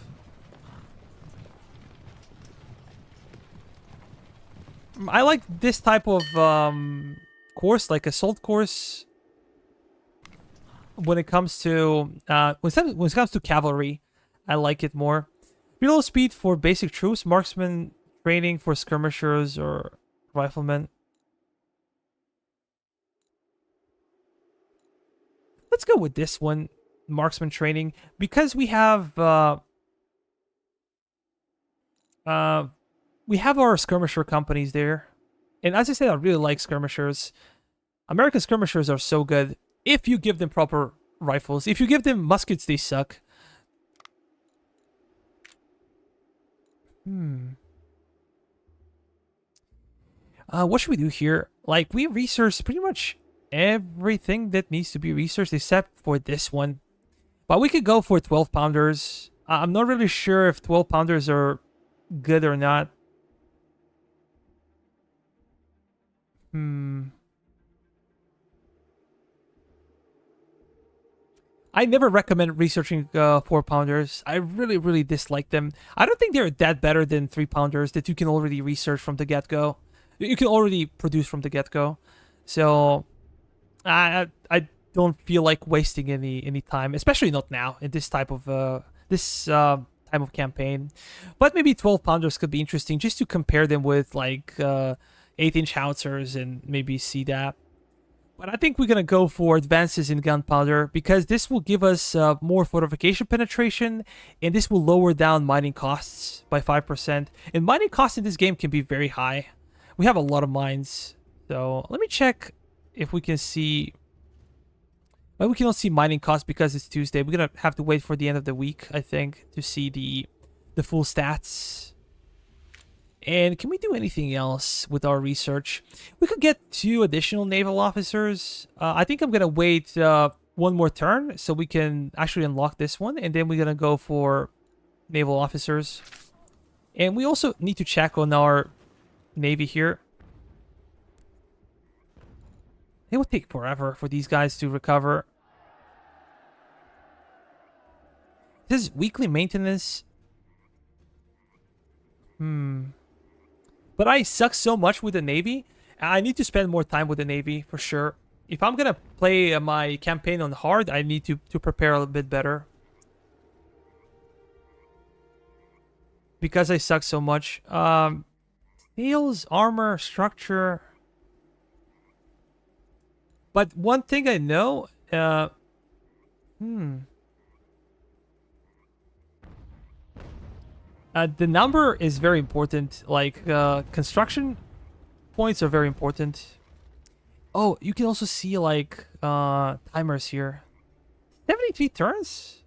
I like this type of course, like assault course. When it comes to when it comes to cavalry, I like it more. Reload speed for basic troops, marksman training for skirmishers or riflemen. Let's go with this one, marksman training, because we have our skirmisher companies there. And as I said, I really like skirmishers. American skirmishers are so good if you give them proper rifles. If you give them muskets, they suck. What should we do here? Like, we researched pretty much everything that needs to be researched except for this one. But we could go for 12-pounders. I'm not really sure if 12-pounders are good or not. I never recommend researching 4-pounders. I really, really dislike them. I don't think they're that better than 3-pounders that you can already research from the get-go. You can already produce from the get-go. So I don't feel like wasting any time, especially not now in this type of time of campaign. But maybe 12-pounders could be interesting just to compare them with like 8-inch howitzers and maybe see that. But I think we're going to go for advances in gunpowder because this will give us more fortification penetration, and this will lower down mining costs by 5%. And mining costs in this game can be very high. We have a lot of mines. So let me check if we can see... Well, we cannot see mining costs because it's Tuesday. We're going to have to wait for the end of the week, I think, to see the full stats. And can we do anything else with our research? We could get 2 additional naval officers. I think I'm going to wait one more turn so we can actually unlock this one. And then we're going to go for naval officers. And we also need to check on our navy here. It will take forever for these guys to recover. Because weekly maintenance. But I suck so much with the Navy. I need to spend more time with the Navy for sure. If I'm gonna play my campaign on hard, I need to prepare a little bit better. Because I suck so much. Sails, armor, structure. But one thing I know, the number is very important. Like, construction points are very important. Oh, you can also see, like, timers here. 73 turns?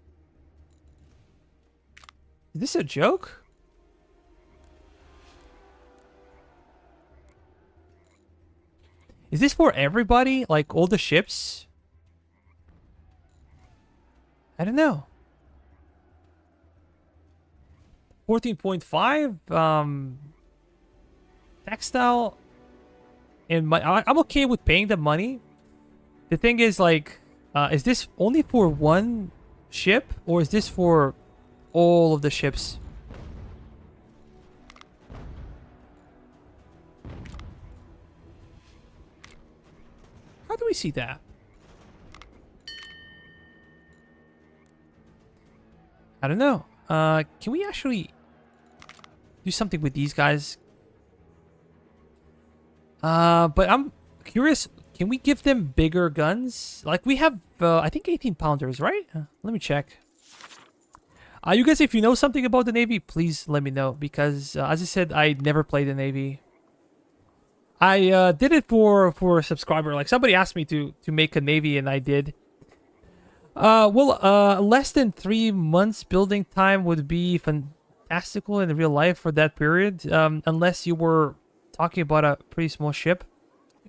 Is this a joke? Is this for everybody? Like, all the ships? I don't know. 14.5, textile, and I'm okay with paying the money. The thing is, like, is this only for one ship, or is this for all of the ships? How do we see that? I don't know. Can we actually do something with these guys? But I'm curious, can we give them bigger guns? Like, we have, I think 18 pounders, right? Let me check. You guys, if you know something about the Navy, please let me know. Because, as I said, I never played the Navy. I did it for a subscriber. Like, somebody asked me to make a Navy, and I did. Less than 3 months building time would be fantastical in real life for that period. Unless you were talking about a pretty small ship.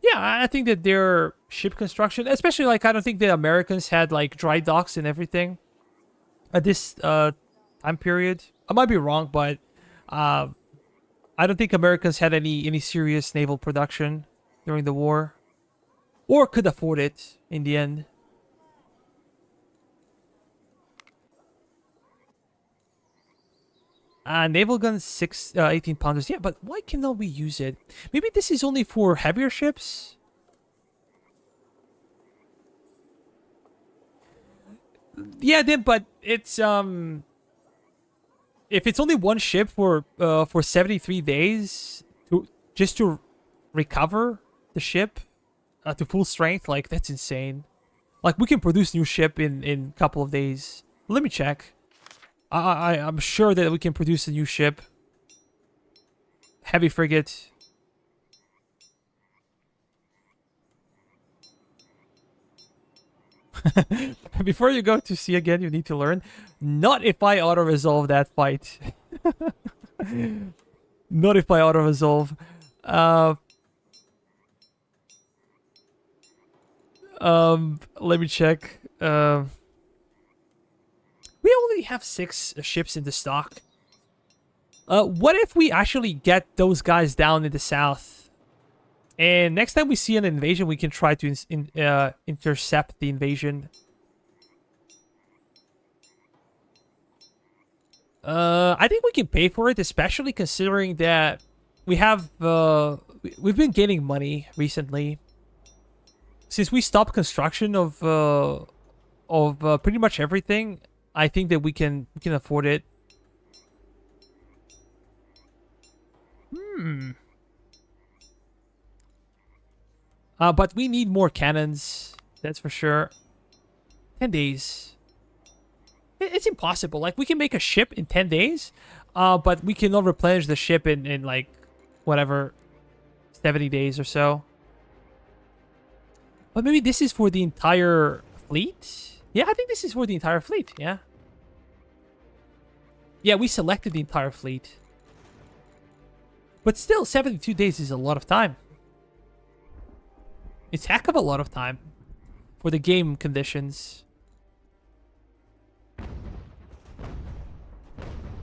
Yeah, I think that their ship construction, especially, like, I don't think the Americans had, like, dry docks and everything at this time period. I might be wrong, but I don't think Americans had any serious naval production during the war, or could afford it in the end. Naval guns 18 pounders. Yeah, but why cannot we use it? Maybe this is only for heavier ships? Yeah, then, but it's if it's only one ship for 73 days just to recover the ship to full strength, like, that's insane. Like, we can produce new ship in a couple of days. Let me check. I'm sure that we can produce a new ship. Heavy frigate. Before you go to sea again, you need to learn. Not if I auto-resolve that fight. Not if I auto-resolve. Let me check. We only have 6 ships in the stock. What if we actually get those guys down in the south? And next time we see an invasion, we can try to intercept the invasion. I think we can pay for it, especially considering that we have we've been gaining money recently since we stopped construction of pretty much everything. I think that we can afford it. But we need more cannons. That's for sure. 10 days. It's impossible. Like, we can make a ship in 10 days. But we cannot replenish the ship in like, whatever, 70 days or so. But maybe this is for the entire fleet? Yeah, I think this is for the entire fleet, yeah. Yeah, we selected the entire fleet. But still, 72 days is a lot of time. It's a heck of a lot of time for the game conditions.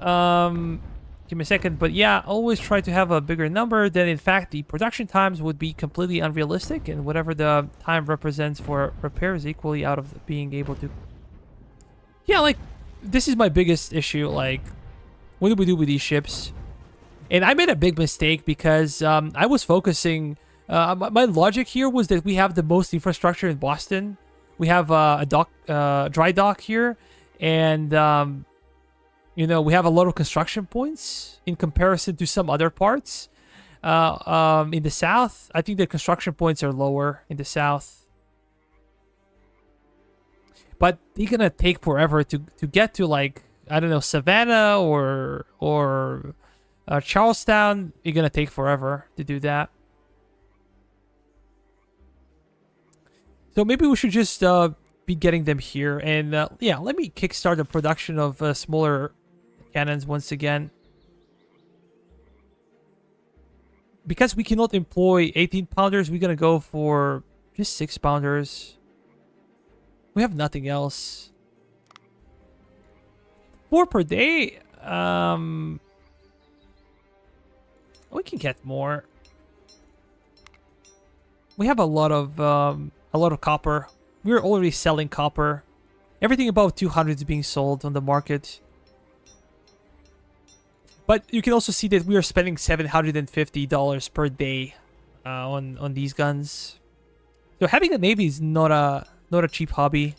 Give me a second, but yeah, always try to have a bigger number. Then, in fact, the production times would be completely unrealistic, and whatever the time represents for repair is equally out of being able to. Yeah, like this is my biggest issue. Like, what do we do with these ships? And I made a big mistake because I was focusing. My logic here was that we have the most infrastructure in Boston. We have a dock, dry dock here, and you know, we have a lot of construction points in comparison to some other parts. In the south, I think the construction points are lower in the south. But they're gonna take forever to get to, like, I don't know, Savannah or Charlestown. You're gonna take forever to do that. So maybe we should just be getting them here. And yeah, let me kickstart the production of smaller cannons once again. Because we cannot employ 18-pounders, we're gonna go for just 6-pounders. We have nothing else. 4 per day. We can get more. We have a lot of copper. We're already selling copper. Everything above 200 is being sold on the market. But you can also see that we are spending $750 per day on these guns. So having a navy is not a cheap hobby.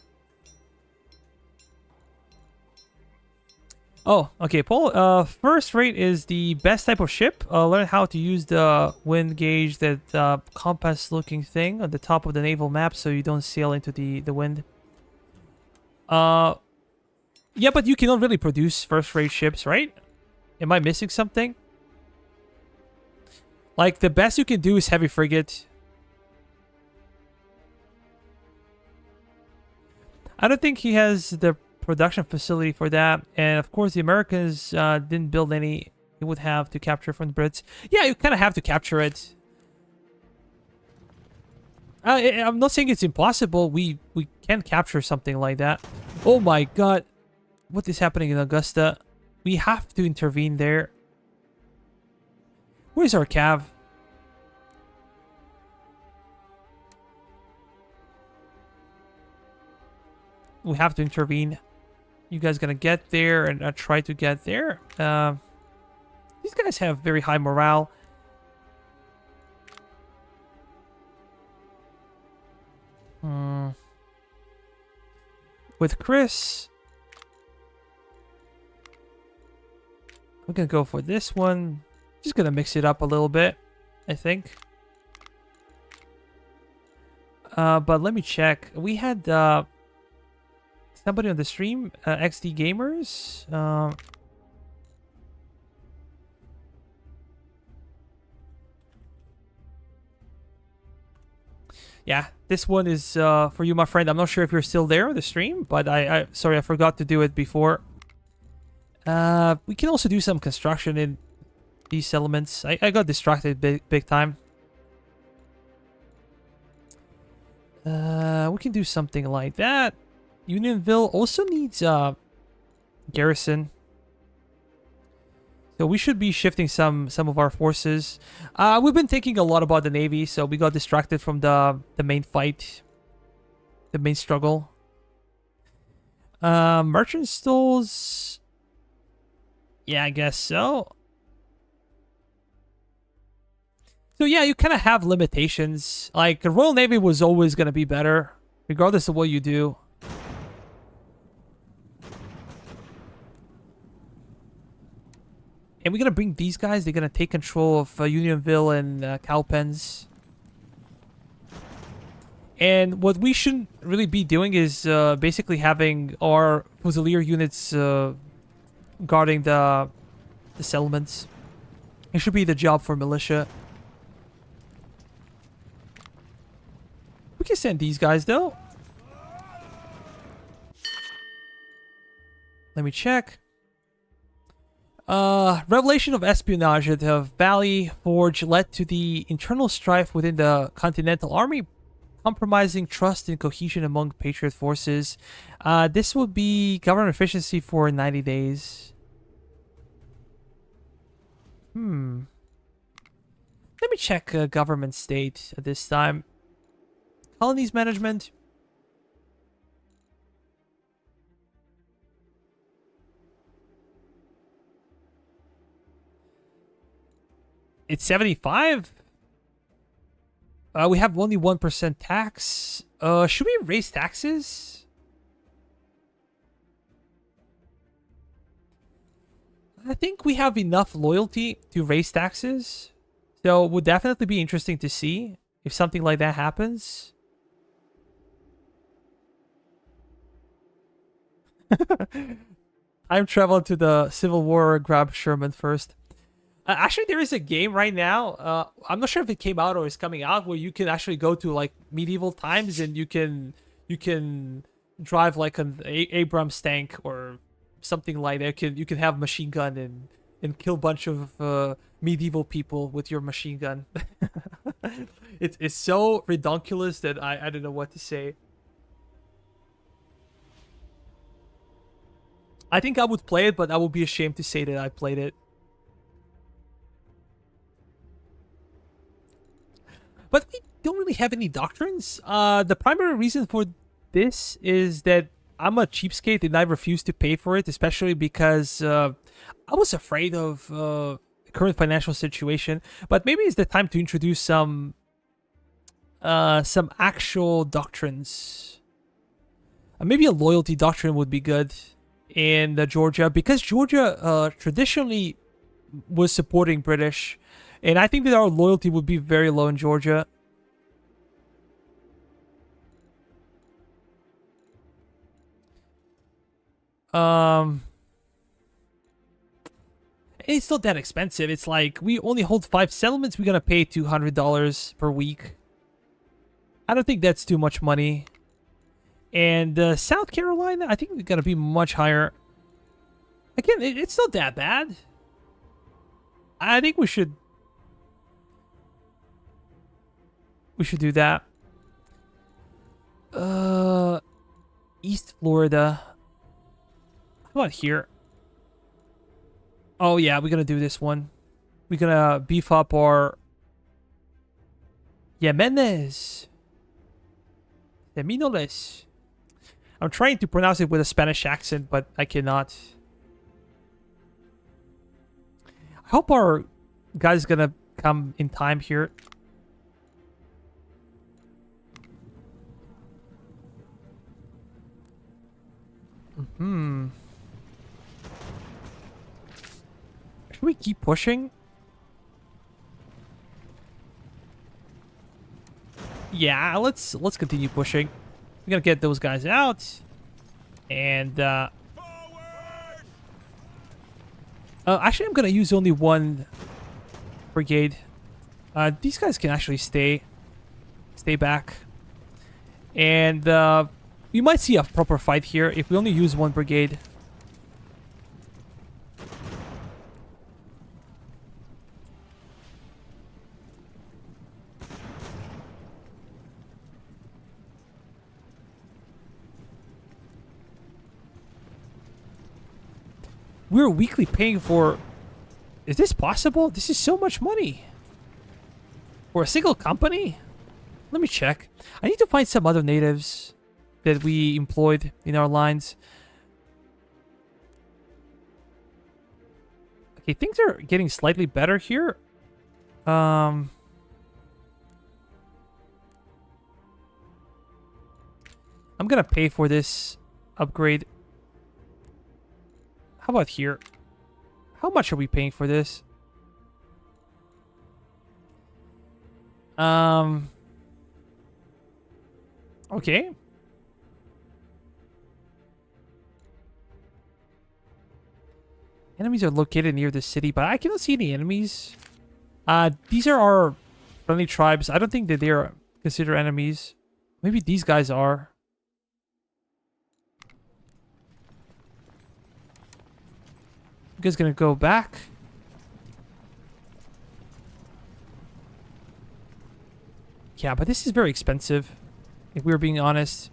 Oh, okay, Paul. First rate is the best type of ship. Learn how to use the wind gauge, that compass-looking thing on the top of the naval map, so you don't sail into the wind. Yeah, but you cannot really produce first-rate ships, right? Am I missing something? Like, the best you can do is heavy frigate. I don't think he has the production facility for that. And of course, the Americans didn't build any. You would have to capture from the Brits. Yeah, you kind of have to capture it. I'm not saying it's impossible. We can capture something like that. Oh my god. What is happening in Augusta? We have to intervene there. Where's our cav? We have to intervene. You guys gonna get there and try to get there. These guys have very high morale. With Chris, I'm gonna go for this one. Just gonna mix it up a little bit, I think. But let me check. We had somebody on the stream, XD Gamers. Yeah, this one is for you, my friend. I'm not sure if you're still there on the stream, but sorry, I forgot to do it before. We can also do some construction in these settlements. I got distracted big time. We can do something like that. Unionville also needs garrison. So we should be shifting some of our forces. We've been thinking a lot about the Navy, so we got distracted from the main fight. The main struggle. Merchant stalls. Yeah, I guess so. So yeah, you kind of have limitations. Like, the Royal Navy was always going to be better, regardless of what you do. And we're going to bring these guys. They're going to take control of Unionville and Cowpens. And what we shouldn't really be doing is basically having our Fusilier units guarding the settlements. It should be the job for militia. We can send these guys, though. Let me check. Revelation of espionage at the Valley Forge led to the internal strife within the Continental Army, compromising trust and cohesion among Patriot forces. This will be government efficiency for 90 days. Let me check government state at this time. Colonies management. It's 75. We have only 1% tax. Should we raise taxes? I think we have enough loyalty to raise taxes. So it would definitely be interesting to see if something like that happens. Time travel to the Civil War, grab Sherman first. Actually, there is a game right now. I'm not sure if it came out or is coming out where you can actually go to like medieval times and you can drive like an Abrams tank or something like that. You can have machine gun and kill a bunch of medieval people with your machine gun. It's so ridiculous that I don't know what to say. I think I would play it, but I would be ashamed to say that I played it. But we don't really have any doctrines. The primary reason for this is that I'm a cheapskate and I refuse to pay for it, especially because I was afraid of the current financial situation. But maybe it's the time to introduce some actual doctrines. Maybe a loyalty doctrine would be good in Georgia, because Georgia traditionally was supporting British, and I think that our loyalty would be very low in Georgia. It's not that expensive. It's like we only hold 5 settlements. We're gonna pay $200 per week. I don't think that's too much money. And South Carolina, I think we're gonna be much higher. Again, it's not that bad. I think we should do that. East Florida. How about here? Oh yeah, we're gonna do this one. We're gonna beef up our Yemenes. Seminoles. I'm trying to pronounce it with a Spanish accent, but I cannot. I hope our guy's gonna come in time here. Should we keep pushing? Yeah, let's continue pushing. We're gonna get those guys out. And actually I'm gonna use only one brigade. These guys can actually stay back. And we might see a proper fight here if we only use one brigade. We're weekly paying for... Is this possible? This is so much money. For a single company? Let me check. I need to find some other natives that we employed in our lines. Okay, things are getting slightly better here. I'm gonna pay for this upgrade. How about here? How much are we paying for this? Okay. Enemies are located near the city, but I cannot see any enemies. These are our friendly tribes. I don't think that they're considered enemies. Maybe these guys are. You guys gonna go back? Yeah, but this is very expensive, if we're being honest.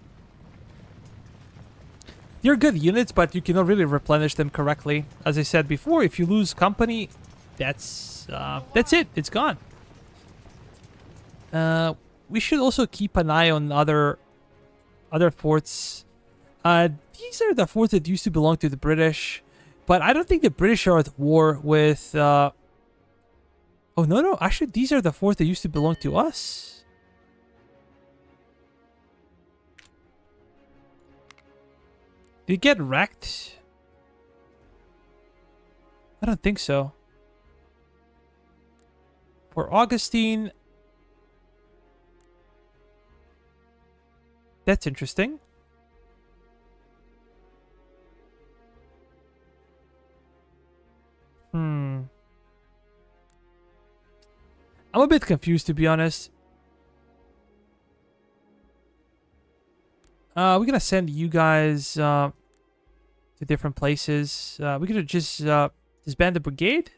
They're good units, but you cannot really replenish them correctly. As I said before, if you lose company, that's it. It's gone. We should also keep an eye on other forts. These are the forts that used to belong to the British. But I don't think the British are at war with Oh, no, no. Actually, these are the forts that used to belong to us. Did it get wrecked? I don't think so. For Augustine. That's interesting. I'm a bit confused, to be honest. We're gonna send you guys to different places. We're gonna just disband the brigade.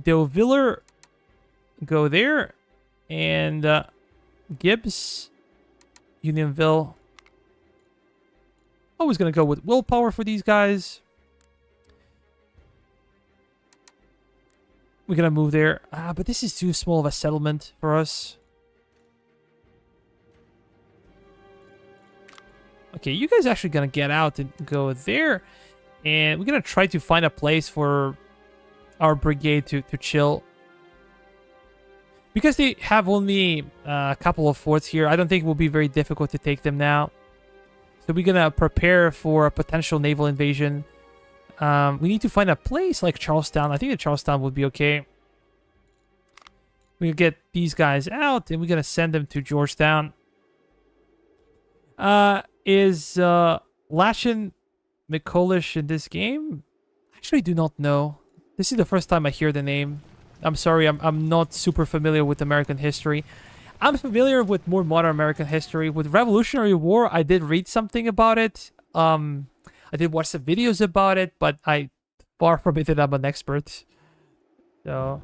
Deauviller, go there, and Gibbs, Unionville. Always gonna go with willpower for these guys. We're gonna move there. But this is too small of a settlement for us. Okay, you guys actually gonna get out and go there. And we're gonna try to find a place for our brigade to chill. Because they have only a couple of forts here, I don't think it will be very difficult to take them now. So we're gonna prepare for a potential naval invasion. We need to find a place like Charlestown. I think that Charlestown would be okay. We'll get these guys out, and we're gonna send them to Georgetown. Is Lachen McCullish in this game? Actually, I do not know. This is the first time I hear the name. I'm sorry, I'm not super familiar with American history. I'm familiar with more modern American history. With Revolutionary War, I did read something about it. I did watch some videos about it, but I far from it that I'm an expert. So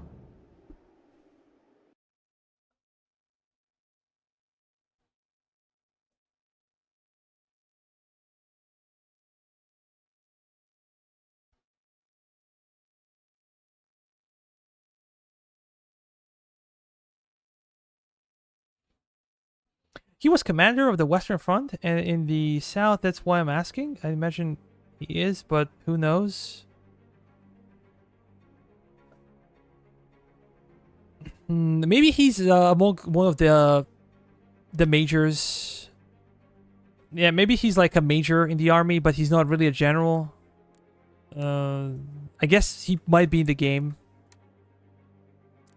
he was commander of the Western Front and in the South. That's why I'm asking. I imagine he is, but who knows? Maybe he's among one of the majors. Yeah, maybe he's like a major in the army, but he's not really a general. I guess he might be in the game.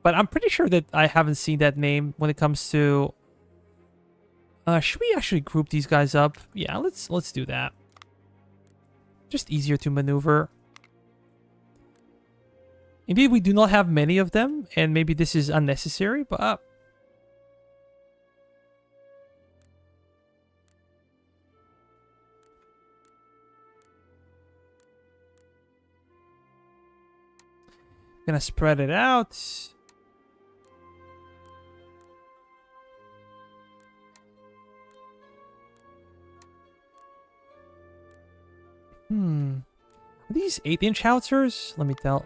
But I'm pretty sure that I haven't seen that name when it comes to... should we actually group these guys up? Yeah, let's do that. Just easier to maneuver. Indeed, we do not have many of them, and maybe this is unnecessary, but... Gonna spread it out. Are these 8-inch howitzers? Let me tell.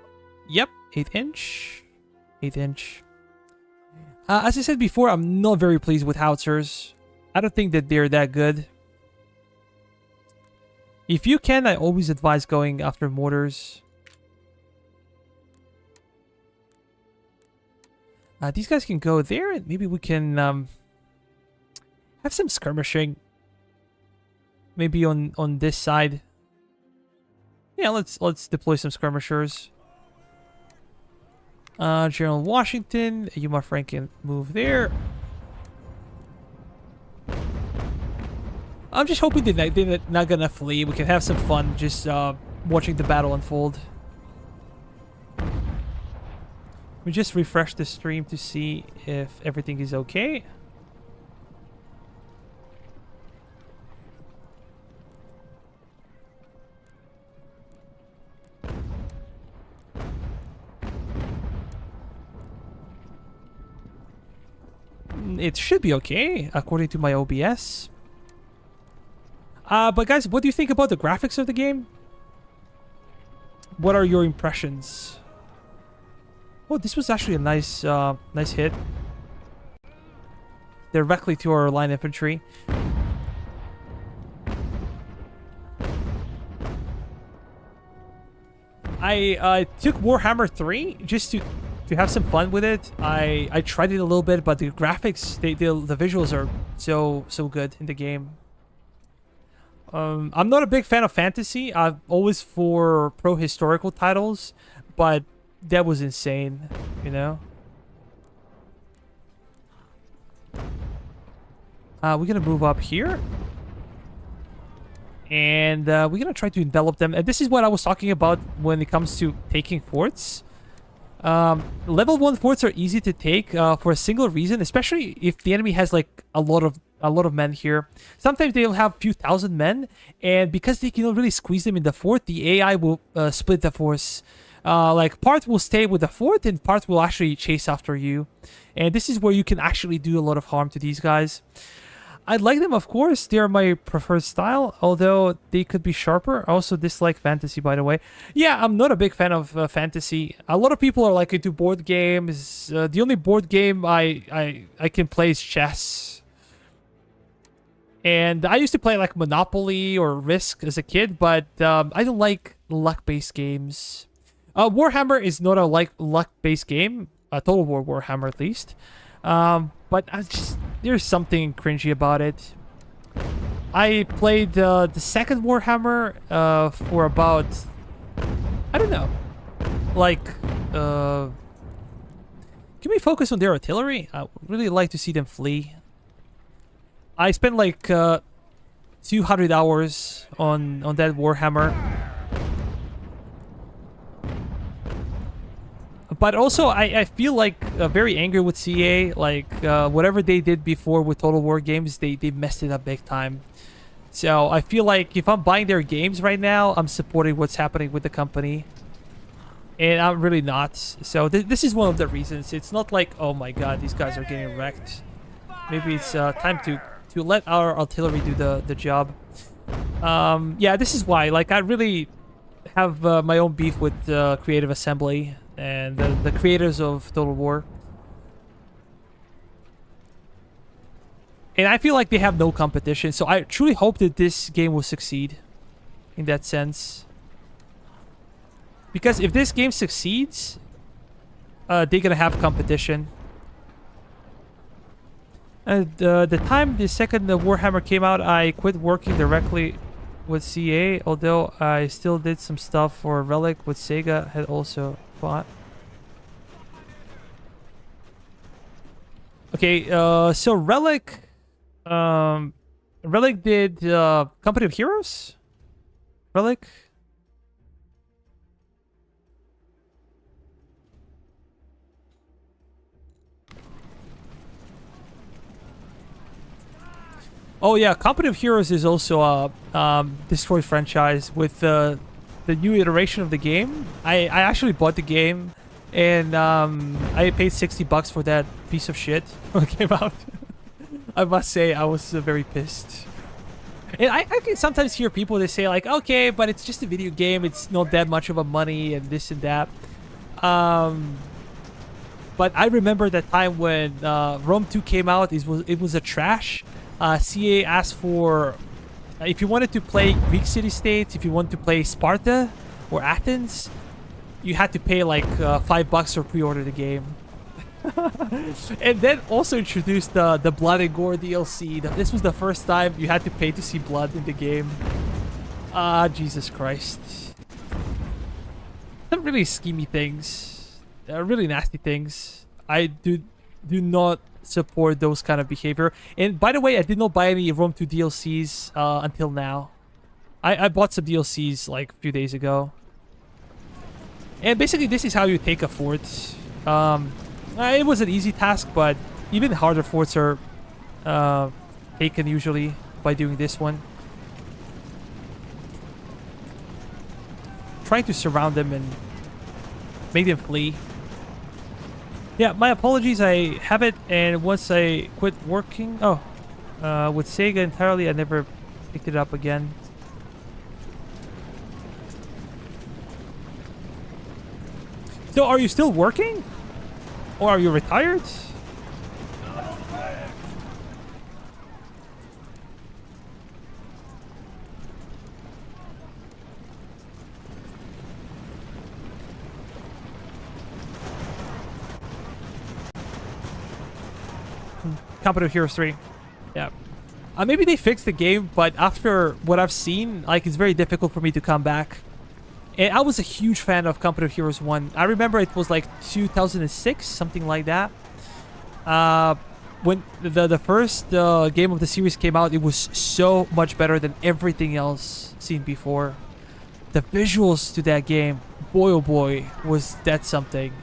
Yep, 8-inch. 8-inch. As I said before, I'm not very pleased with howitzers. I don't think that they're that good. If you can, I always advise going after mortars. These guys can go there, and maybe we can have some skirmishing. Maybe on this side. Yeah, let's deploy some skirmishers. General Washington, you, my friend, can move there. I'm just hoping that they're not gonna flee. We can have some fun just watching the battle unfold. We just refresh the stream to see if everything is okay. It should be okay, according to my OBS. But guys, what do you think about the graphics of the game? What are your impressions? Oh, this was actually a nice nice hit. Directly to our line infantry. I took Warhammer 3 just to have some fun with it. I tried it a little bit, but the graphics, the visuals are so good in the game. I'm not a big fan of fantasy. I'm always for pro historical titles, but that was insane, you know. We're gonna move up here. And we're gonna try to envelop them. And this is what I was talking about when it comes to taking forts. Level 1 forts are easy to take for a single reason, especially if the enemy has like a lot of men here. Sometimes they'll have a few thousand men, and because they can really squeeze them in the fort, the AI will split the force. Like part will stay with the fort, and part will actually chase after you. And this is where you can actually do a lot of harm to these guys. I like them, of course. They are my preferred style, although they could be sharper. I also dislike fantasy, by the way. Yeah, I'm not a big fan of fantasy. A lot of people are like into board games. The only board game I can play is chess. And I used to play like Monopoly or Risk as a kid, but I don't like luck-based games. Warhammer is not a luck-based game. Total War Warhammer, at least. But there's something cringy about it. I played the second Warhammer for about, I don't know, like, can we focus on their artillery? I would really like to see them flee. I spent like 200 hours on that Warhammer. But also, I feel like very angry with CA. Like, whatever they did before with Total War games, they messed it up big time. So, I feel like if I'm buying their games right now, I'm supporting what's happening with the company. And I'm really not. So, this is one of the reasons. It's not like, oh my god, these guys are getting wrecked. Maybe it's time to let our artillery do the job. Yeah, this is why. Like, I really have my own beef with Creative Assembly and the creators of Total War. And I feel like they have no competition, so I truly hope that this game will succeed in that sense. Because if this game succeeds, they're gonna have competition. And the time the second Warhammer came out, I quit working directly with CA, although I still did some stuff for Relic with Sega had also bought. Okay, so Relic did Company of Heroes? Relic? Oh yeah, Company of Heroes is also a destroyed franchise with the new iteration of the game. I actually bought the game, and I paid $60 for that piece of shit when it came out. I must say, I was very pissed. And I can sometimes hear people, they say like, okay, but it's just a video game, it's not that much of a money and this and that. But I remember that time when Rome 2 came out, it was a trash. CA asked for, if you wanted to play Greek city-states, if you wanted to play Sparta or Athens, you had to pay like $5 or pre-order the game. And then also introduced the Blood and Gore DLC. This was the first time you had to pay to see blood in the game. Jesus Christ. Some really schemy things. Really nasty things. I do not support those kind of behavior. And by the way, I did not buy any Rome 2 DLCs until now. I bought some DLCs like a few days ago. And basically this is how you take a fort. It was an easy task, but even harder forts are taken usually by doing this one. Trying to surround them and make them flee. Yeah, my apologies, I have it, and once I quit working... Oh, with Sega entirely, I never picked it up again. So, are you still working? Or are you retired? Company of Heroes 3. Yeah. Maybe they fixed the game, but after what I've seen, like, it's very difficult for me to come back. And I was a huge fan of Company of Heroes 1. I remember it was like 2006, something like that. When the first game of the series came out, it was so much better than everything else seen before. The visuals to that game, boy oh boy, was that something.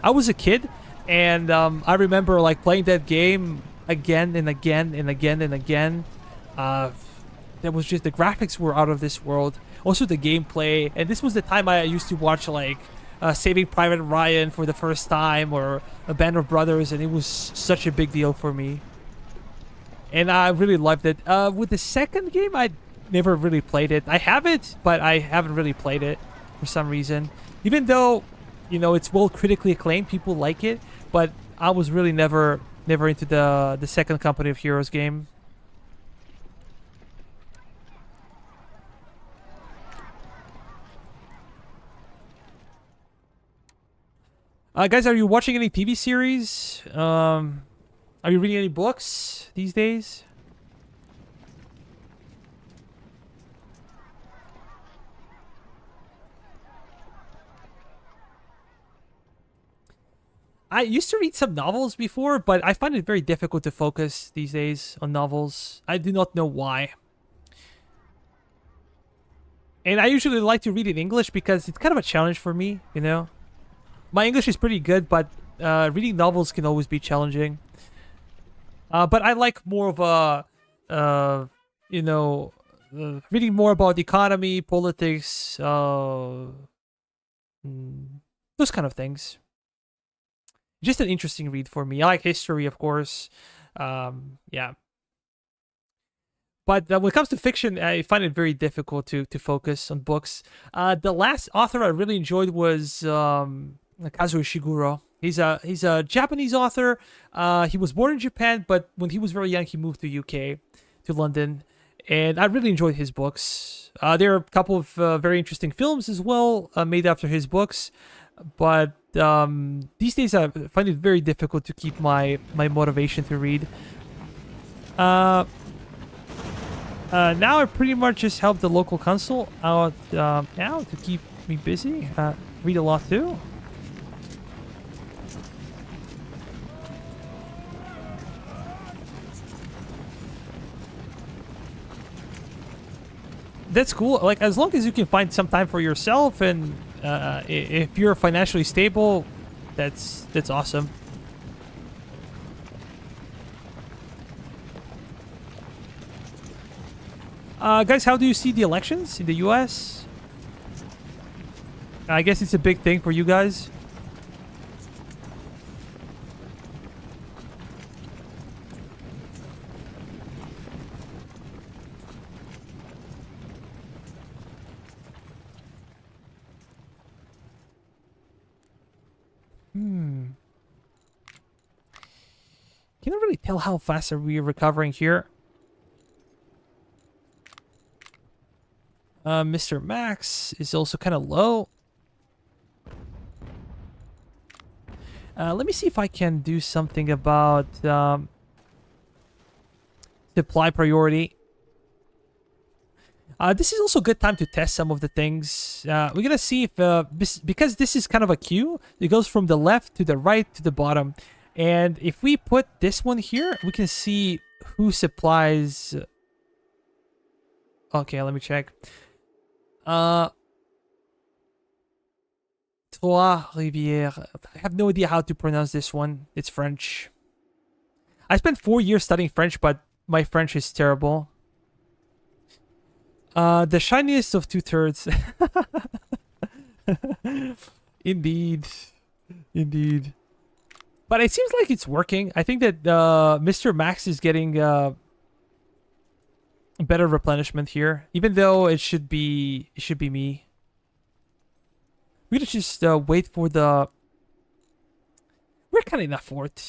I was a kid, and I remember like playing that game again and again and again and again. That was just, the graphics were out of this world. Also the gameplay, and this was the time I used to watch like Saving Private Ryan for the first time, or a Band of Brothers, and it was such a big deal for me. And I really loved it. With the second game, I never really played it. I have it, but I haven't really played it for some reason. Even though, you know, it's well critically acclaimed, people like it, but I was really never into the second Company of Heroes game. Guys, are you watching any TV series? Are you reading any books these days? I used to read some novels before, but I find it very difficult to focus these days on novels. I do not know why. And I usually like to read in English because it's kind of a challenge for me, you know? My English is pretty good, but reading novels can always be challenging. But I like more of a, you know, reading more about economy, politics, those kind of things. Just an interesting read for me. I like history, of course. Yeah. But when it comes to fiction, I find it very difficult to focus on books. The last author I really enjoyed was Kazuo Ishiguro. He's a Japanese author. He was born in Japan, but when he was very young, he moved to UK, to London. And I really enjoyed his books. There are a couple of very interesting films as well made after his books. But these days I find it very difficult to keep my motivation to read. Now I pretty much just help the local council out now to keep me busy. Read a lot too. That's cool. Like, as long as you can find some time for yourself, and if you're financially stable, that's awesome. Guys, how do you see the elections in the US? I guess it's a big thing for you guys. Can't really tell how fast are we recovering here. Mr. Max is also kind of low. Let me see if I can do something about supply priority. This is also a good time to test some of the things. We're gonna see if because this is kind of a queue, it goes from the left to the right to the bottom. And if we put this one here, we can see who supplies. Okay, let me check. Trois Rivières. I have no idea how to pronounce this one. It's French. I spent 4 years studying French, but my French is terrible. The shiniest of 2/3. Indeed. Indeed. But it seems like it's working. I think that Mr. Max is getting better replenishment here, even though it should be me. We're gonna just wait for the. We're kind of in a fort,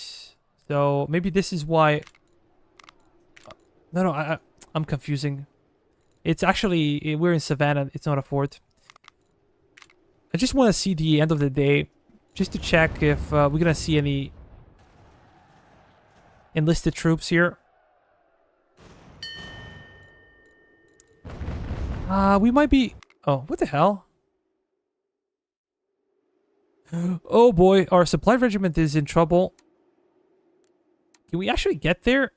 so maybe this is why. No, I'm confusing. It's actually, we're in Savannah. It's not a fort. I just want to see the end of the day, just to check if we're gonna see any enlisted troops here. We might be... Oh, what the hell? Oh boy, our supply regiment is in trouble. Can we actually get there?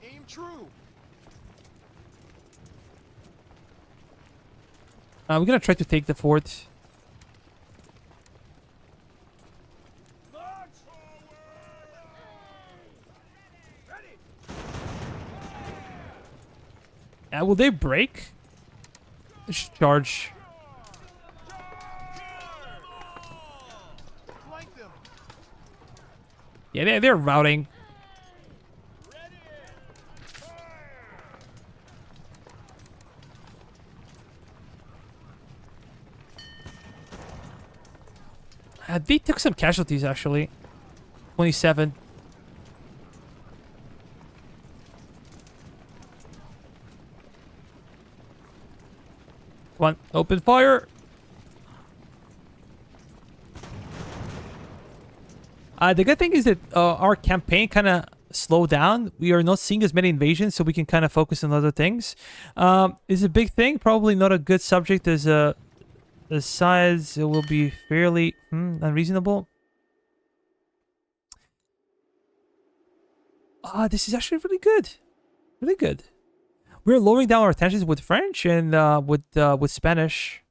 Aim true. We're gonna try to take the fort. Will they break? Let's charge. Flank them. Yeah, they're routing. They took some casualties, actually. 27. Come on, open fire. The good thing is that our campaign kind of slowed down. We are not seeing as many invasions, so we can kind of focus on other things. Is a big thing. Probably not a good subject as the size will be fairly unreasonable. This is actually really good. Really good. We're lowering down our tensions with French and with Spanish.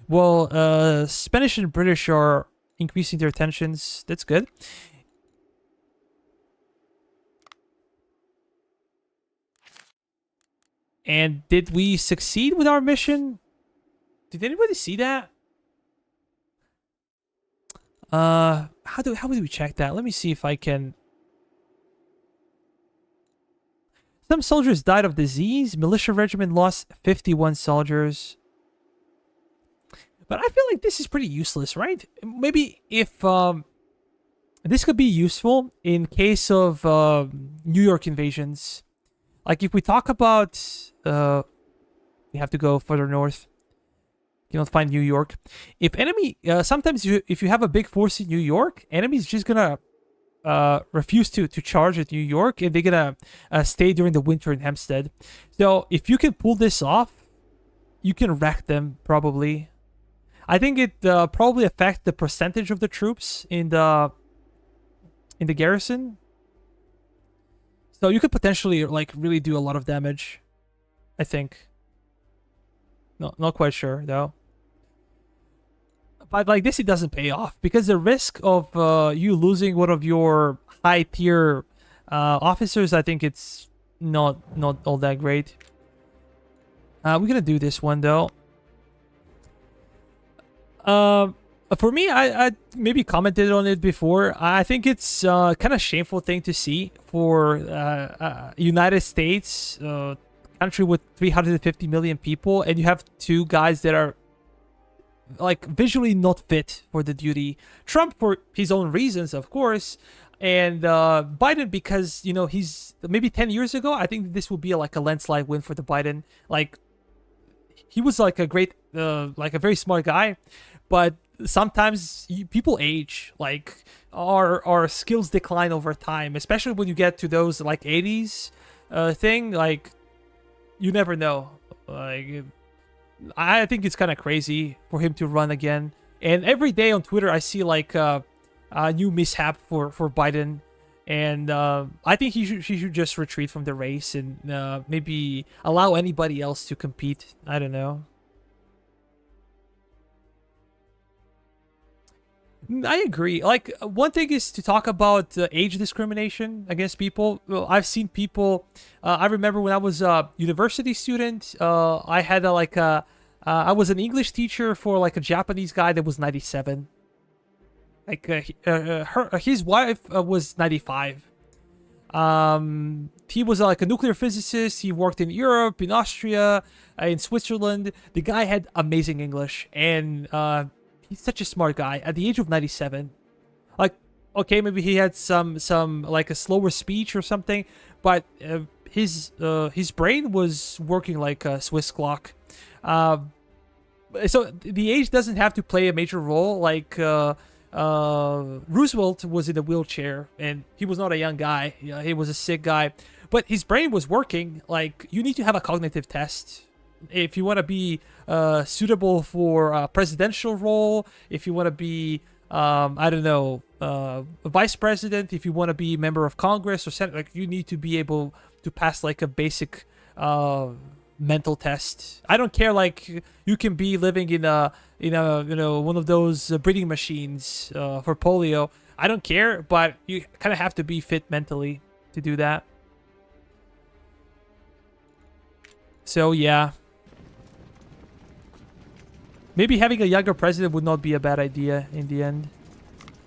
Well, Spanish and British are increasing their tensions. That's good. And did we succeed with our mission? Did anybody see that? How do we check that? Let me see if I can. Some soldiers died of disease. Militia regiment lost 51 soldiers. But I feel like this is pretty useless, right? Maybe if this could be useful in case of New York invasions. Like if we talk about we have to go further north. You don't find New York. If enemy sometimes if you have a big force in New York, enemy's just gonna refuse to charge at New York, and they're gonna stay during the winter in Hempstead. So if you can pull this off, you can wreck them probably. I think it probably affects the percentage of the troops in the garrison. So you could potentially like really do a lot of damage. I think. No, not quite sure though. But like this, it doesn't pay off because the risk of you losing one of your high tier officers, I think it's not all that great. We're gonna do this one though. For me, I maybe commented on it before. I think it's kind of shameful thing to see for United States, country with 350 million people, and you have two guys that are like visually not fit for the duty. Trump for his own reasons, of course, and Biden because he's maybe 10 years ago. I think this will be like a landslide win for the Biden. Like he was like a great, like a very smart guy, but sometimes people age. Like our skills decline over time, especially when you get to those like 80s thing. Like you never know. Like I think it's kind of crazy for him to run again. And every day on Twitter, I see like a new mishap for Biden. And I think he should just retreat from the race and maybe allow anybody else to compete. I don't know. I agree. Like one thing is to talk about age discrimination against people. Well, I've seen people. I remember when I was a university student. I had I was an English teacher for like a Japanese guy that was 97. Like his wife was 95. He was like a nuclear physicist. He worked in Europe, in Austria, in Switzerland. The guy had amazing English, and he's such a smart guy at the age of 97. Like, okay, maybe he had some like a slower speech or something, but his brain was working like a Swiss clock. So the age doesn't have to play a major role. Like Roosevelt was in a wheelchair, and he was not a young guy. You know, he was a sick guy, but his brain was working. Like, you need to have a cognitive test if you want to be suitable for a presidential role. If you want to be, I don't know, a vice president. If you want to be a member of Congress or Senate, like, you need to be able to pass like a basic mental test. I don't care. Like, you can be living in a one of those breeding machines for polio. I don't care, but you kind of have to be fit mentally to do that. So yeah, maybe having a younger president would not be a bad idea in the end.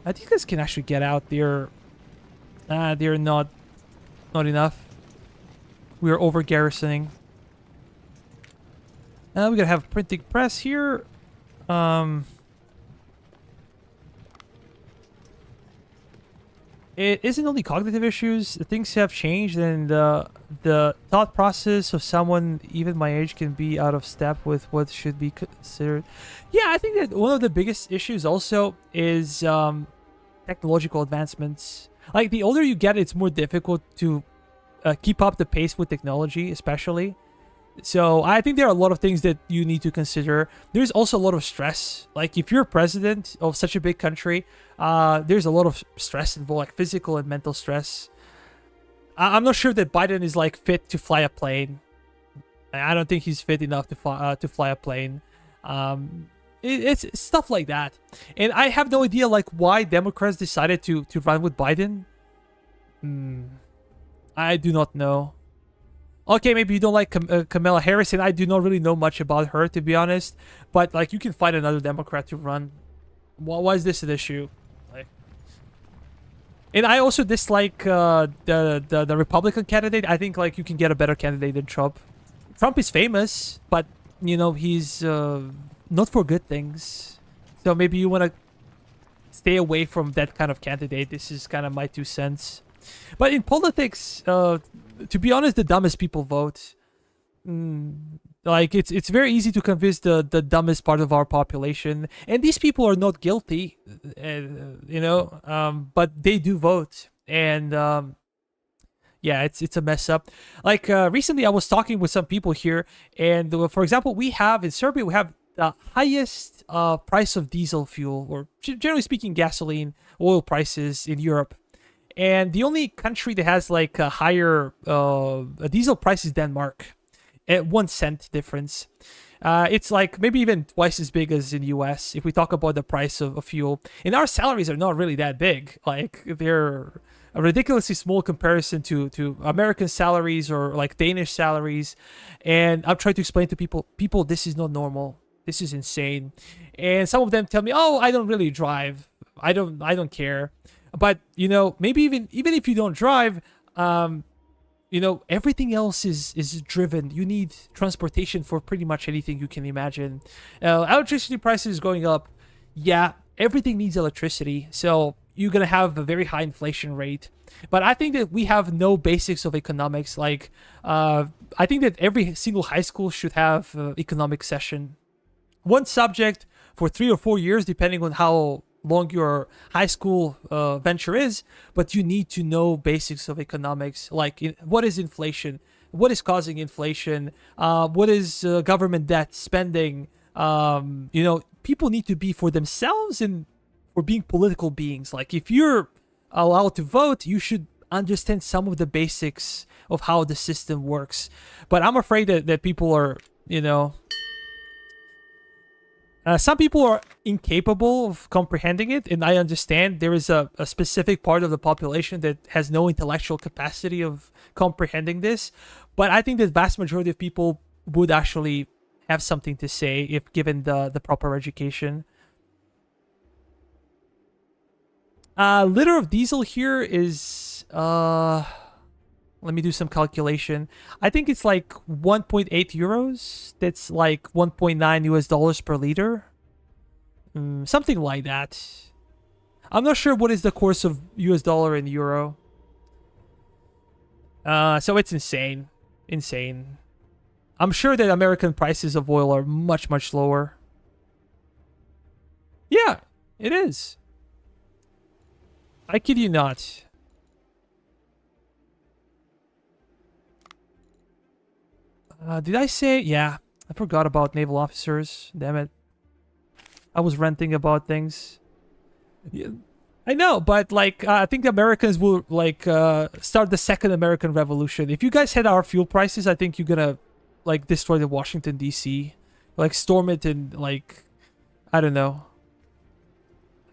I think this can actually get out. They're not enough. We are over garrisoning. We're gonna have a printing press here. It isn't only cognitive issues. Things have changed, and the thought process of someone even my age can be out of step with what should be considered. Yeah, I think that one of the biggest issues also is technological advancements. Like, the older you get, it's more difficult to keep up the pace with technology, especially. So I think there are a lot of things that you need to consider. There's also a lot of stress. Like, if you're president of such a big country, there's a lot of stress involved, like physical and mental stress. I'm not sure that Biden is like fit to fly a plane. I don't think he's fit enough to fly a plane. It's stuff like that, and I have no idea like why Democrats decided to run with Biden. I do not know. Okay, maybe you don't like Kamala Harris, and I do not really know much about her, to be honest. But like, you can find another Democrat to run. Why is this an issue? Like, and I also dislike the Republican candidate. I think like you can get a better candidate than Trump. Trump is famous, but you know, he's not for good things. So maybe you want to stay away from that kind of candidate. This is kind of my 2 cents. But in politics, to be honest, the dumbest people vote. Like, it's very easy to convince the dumbest part of our population, and these people are not guilty, but they do vote, and yeah, it's a mess up. Like, recently I was talking with some people here, and for example, we have in Serbia, we have the highest price of diesel fuel, or generally speaking, gasoline, oil prices in Europe. And the only country that has like a higher diesel price is Denmark, at 1 cent difference. It's like maybe even twice as big as in the US if we talk about the price of fuel. And our salaries are not really that big. Like, they're a ridiculously small comparison to American salaries or like Danish salaries. And I'm trying to explain to people, this is not normal. This is insane. And some of them tell me, oh, I don't really drive. I don't care. But, you know, maybe even if you don't drive, you know, everything else is driven. You need transportation for pretty much anything you can imagine. Electricity prices going up. Yeah, everything needs electricity. So you're going to have a very high inflation rate. But I think that we have no basics of economics. Like, I think that every single high school should have economic session. One subject for 3 or 4 years, depending on how long your high school venture is, but you need to know basics of economics, like what is inflation, what is causing inflation, what is government debt, spending. You know, people need to be for themselves and for being political beings. Like, if you're allowed to vote, you should understand some of the basics of how the system works. But I'm afraid that people are, you know, some people are incapable of comprehending it, and I understand there is a specific part of the population that has no intellectual capacity of comprehending this. But I think the vast majority of people would actually have something to say if given the proper education. Liter of diesel here is let me do some calculation. I think it's like 1.8 euros. That's like $1.9 per liter. Something like that. I'm not sure what is the course of US dollar and euro. So it's insane. Insane. I'm sure that American prices of oil are much, much lower. Yeah, it is. I kid you not. Did I say? Yeah, I forgot about naval officers. Damn it. I was ranting about things. Yeah, I know, but like I think the Americans will like start the second American Revolution. If you guys had our fuel prices, I think you're gonna like destroy the Washington D.C., like storm it and like I don't know,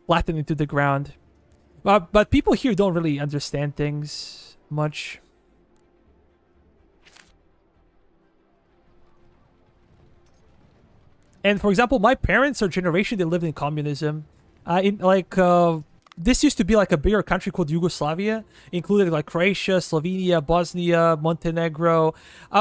flatten it to the ground. But people here don't really understand things much. And for example, my parents or generation, they lived in communism. In like this used to be like a bigger country called Yugoslavia, including like Croatia, Slovenia, Bosnia, Montenegro.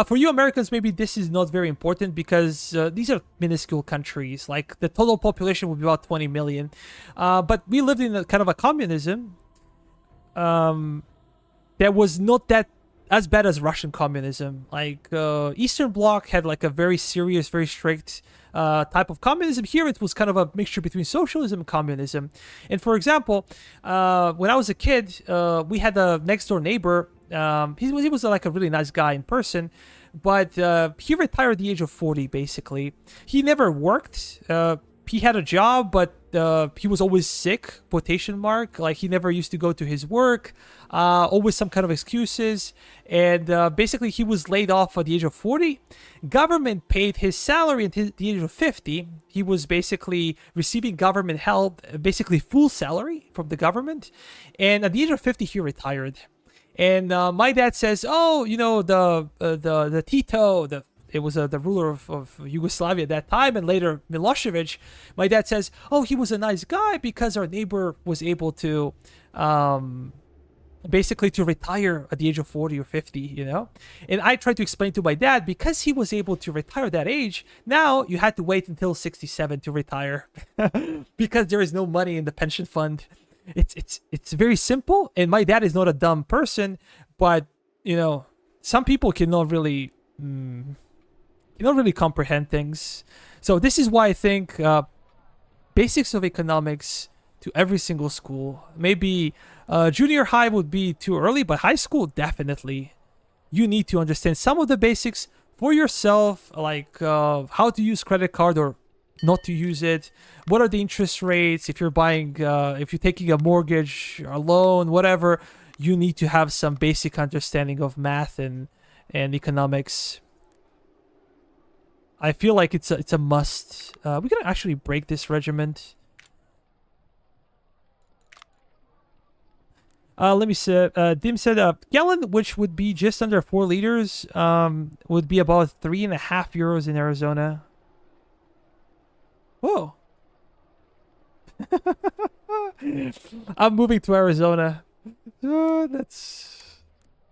For you Americans, maybe this is not very important because these are minuscule countries. Like the total population would be about 20 million. But we lived in a kind of a communism that was not that as bad as Russian communism. Like Eastern Bloc had like a very serious, very strict type of communism. Here it was kind of a mixture between socialism and communism. And for example, when I was a kid, we had a next door neighbor. He was like a really nice guy in person, but he retired at the age of 40. Basically, he never worked. He had a job, but he was always sick, quotation mark. Like he never used to go to his work, always some kind of excuses. And basically he was laid off at the age of 40. Government paid his salary until the age of 50. He was basically receiving government help, basically full salary from the government. And at the age of 50, he retired. And my dad says, oh, you know, the Tito, it was the ruler of Yugoslavia at that time, and later Milosevic. My dad says, oh, he was a nice guy because our neighbor was able to basically to retire at the age of 40 or 50, you know? And I tried to explain to my dad, because he was able to retire at that age, now you had to wait until 67 to retire because there is no money in the pension fund. It's very simple, and my dad is not a dumb person, but, you know, some people cannot really comprehend things. So this is why I think basics of economics to every single school. Maybe junior high would be too early, but high school, definitely. You need to understand some of the basics for yourself, like how to use credit card or not to use it. What are the interest rates? If you're buying, if you're taking a mortgage, a loan, whatever, you need to have some basic understanding of math and economics. I feel like it's a must. We're gonna actually break this regiment. Let me say, Dim said, gallon, which would be just under 4 liters, would be about 3.5 euros in Arizona. Whoa. I'm moving to Arizona.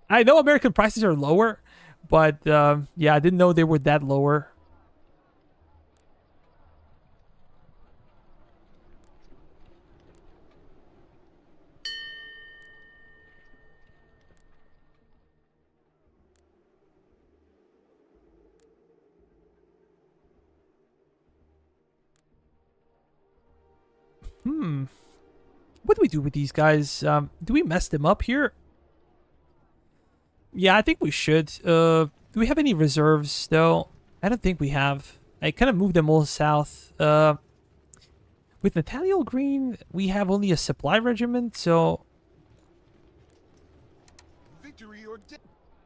I know American prices are lower, but yeah, I didn't know they were that lower. What do we do with these guys? Do we mess them up here? Yeah, I think we should. Do we have any reserves, though? I don't think we have. I kind of moved them all south. With Nathaniel Green, we have only a supply regiment, so... Victory or death.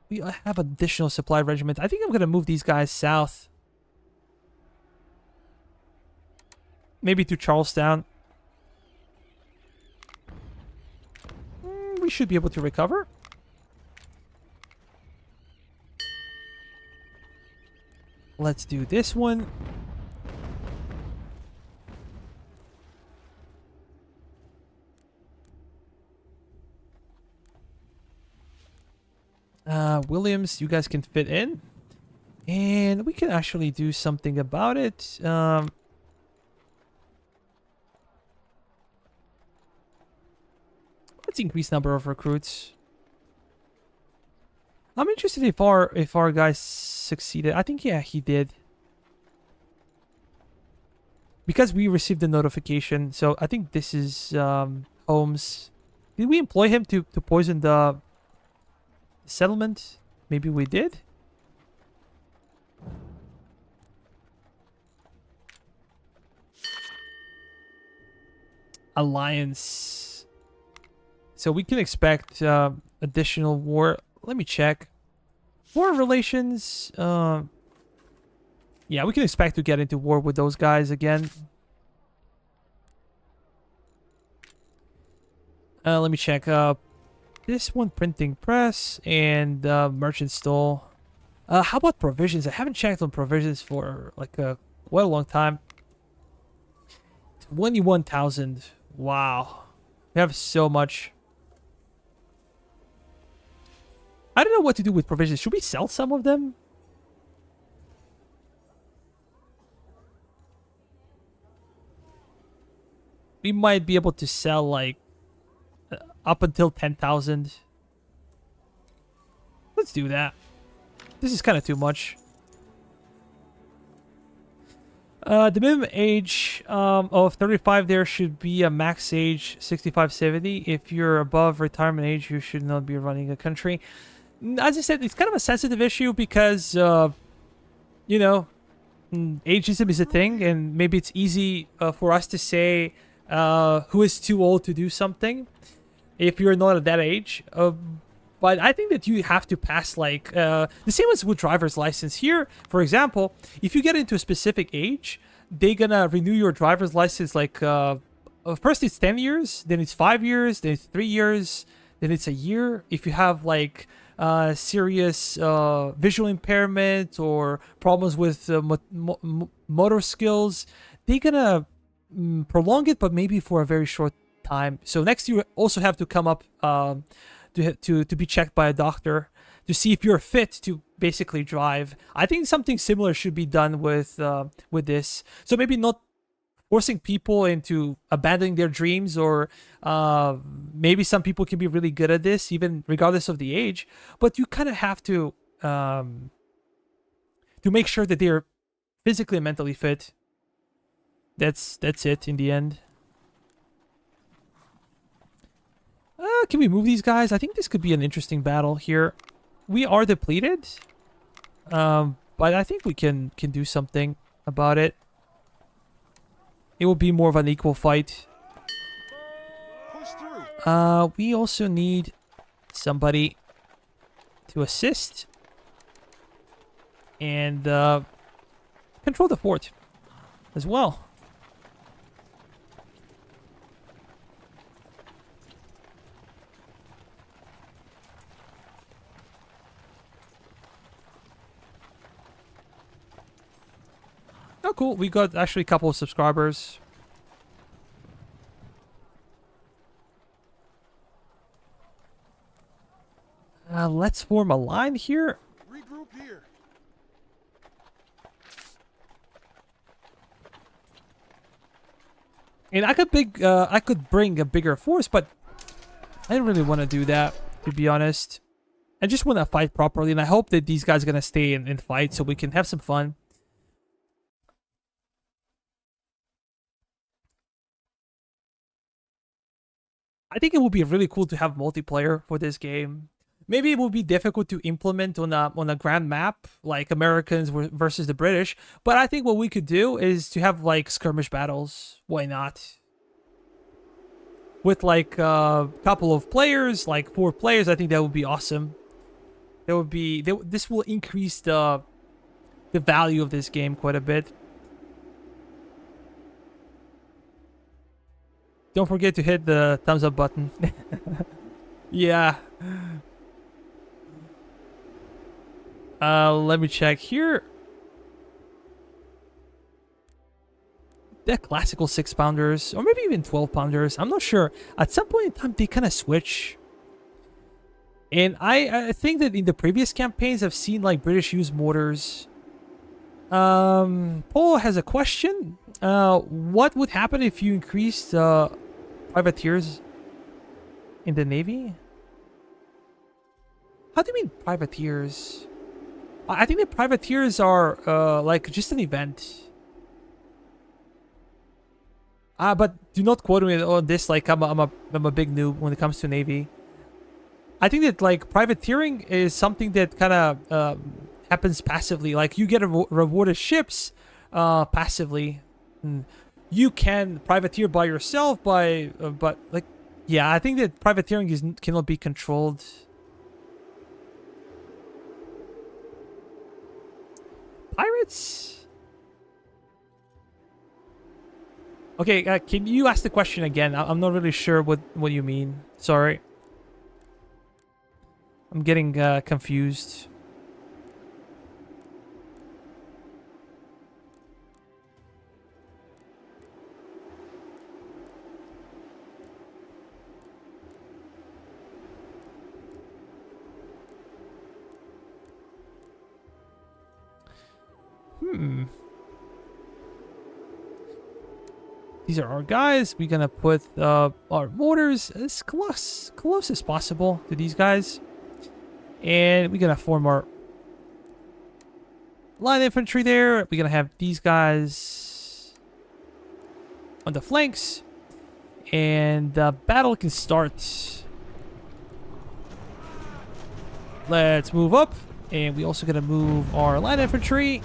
We have additional supply regiment. I think I'm going to move these guys south. Maybe to Charlestown. We should be able to recover. Let's do this one. Williams, you guys can fit in. And we can actually do something about it. Let's increase number of recruits. I'm interested if our guy succeeded. I think, yeah, he did. Because we received the notification. So I think this is Holmes. Did we employ him to poison the settlement? Maybe we did. Alliance. So we can expect additional war. Let me check. War relations. Yeah, we can expect to get into war with those guys again. Let me check. This one, printing press and merchant store. How about provisions? I haven't checked on provisions for like quite a long time. 21,000. Wow, we have so much. I don't know what to do with provisions. Should we sell some of them? We might be able to sell like up until 10,000. Let's do that. This is kind of too much. The minimum age of 35 there should be a max age 65, 70. If you're above retirement age, you should not be running a country. As I said, it's kind of a sensitive issue because, you know, ageism is a thing, and maybe it's easy for us to say who is too old to do something if you're not at that age. But I think that you have to pass like the same as with driver's license. Here, for example, if you get into a specific age, they're gonna renew your driver's license like first it's 10 years, then it's 5 years, then it's 3 years, then it's a year. If you have like serious visual impairment or problems with motor skills, they're gonna prolong it, but maybe for a very short time. So next you also have to come up to be checked by a doctor to see if you're fit to basically drive. I think something similar should be done with this. So maybe not forcing people into abandoning their dreams, or maybe some people can be really good at this even regardless of the age, but you kind of have to make sure that they're physically and mentally fit. That's it in the end. Can we move these guys? I think this could be an interesting battle here. We are depleted, but I think we can do something about it. It will be more of an equal fight. Push through. We also need somebody to assist and control the fort as well. Oh, cool. We got actually a couple of subscribers. Let's form a line here. Regroup here. And I could bring a bigger force, but I don't really want to do that, to be honest. I just want to fight properly, and I hope that these guys are going to stay and fight so we can have some fun. I think it would be really cool to have multiplayer for this game. Maybe it would be difficult to implement on a grand map, like Americans versus the British. But I think what we could do is to have like skirmish battles. Why not? With like a couple of players, like 4 players, I think that would be awesome. That would be this will increase the value of this game quite a bit. Don't forget to hit the thumbs up button. Yeah. Let me check here. They're classical 6-pounders, or maybe even 12-pounders. I'm not sure. At some point in time, they kind of switch. And I think that in the previous campaigns, I've seen like British use mortars. Paul has a question. What would happen if you increased privateers in the Navy? How do you mean privateers? I think that privateers are like just an event. But do not quote me on this. Like I'm a big noob when it comes to Navy. I think that like privateering is something that kind of happens passively. Like you get rewarded ships passively. You can privateer by yourself but like yeah, I think that privateering cannot be controlled. Pirates? Okay, can you ask the question again? I'm not really sure what you mean. Sorry. I'm getting confused. These are our guys. We're gonna put our mortars as close as possible to these guys. And we're gonna form our line infantry there. We're gonna have these guys on the flanks. And the battle can start. Let's move up. And we also gonna move our line infantry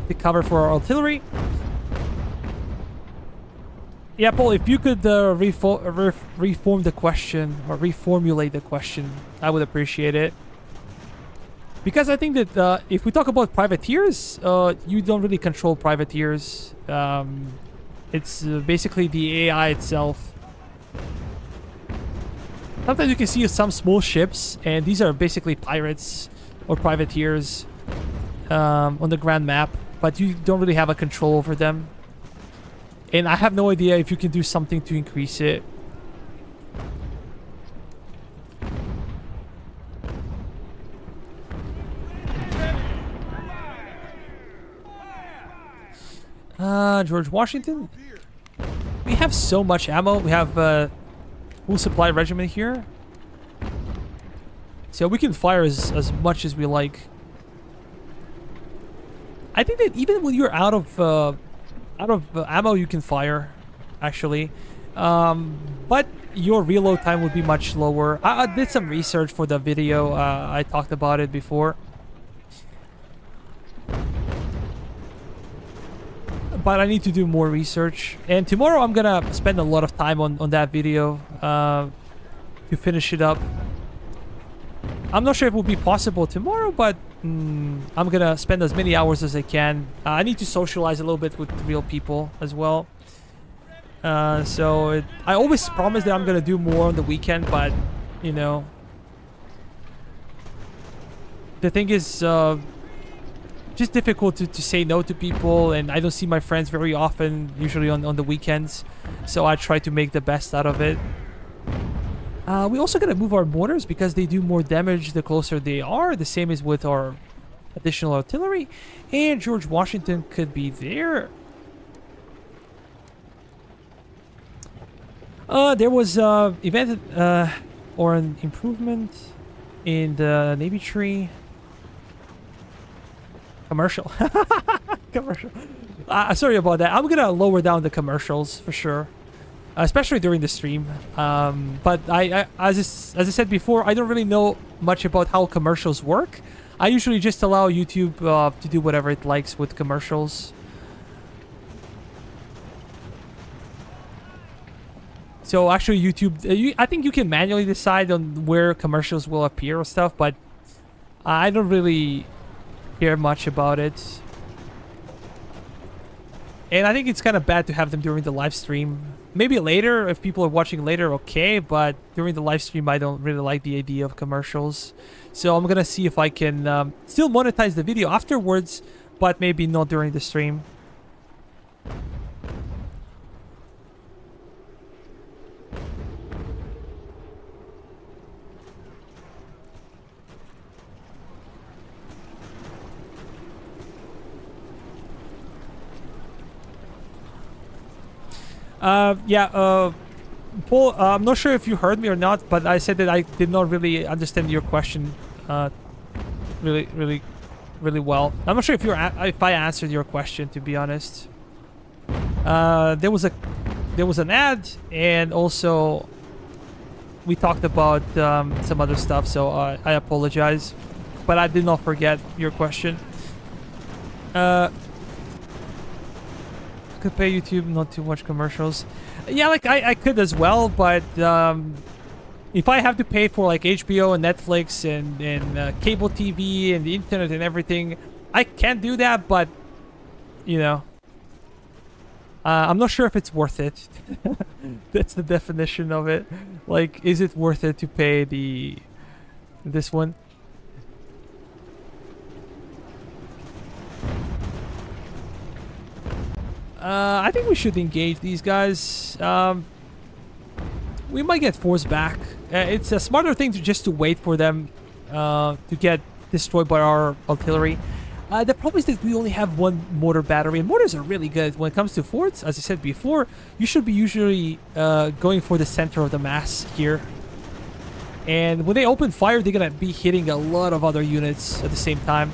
to cover for our artillery. Yeah, Paul, if you could reform the question or reformulate the question, I would appreciate it. Because I think that if we talk about privateers, you don't really control privateers. It's basically the AI itself. Sometimes you can see some small ships, and these are basically pirates or privateers on the grand map, but you don't really have a control over them. And I have no idea if you can do something to increase it. George Washington. We have so much ammo. We have full supply regiment here. So we can fire as much as we like. I think that even when you're out of ammo, you can fire, actually. But your reload time would be much lower. I did some research for the video. I talked about it before. But I need to do more research. And tomorrow I'm gonna spend a lot of time on that video to finish it up. I'm not sure if it will be possible tomorrow, but I'm gonna spend as many hours as I can. I need to socialize a little bit with real people as well. I always promise that I'm gonna do more on the weekend, but you know, the thing is just difficult to say no to people, and I don't see my friends very often, usually on the weekends, so I try to make the best out of it. We also gotta move our mortars because they do more damage the closer they are. The same is with our additional artillery. And George Washington could be there. There was event or an improvement in the Navy tree. Commercial. Commercial. Sorry about that. I'm gonna lower down the commercials for sure. Especially during the stream. But as I said before, I don't really know much about how commercials work. I usually just allow YouTube to do whatever it likes with commercials. So actually YouTube, I think you can manually decide on where commercials will appear or stuff, but I don't really care much about it. And I think it's kind of bad to have them during the live stream. Maybe later, if people are watching later, okay, but during the live stream, I don't really like the idea of commercials. So I'm gonna see if I can still monetize the video afterwards, but maybe not during the stream. Paul, I'm not sure if you heard me or not, but I said that I did not really understand your question really well. I'm not sure if I answered your question, to be honest. There was an ad, and also we talked about some other stuff, so I apologize, but I did not forget your question. I could pay YouTube, not too much commercials. Yeah, like I could as well, but if I have to pay for like HBO and Netflix and cable TV and the internet and everything, I can do that, but you know, I'm not sure if it's worth it. That's the definition of it. Like, is it worth it to pay this one? I think we should engage these guys. We might get forced back. It's a smarter thing to wait for them to get destroyed by our artillery. The problem is that we only have one mortar battery, and mortars are really good when it comes to forts. As I said before, you should be usually going for the center of the mass here. And when they open fire, they're going to be hitting a lot of other units at the same time.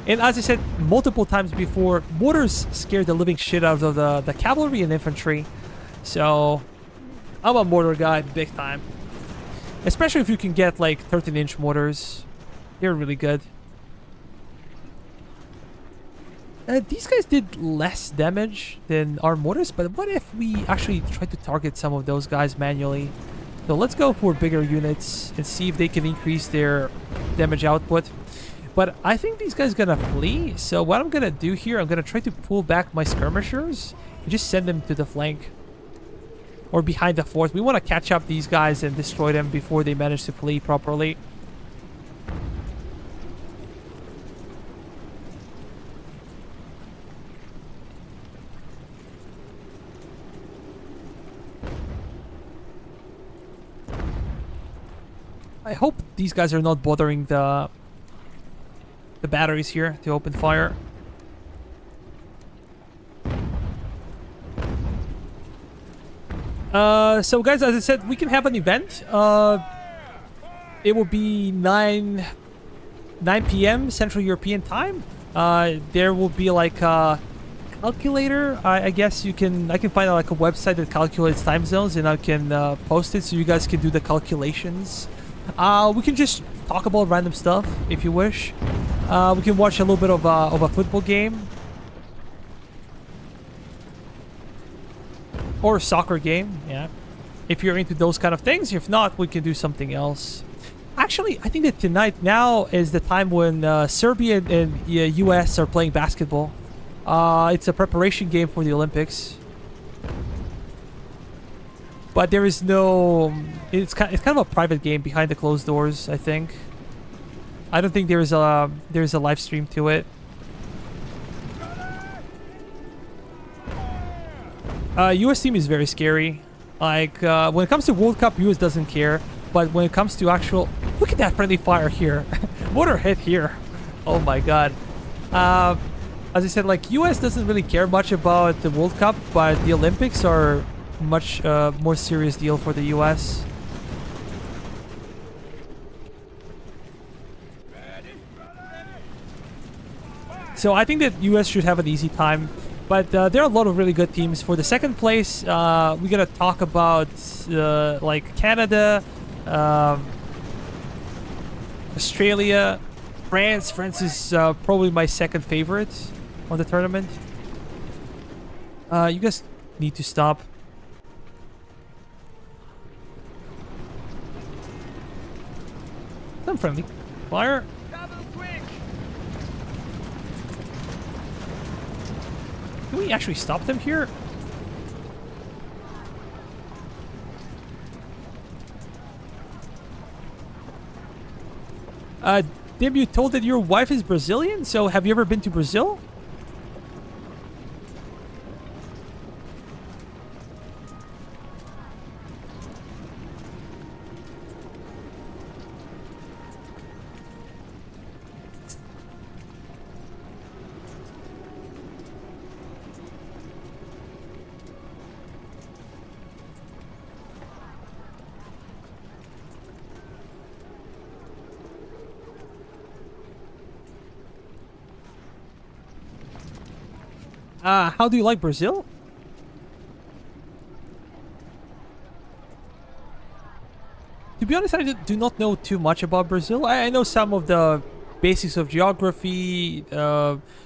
And as I said multiple times before, mortars scare the living shit out of the cavalry and infantry. So I'm a mortar guy big time. Especially if you can get like 13-inch mortars. They're really good. These guys did less damage than our mortars, but what if we actually try to target some of those guys manually? So let's go for bigger units and see if they can increase their damage output. But I think these guys are gonna flee, so what I'm gonna do here, I'm gonna try to pull back my skirmishers and just send them to the flank. Or behind the fort. We want to catch up these guys and destroy them before they manage to flee properly. I hope these guys are not bothering the batteries here to open fire. So guys, as I said, we can have an event. It will be 9 p.m. Central European time. There will be like a calculator. I guess I can find like a website that calculates time zones, and I can post it so you guys can do the calculations. We can just talk about random stuff if you wish. We can watch a little bit of a football game. Or a soccer game, yeah. If you're into those kind of things. If not, we can do something else. Actually, I think that tonight now is the time when Serbia and US are playing basketball. It's a preparation game for the Olympics. But there is no... It's kind of a private game behind the closed doors, I think. I don't think there's a live stream to it. US team is very scary. Like, when it comes to World Cup, US doesn't care. But when it comes to actual... Look at that friendly fire here. Mortar hit here. Oh my god. As I said, like, US doesn't really care much about the World Cup, but the Olympics are much more serious deal for the US. So I think that US should have an easy time. But there are a lot of really good teams. For the second place, we're gonna talk about like Canada, Australia, France. France is probably my second favorite on the tournament. You guys need to stop. I'm friendly. Fire. Can we actually stop them here? Dim, you told that your wife is Brazilian, so have you ever been to Brazil? How do you like Brazil? be honest, I do not know too much about Brazil. I know some of the basics of geography.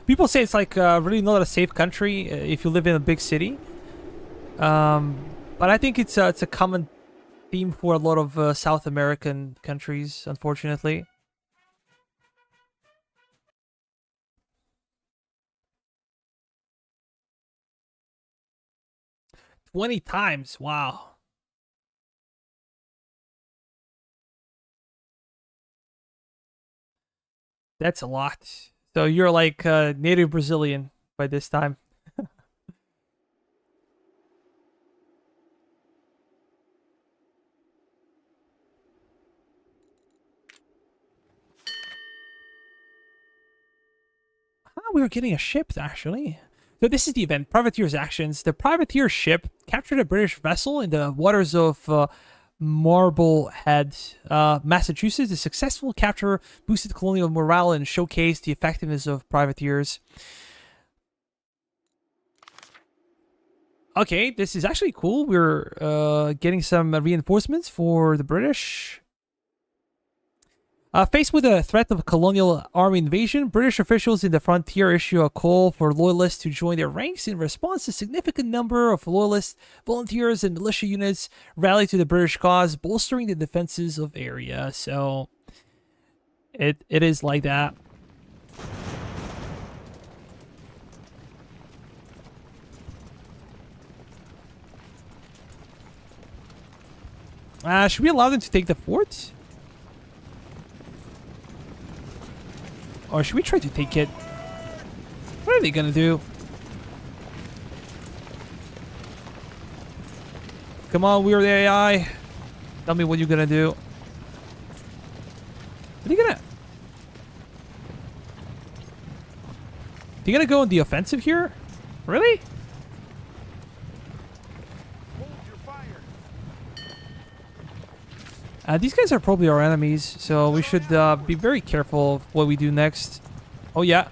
People say it's like really not a safe country if you live in a big city. But I think it's a common theme for a lot of South American countries, unfortunately. 20 times, wow. That's a lot. So you're like native Brazilian by this time. We were getting a ship, actually. So this is the event, Privateer's Actions. The privateer ship captured a British vessel in the waters of Marblehead, Massachusetts. The successful capture boosted colonial morale and showcased the effectiveness of privateers. Okay, this is actually cool. We're getting some reinforcements for the British. Faced with a threat of colonial army invasion, British officials in the frontier issue a call for loyalists to join their ranks. In response, a significant number of loyalists, volunteers, and militia units rallied to the British cause, bolstering the defenses of area. So, it is like that. Should we allow them to take the fort? Or should we try to take it? What are they gonna do? Come on, we're the AI. Tell me what you're gonna do. Are you gonna... You gonna go on the offensive here? Really? Hold your fire. These guys are probably our enemies, so we should be very careful of what we do next. Oh yeah,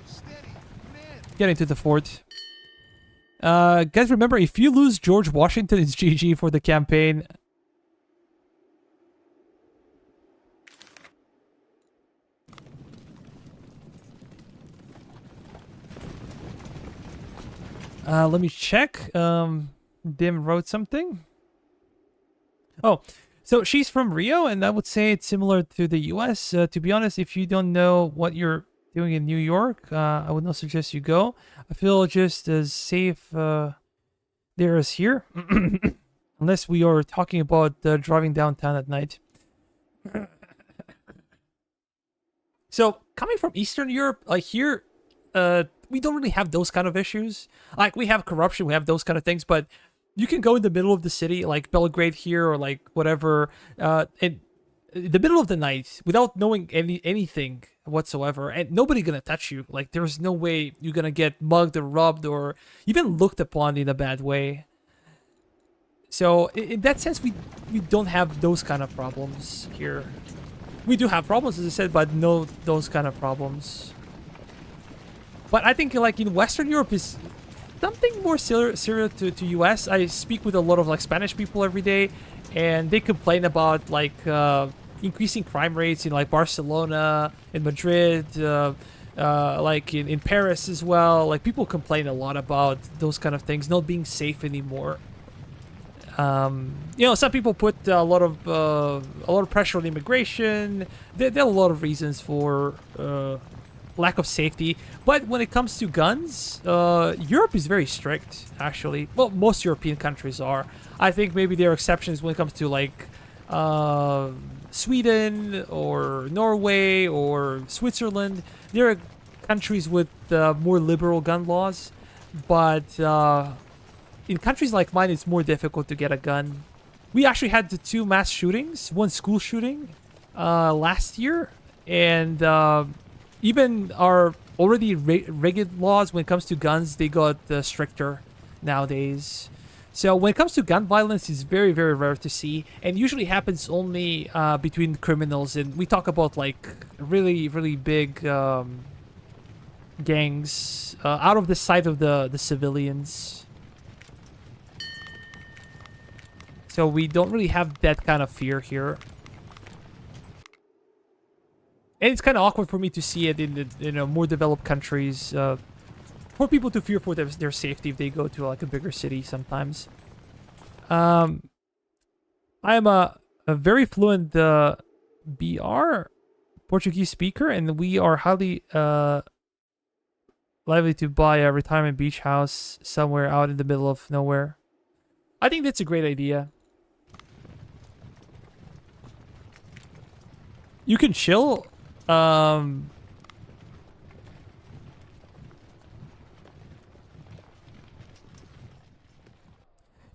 Steady. Man. get into the fort. Guys, remember, if you lose George Washington, it's GG for the campaign. Let me check. Dim wrote something. Oh, so she's from Rio, and I would say it's similar to the US. To be honest, if you don't know what you're doing in New York, I would not suggest you go. I feel just as safe there as here. Unless we are talking about driving downtown at night. So, coming from Eastern Europe, like here, we don't really have those kind of issues. Like, we have corruption, we have those kind of things, but you can go in the middle of the city, like Belgrade here, or like whatever, in the middle of the night, without knowing anything whatsoever, and nobody gonna touch you. Like, there's no way you're gonna get mugged or robbed or even looked upon in a bad way. So, in that sense, we don't have those kind of problems here. We do have problems, as I said, but no those kind of problems. But I think, like, in Western Europe is something more similar to US. I speak with a lot of like Spanish people every day, and they complain about like increasing crime rates in like Barcelona, in Madrid, like in Paris as well. Like, people complain a lot about those kind of things not being safe anymore. You know, some people put a lot of pressure on immigration. There are a lot of reasons for lack of safety, but when it comes to guns, Europe is very strict, actually. Well, most European countries are. I think maybe there are exceptions when it comes to like Sweden or Norway or Switzerland. There are countries with more liberal gun laws, but in countries like mine, it's more difficult to get a gun. We actually had the 2 mass shootings, one school shooting last year, and even our already rigid laws when it comes to guns, they got stricter nowadays. So when it comes to gun violence, it's very, very rare to see, and usually happens only between criminals. And we talk about like really, really big gangs out of the sight of the civilians. So we don't really have that kind of fear here. And it's kind of awkward for me to see it in the more developed countries. For people to fear for their safety if they go to like a bigger city sometimes. I am a very fluent BR Portuguese speaker, and we are highly likely to buy a retirement beach house somewhere out in the middle of nowhere. I think that's a great idea. You can chill. You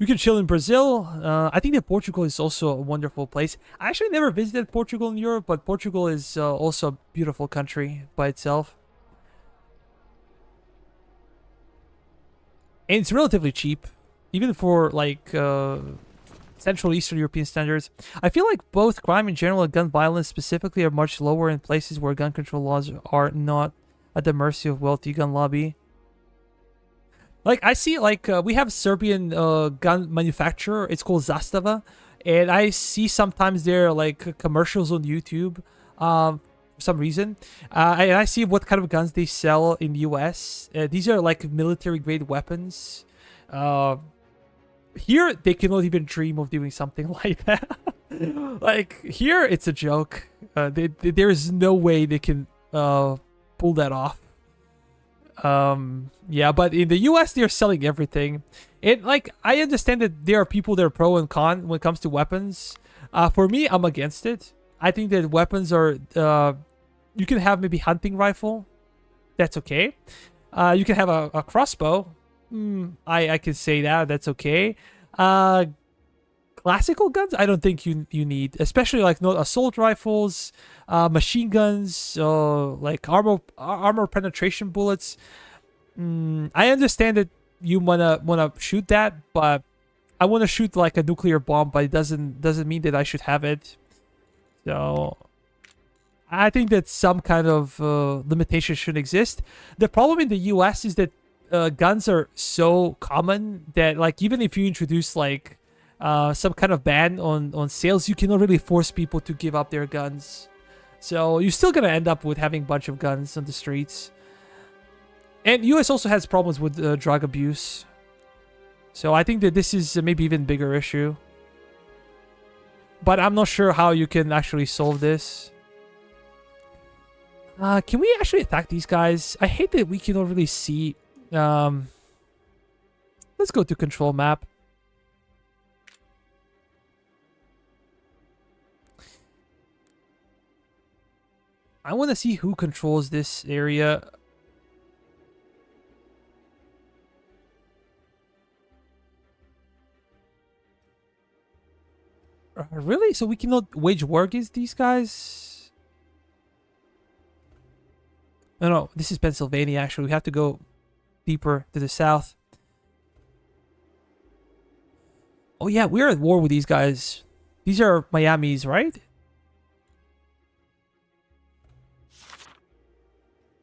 can chill in Brazil. I think that Portugal is also a wonderful place. I actually never visited Portugal in Europe, but Portugal is also a beautiful country by itself. And it's relatively cheap, even for like Central Eastern European standards. I feel like both crime in general and gun violence specifically are much lower in places where gun control laws are not at the mercy of wealthy gun lobby. Like, I see, like, we have a Serbian gun manufacturer. It's called Zastava. And I see sometimes their, like, commercials on YouTube for some reason. And I see what kind of guns they sell in the US. These are, like, military-grade weapons. Here, they cannot even dream of doing something like that. Like, here, it's a joke. There's no way they can pull that off. Yeah, but in the US they're selling everything. And like, I understand that there are people that are pro and con when it comes to weapons. For me, I'm against it. I think that weapons are you can have maybe hunting rifle. That's okay. You can have a crossbow. I can say that's okay. Classical guns, I don't think you need, especially like no assault rifles, machine guns, like armor penetration bullets. I understand that you wanna shoot that, but I wanna shoot like a nuclear bomb, but it doesn't mean that I should have it. So I think that some kind of limitation should exist. The problem in the US is that guns are so common that like even if you introduce like some kind of ban on sales, you cannot really force people to give up their guns. So you're still gonna end up with having a bunch of guns on the streets. And US also has problems with drug abuse. So I think that this is maybe even bigger issue. But I'm not sure how you can actually solve this. Can we actually attack these guys? I hate that we cannot really see. Let's go to control map. I want to see who controls this area. Really? So we cannot wage war against these guys? No, this is Pennsylvania, actually. We have to go deeper to the south. Oh, yeah, we're at war with these guys. These are Miamis, right?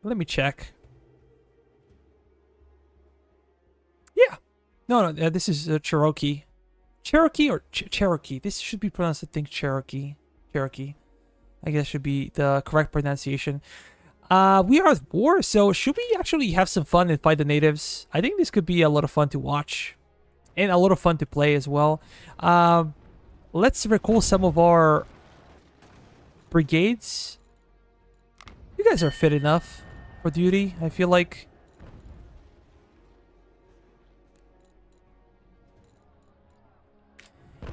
Let me check. Yeah. No, this is Cherokee. Cherokee or Cherokee? This should be pronounced, I think, Cherokee. Cherokee. I guess should be the correct pronunciation. We are at war, so should we actually have some fun and fight the natives? I think this could be a lot of fun to watch. And a lot of fun to play as well. Let's recall some of our brigades. You guys are fit enough for duty, I feel like.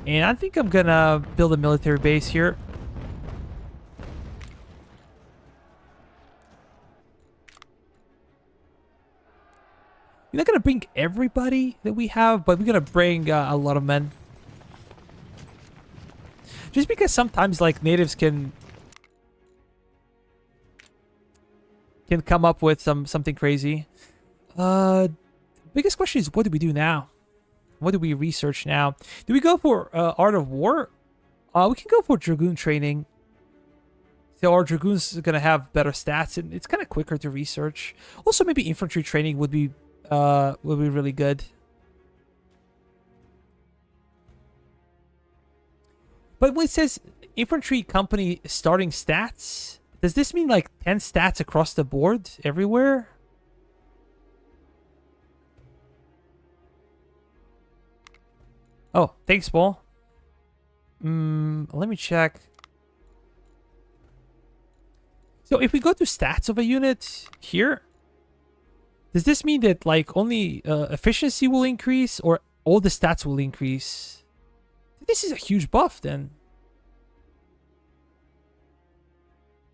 And I think I'm gonna build a military base here. We're not gonna bring everybody that we have, but we're gonna bring a lot of men. Just because sometimes like natives can come up with something crazy. Biggest question is, what do we do now? What do we research now? Do we go for Art of War? We can go for Dragoon training. So our Dragoons are gonna have better stats, and it's kind of quicker to research. Also, maybe infantry training would be really good. But when it says infantry company starting stats, does this mean like 10 stats across the board everywhere? Oh, thanks, Paul. Let me check. So if we go to stats of a unit here, does this mean that like only efficiency will increase or all the stats will increase? This is a huge buff then.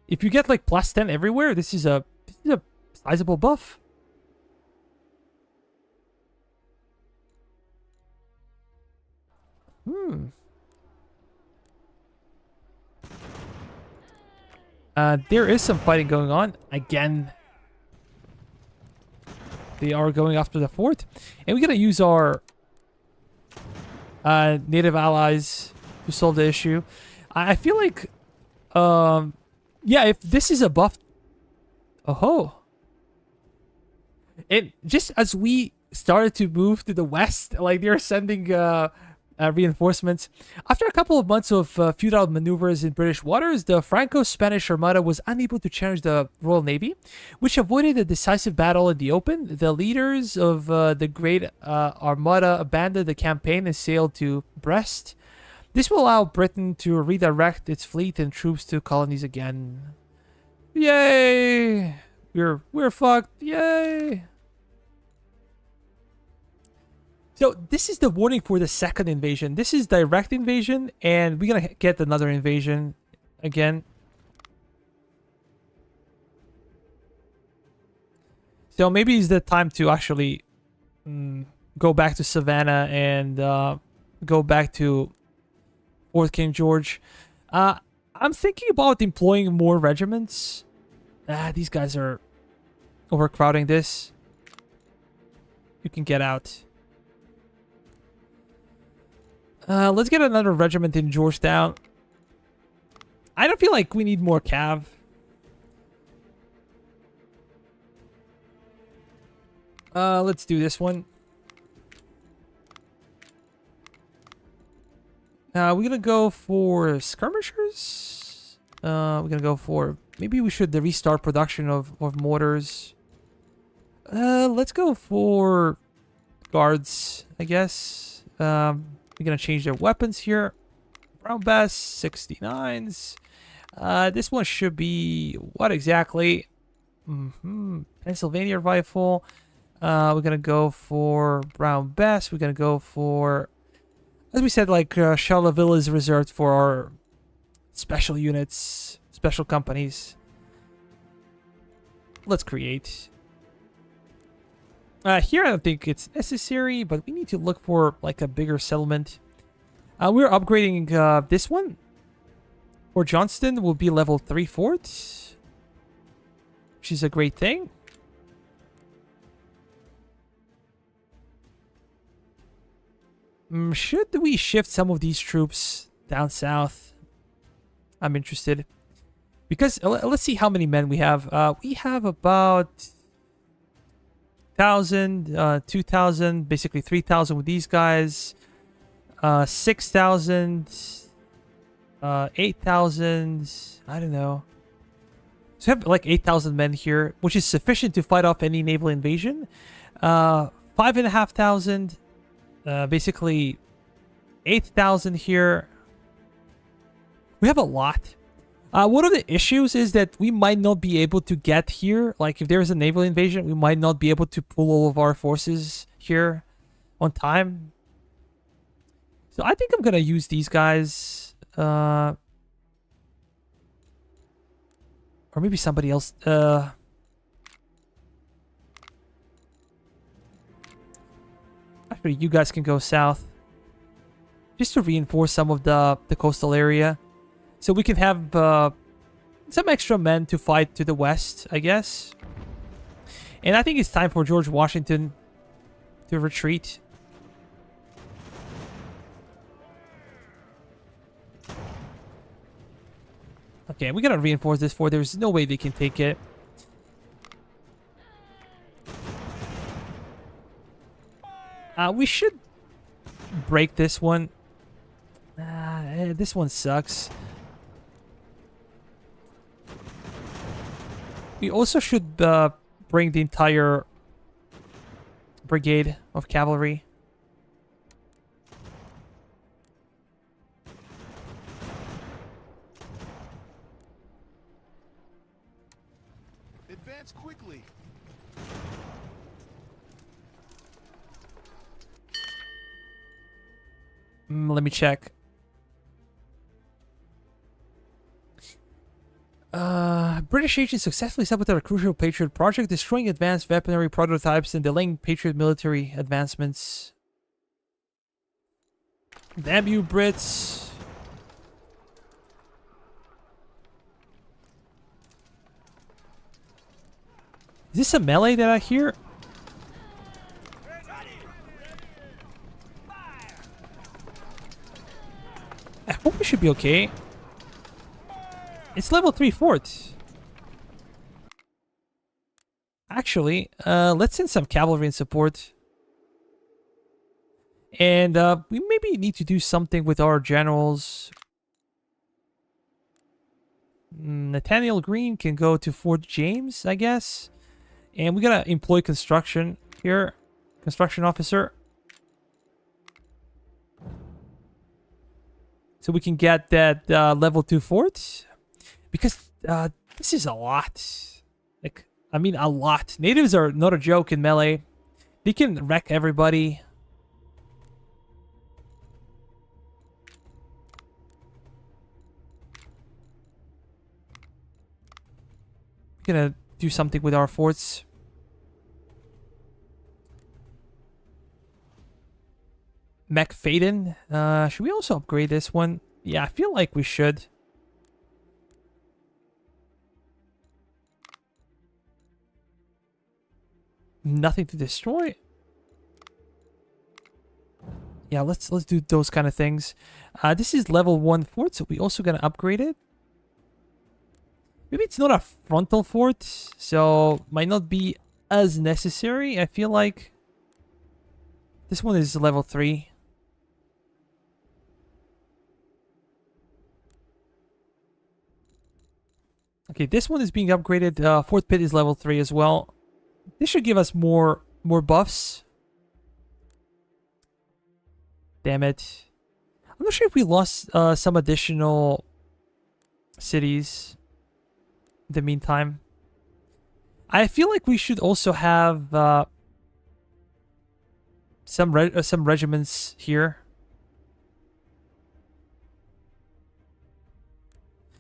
If you get like plus 10 everywhere, this is a sizable buff. There is some fighting going on again. They are going after the fort, and we're gonna use our native allies to solve the issue. I feel like, yeah, if this is a buff, oh, it just as we started to move to the west, like they're sending reinforcements. After a couple of months of futile maneuvers in British waters, the Franco-Spanish Armada was unable to challenge the Royal Navy, which avoided a decisive battle in the open. The leaders of the Great Armada abandoned the campaign and sailed to Brest. This will allow Britain to redirect its fleet and troops to colonies again. Yay! We're fucked. Yay! So this is the warning for the second invasion. This is direct invasion, and we're gonna get another invasion again. So maybe it's the time to actually go back to Savannah and go back to Fort King George. I'm thinking about employing more regiments. These guys are overcrowding this. You can get out. Let's get another regiment in Georgetown. I don't feel like we need more cav. Let's do this one. We're gonna go for skirmishers. We're gonna go for... Maybe we should restart production of mortars. Let's go for guards, I guess. We're gonna change their weapons here. Brown Bass 69s. This one should be what exactly? Pennsylvania rifle. We're gonna go for Brown Bass. We're gonna go for, as we said, like Charleville is reserved for our special units, special companies. Let's create. Here I don't think it's necessary, but we need to look for like a bigger settlement. We're upgrading this one. For Johnston will be level 3 fort, which is a great thing. Should we shift some of these troops down south? I'm interested. Because let's see how many men we have. We have about 1,000, 2,000, basically 3,000 with these guys. 6,000, 8,000, I don't know. So we have like 8,000 men here, which is sufficient to fight off any naval invasion. 5,500, basically 8,000 here. We have a lot. One of the issues is that we might not be able to get here. Like if there's a naval invasion, we might not be able to pull all of our forces here on time. So I think I'm gonna use these guys, or maybe somebody else. Actually, you guys can go south, just to reinforce some of the coastal area, so we can have some extra men to fight to the west, I guess. And I think it's time for George Washington to retreat. Okay, we gotta reinforce this fort. There's no way they can take it. We should break this one. This one sucks. We also should bring the entire brigade of cavalry. Advance quickly. Let me check. British agents successfully sabotaged a crucial Patriot project, destroying advanced weaponry prototypes and delaying Patriot military advancements. Damn you, Brits. Is this a melee that I hear? I hope we should be okay. It's level 3 fort. Actually, let's send some cavalry in support. And we maybe need to do something with our generals. Nathaniel Green can go to Fort James, I guess. And we gotta employ construction here. Construction officer. So we can get that level 2 fort. Because this is a lot. Like, I mean, a lot. Natives are not a joke in melee. They can wreck everybody. We're gonna do something with our forts. McFadden. Should we also upgrade this one? Yeah, I feel like we should. Nothing to destroy. Yeah, let's do those kind of things. This is level 1 fort, so we also gonna upgrade it. Maybe it's not a frontal fort, so might not be as necessary. I feel like this one is level 3. Okay, this one is being upgraded. Fort Pitt is level 3 as well. This should give us more buffs. Damn it. I'm not sure if we lost some additional cities in the meantime. I feel like we should also have some regiments here.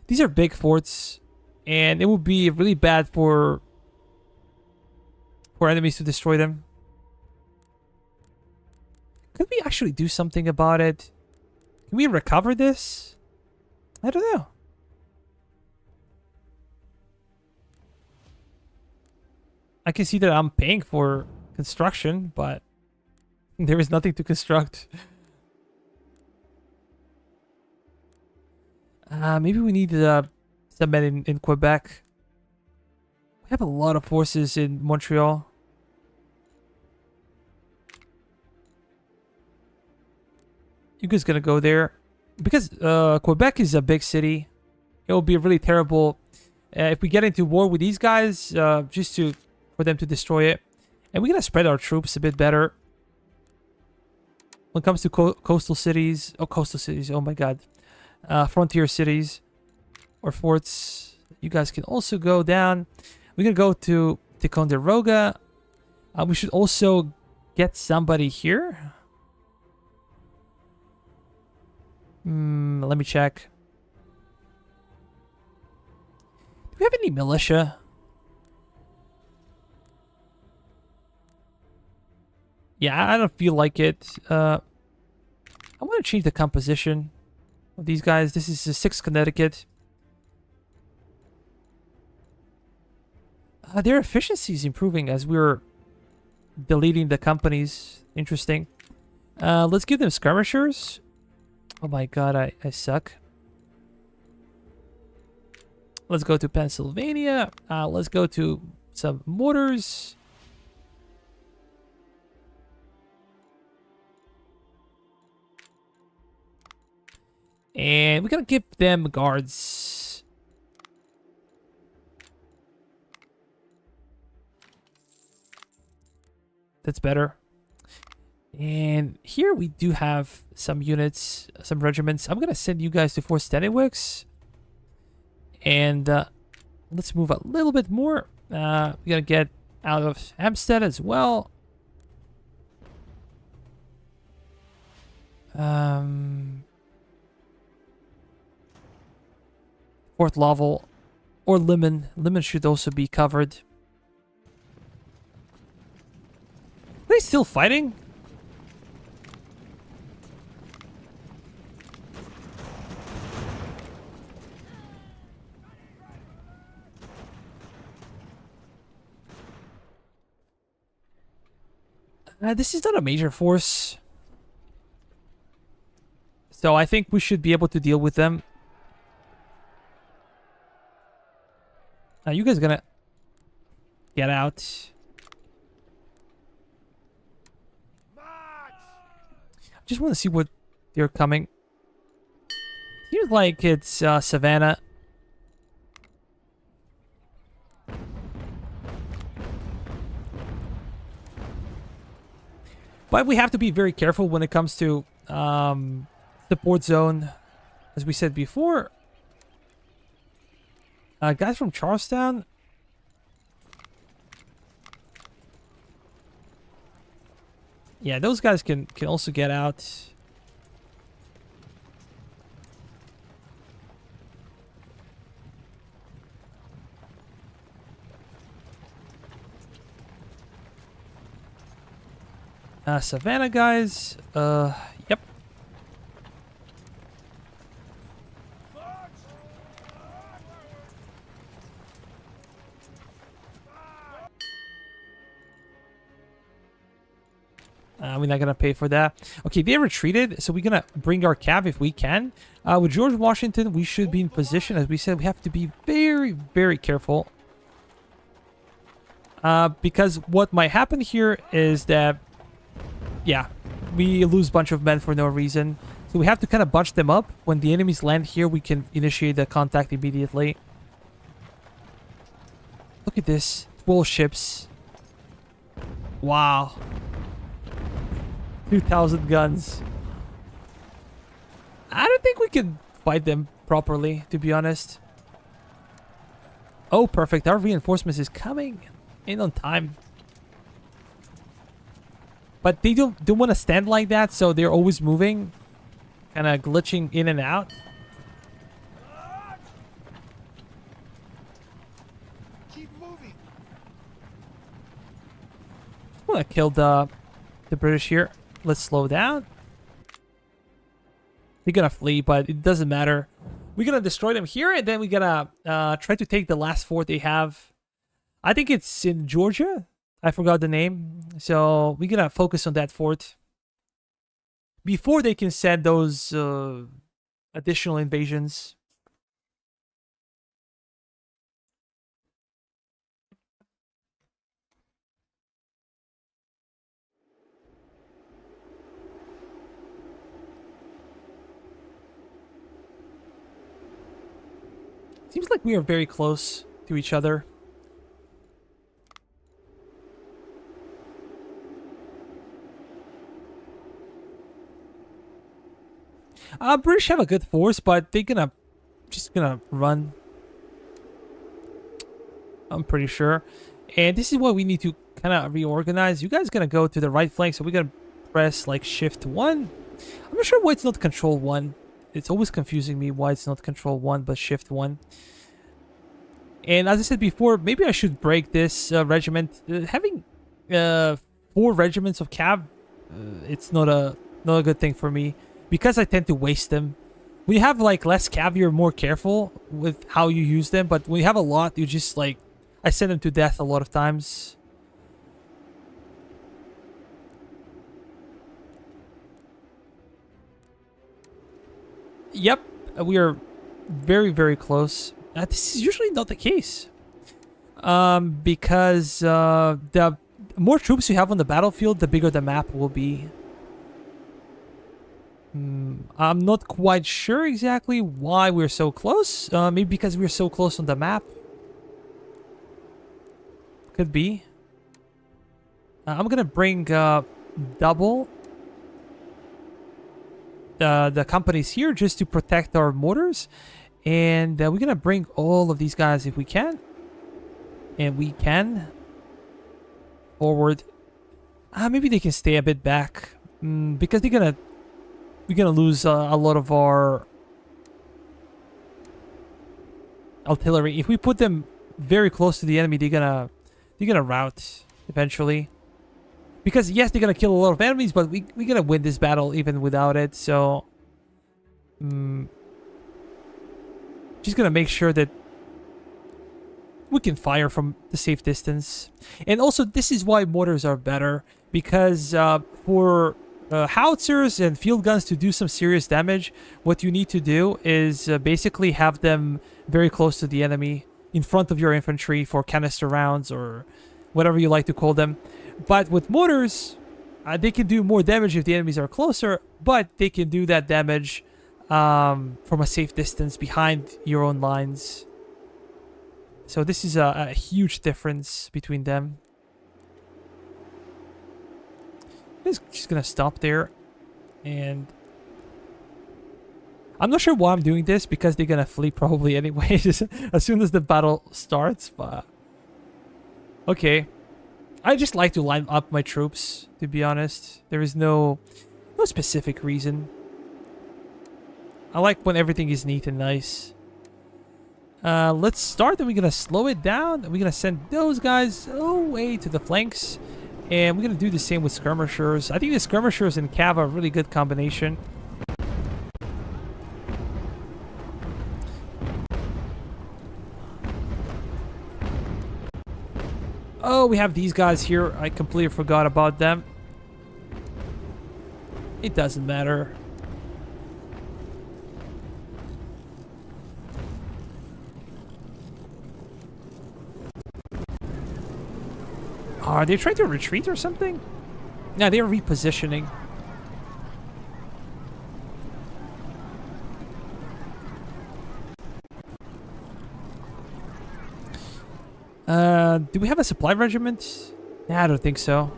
These are big forts, and it would be really bad for enemies to destroy them. Could we actually do something about it? Can we recover this? I don't know. I can see that I'm paying for construction, but there is nothing to construct. Maybe we need some men in Quebec. We have a lot of forces in Montreal. You guys gonna go there? Because Quebec is a big city. It will be really terrible if we get into war with these guys, just for them to destroy it. And we're gonna spread our troops a bit better. When it comes to coastal cities, oh my god, frontier cities or forts, you guys can also go down. We're gonna go to Ticonderoga. We should also get somebody here. Let me check. Do we have any militia? Yeah, I don't feel like it. I want to change the composition of these guys. This is the 6th Connecticut. Their efficiency is improving as we're deleting the companies. Interesting. Let's give them skirmishers. Oh my god, I suck. Let's go to Pennsylvania. Let's go to some mortars. And we gotta give them guards. That's better. And here we do have some units, some regiments. I'm gonna send you guys to Fort Stennewick's. And let's move a little bit more. We gotta get out of Hampstead as well. Fort Laval or Limon. Limon should also be covered. Are they still fighting? This is not a major force. So I think we should be able to deal with them. You guys gonna get out. Just want to see what they're coming. Seems like it's Savannah. But we have to be very careful when it comes to support zone. As we said before. Guys from Charlestown. Yeah, those guys can also get out. Savannah guys. Yep. We're not gonna pay for that. Okay, they retreated, so we're gonna bring our cav if we can. With George Washington, we should be in position. As we said, we have to be very, very careful. Because what might happen here is that, yeah, we lose a bunch of men for no reason. So we have to kind of bunch them up. When the enemies land here, we can initiate the contact immediately. Look at this. 12 ships. Wow. 2,000 guns. I don't think we can fight them properly, to be honest. Oh, perfect. Our reinforcements is coming in on time. But they don't want to stand like that, so they're always moving. Kind of glitching in and out. Keep moving. I want to kill the British here. Let's slow down. They're gonna flee, but it doesn't matter. We're gonna destroy them here, and then we're gonna try to take the last fort they have. I think it's in Georgia. I forgot the name. So we're gonna focus on that fort before they can send those additional invasions. Seems like we are very close to each other. British have a good force, but they're just gonna run. I'm pretty sure. And this is what we need to kind of reorganize. You guys gonna go to the right flank, so we're gonna press like Shift 1. I'm not sure why it's not Control 1. It's always confusing me why it's not Control 1 but Shift 1. And as I said before, maybe I should break this regiment. Having 4 regiments of cav, it's not a good thing for me because I tend to waste them. When you have like less cav, you're more careful with how you use them. But when you have a lot, you just like I send them to death a lot of times. Yep, we are very, very close. This is usually not the case. Because the more troops you have on the battlefield, the bigger the map will be. I'm not quite sure exactly why we're so close. Maybe because we're so close on the map. Could be. I'm gonna bring double the companies here just to protect our mortars. And we're gonna bring all of these guys if we can. And we can. Forward. Maybe they can stay a bit back. Because we're gonna lose a lot of our artillery. If we put them very close to the enemy, they're gonna rout eventually. Because yes, they're gonna kill a lot of enemies, but we're gonna win this battle even without it. So, just gonna make sure that we can fire from the safe distance. And also, this is why mortars are better, because for howitzers and field guns to do some serious damage, what you need to do is basically have them very close to the enemy, in front of your infantry for canister rounds or whatever you like to call them. But with mortars, they can do more damage if the enemies are closer, but they can do that damage from a safe distance behind your own lines. So this is a huge difference between them. I'm just gonna stop there, and I'm not sure why I'm doing this, because they're gonna flee probably anyway as soon as the battle starts. But okay, I just like to line up my troops, to be honest. There is no specific reason. I like when everything is neat and nice. Let's start, and we're gonna slow it down. We're gonna send those guys away to the flanks, and we're gonna do the same with skirmishers. I think the skirmishers and cav are a really good combination. Oh, we have these guys here. I completely forgot about them. It doesn't matter. Are they trying to retreat or something? No, they're repositioning. Do we have a supply regiment? Nah, I don't think so.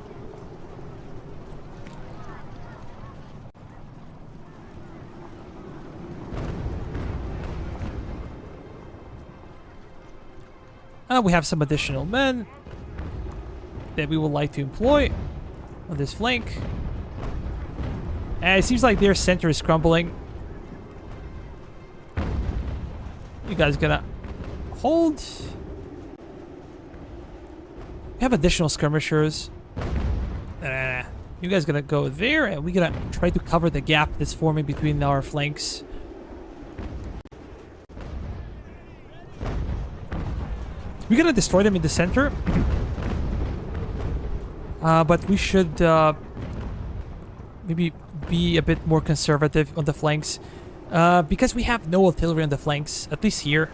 We have some additional men that we would like to employ on this flank. And it seems like their center is crumbling. You guys gonna hold. We have additional skirmishers. You guys gonna go there, and we're gonna try to cover the gap that's forming between our flanks. We're gonna destroy them in the center. But we should maybe be a bit more conservative on the flanks. Because we have no artillery on the flanks, at least here.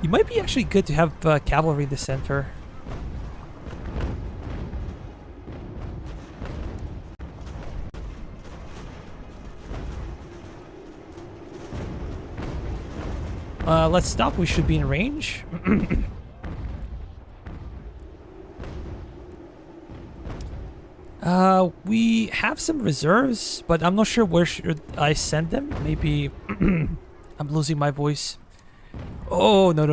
It might be actually good to have cavalry in the center. Let's stop. We should be in range. We have some reserves, but I'm not sure where should I send them. Maybe I'm losing my voice. Oh, no.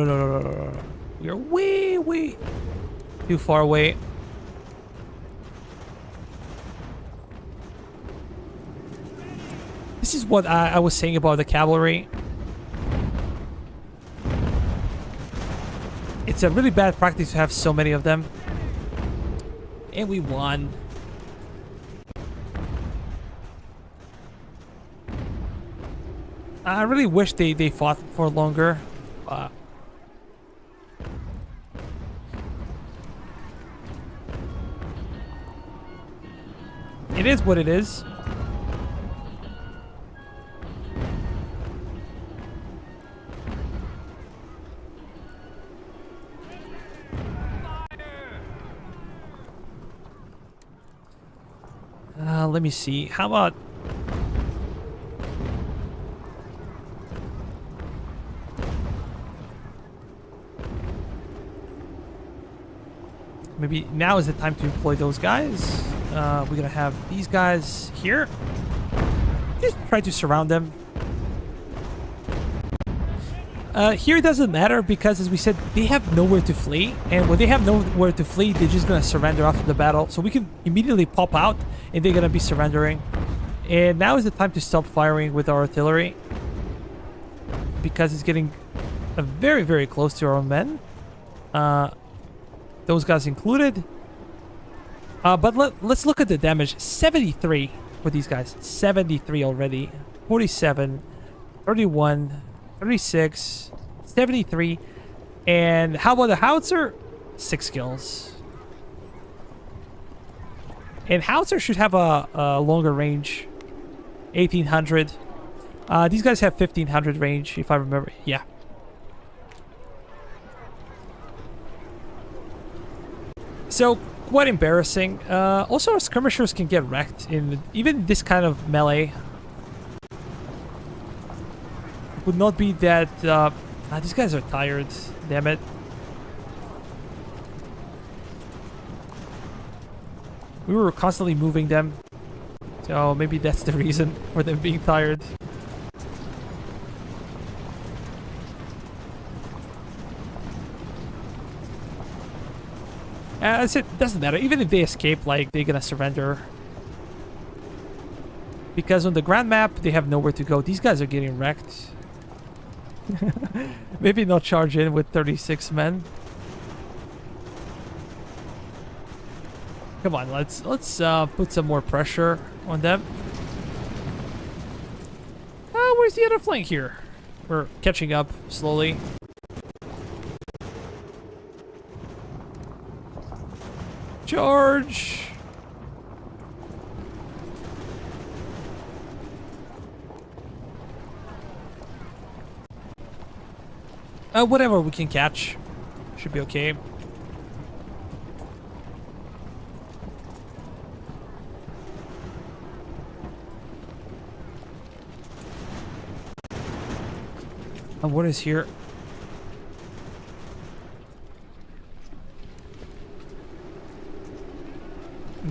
We are way too far away. This is what I was saying about the cavalry. It's a really bad practice to have so many of them. And we won. I really wish they fought for longer. It is what it is. Let me see. How about... maybe now is the time to employ those guys. We're gonna have these guys here. Just try to surround them. Here it doesn't matter because, as we said, they have nowhere to flee. And when they have nowhere to flee, they're just gonna surrender after the battle. So we can immediately pop out and they're gonna be surrendering. And now is the time to stop firing with our artillery. Because it's getting very, very close to our own men. Those guys included. But let's look at the damage. 73 for these guys. 73 already. 47. 31. 36. 73. And how about the howitzer? 6 kills. And howitzer should have a longer range. 1800. These guys have 1500 range, if I remember. Yeah. So, quite embarrassing. Also, our skirmishers can get wrecked in even this kind of melee. Would not be that... these guys are tired. Damn it. We were constantly moving them. So, maybe that's the reason for them being tired. As it doesn't matter. Even if they escape, like, they're gonna surrender. Because on the grand map, they have nowhere to go. These guys are getting wrecked. Maybe not charge in with 36 men. Come on, let's put some more pressure on them. Where's the other flank here? We're catching up slowly. Charge! Whatever we can catch. Should be okay. What is here?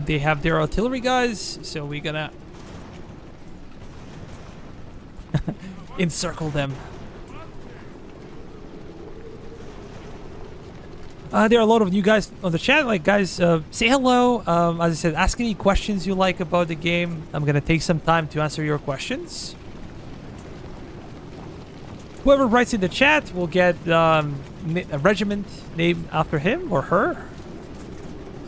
They have their artillery guys, so we're gonna encircle them. There are a lot of new guys on the chat. Like, guys, say hello. As I said, ask any questions you like about the game. I'm gonna take some time to answer your questions. Whoever writes in the chat will get a regiment named after him or her.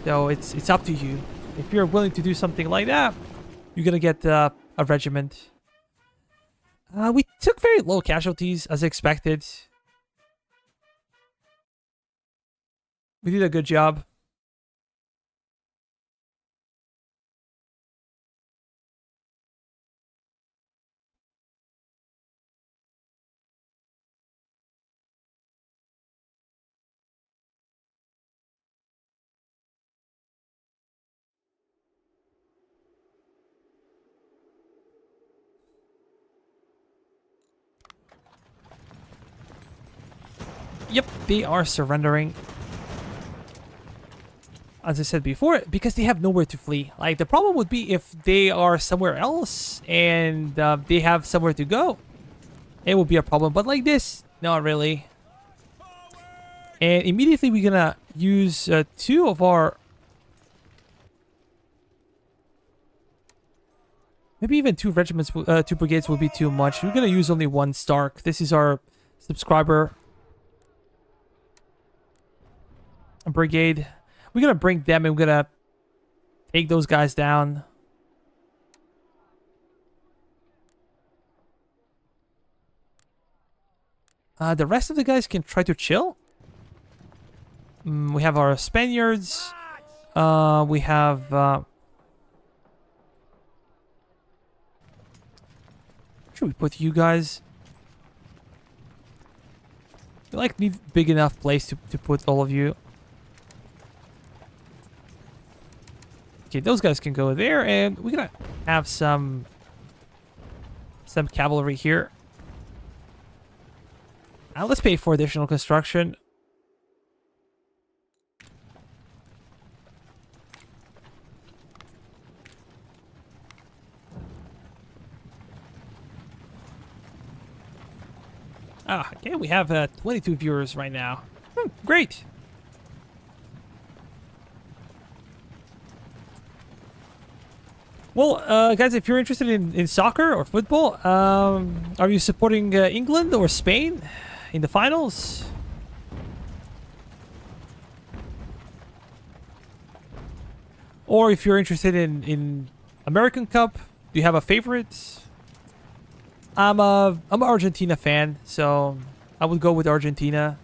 So it's up to you. If you're willing to do something like that, you're gonna get a regiment. We took very low casualties as expected. We did a good job. Yep, they are surrendering. As I said before, because they have nowhere to flee. Like, the problem would be if they are somewhere else and they have somewhere to go. It would be a problem. But like this, not really. And immediately we're gonna use 2 of our... maybe even 2 regiments, 2 brigades will be too much. We're gonna use only 1 Stark. This is our subscriber brigade. We're gonna bring them and we're gonna take those guys down. The rest of the guys can try to chill. We have our Spaniards. We have... should we put you guys? We like need big enough place to put all of you. Okay, those guys can go there, and we're gonna have some cavalry here. Let's pay for additional construction. Okay, we have 22 viewers right now. Great. Well, guys, if you're interested in soccer or football, are you supporting England or Spain in the finals? Or if you're interested in American Cup, do you have a favorite? I'm an Argentina fan, so I would go with Argentina.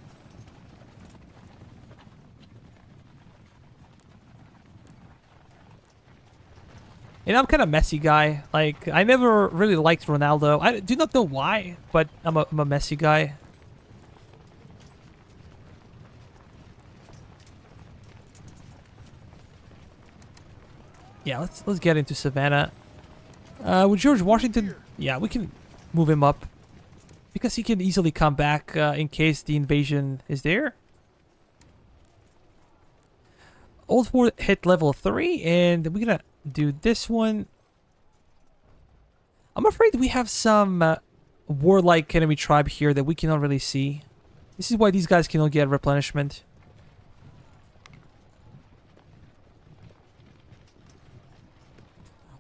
And I'm kind of Messi guy. Like, I never really liked Ronaldo. I do not know why, but I'm a Messi guy. Yeah, let's get into Savannah. With George Washington, yeah, we can move him up because he can easily come back in case the invasion is there. Old Fort hit level 3, and we're gonna do this one. I'm afraid we have some warlike enemy tribe here that we cannot really see. This is why these guys cannot get replenishment.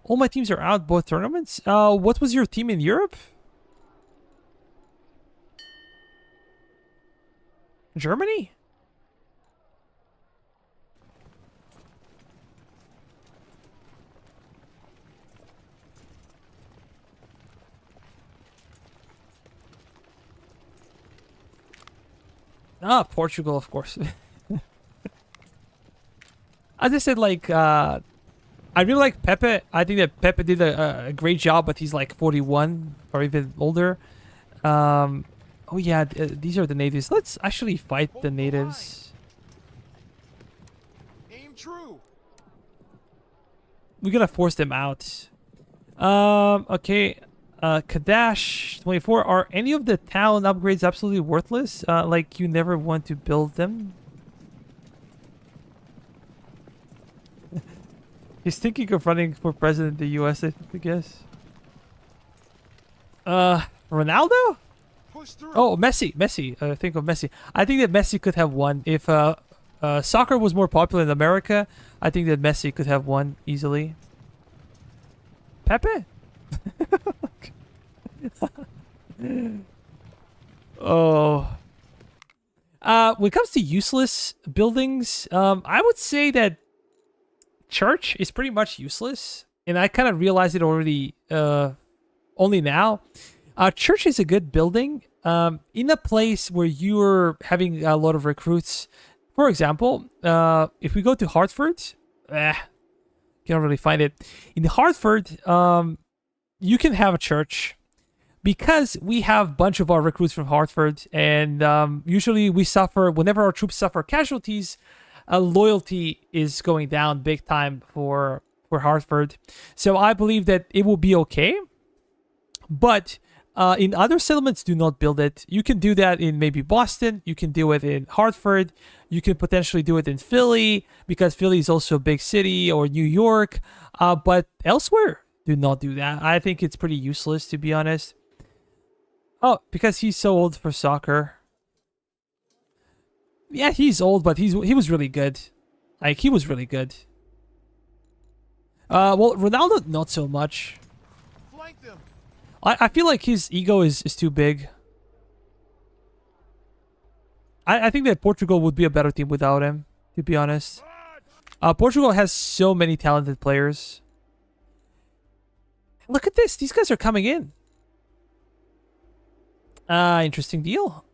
All my teams are out both tournaments. What was your team in Europe? Germany? Portugal, of course. As I said, like, I really like Pepe. I think that Pepe did a great job, but he's like 41 or even older. Oh yeah, these are the natives. Let's actually fight the natives. Aim true. We're gonna force them out. Okay. Kadash 24. Are any of the town upgrades absolutely worthless? Like you never want to build them? He's thinking of running for president of the US, I guess. Ronaldo? Push through. Oh, Messi. Think of Messi. I think that Messi could have won. If soccer was more popular in America, I think that Messi could have won easily. Pepe? Oh. When it comes to useless buildings, I would say that church is pretty much useless. And I kind of realized it already only now. Church is a good building in a place where you're having a lot of recruits. For example, if we go to Hartford, can't really find it. In Hartford, you can have a church because we have a bunch of our recruits from Hartford, and usually we suffer, whenever our troops suffer casualties, loyalty is going down big time for Hartford. So I believe that it will be okay. But in other settlements, do not build it. You can do that in maybe Boston. You can do it in Hartford. You can potentially do it in Philly because Philly is also a big city, or New York. But elsewhere, do not do that. I think it's pretty useless, to be honest. Oh, because he's so old for soccer. Yeah, he's old, but he was really good. Like, he was really good. Well, Ronaldo, not so much. Flank them. I feel like his ego is too big. I think that Portugal would be a better team without him, to be honest. Portugal has so many talented players. Look at this. These guys are coming in. Interesting deal.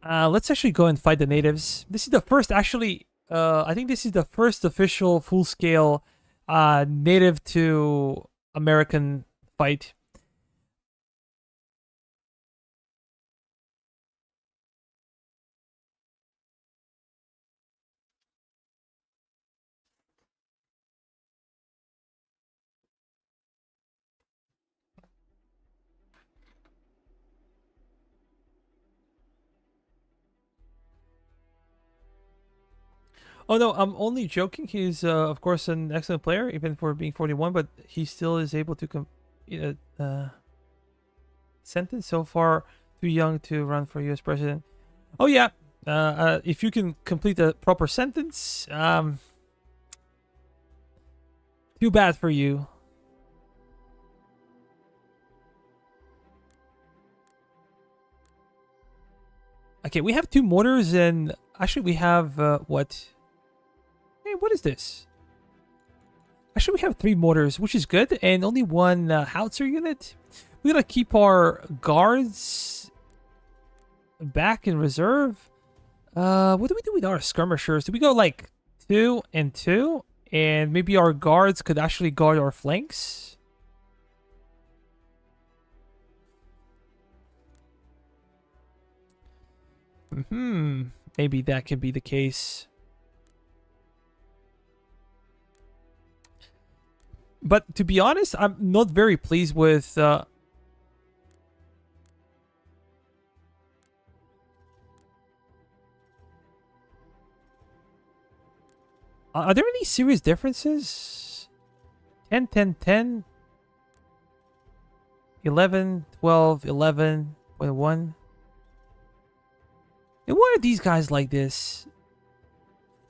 Let's actually go and fight the natives. This is the first, actually, I think this is the first official full-scale native to American fight. Oh no, I'm only joking. He's of course an excellent player, even for being 41, but he still is able to sentence so far too young to run for U.S. president. Oh yeah, if you can complete a proper sentence, too bad for you. Okay, we have 2 mortars, and actually we have what? Hey, what is this? Actually, we have 3 mortars, which is good, and only 1 howitzer unit. We're gonna keep our guards back in reserve. What do we do with our skirmishers? Do we go like 2 and 2? And maybe our guards could actually guard our flanks? Maybe that could be the case. But to be honest, I'm not very pleased with... are there any serious differences? 10, 10, 10, 11, 12, 11.1. And why are these guys like this?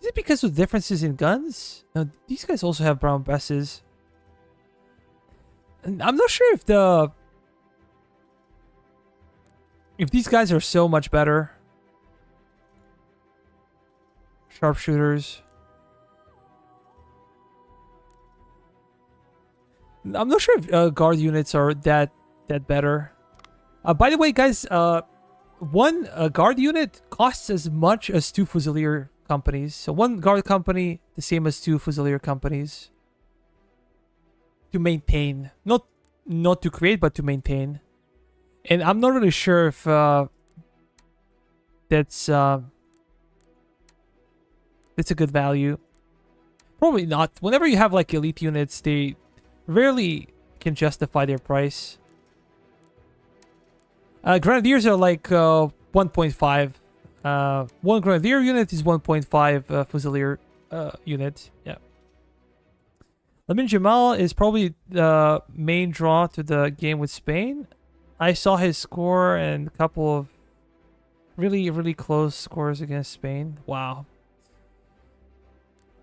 Is it because of differences in guns? No, these guys also have brown besses. And I'm not sure if these guys are so much better. Sharpshooters. I'm not sure if guard units are that better. By the way, guys, 1 guard unit costs as much as 2 Fusilier companies. So 1 guard company, the same as 2 Fusilier companies. To maintain. Not to create, but to maintain. And I'm not really sure if that's a good value. Probably not. Whenever you have like elite units, they rarely can justify their price. Grenadiers are like 1.5. 1 Grenadier unit is 1.5 Fusilier unit. Yeah. Lamin Jamal is probably the main draw to the game with Spain. I saw his score and a couple of really, really close scores against Spain. Wow.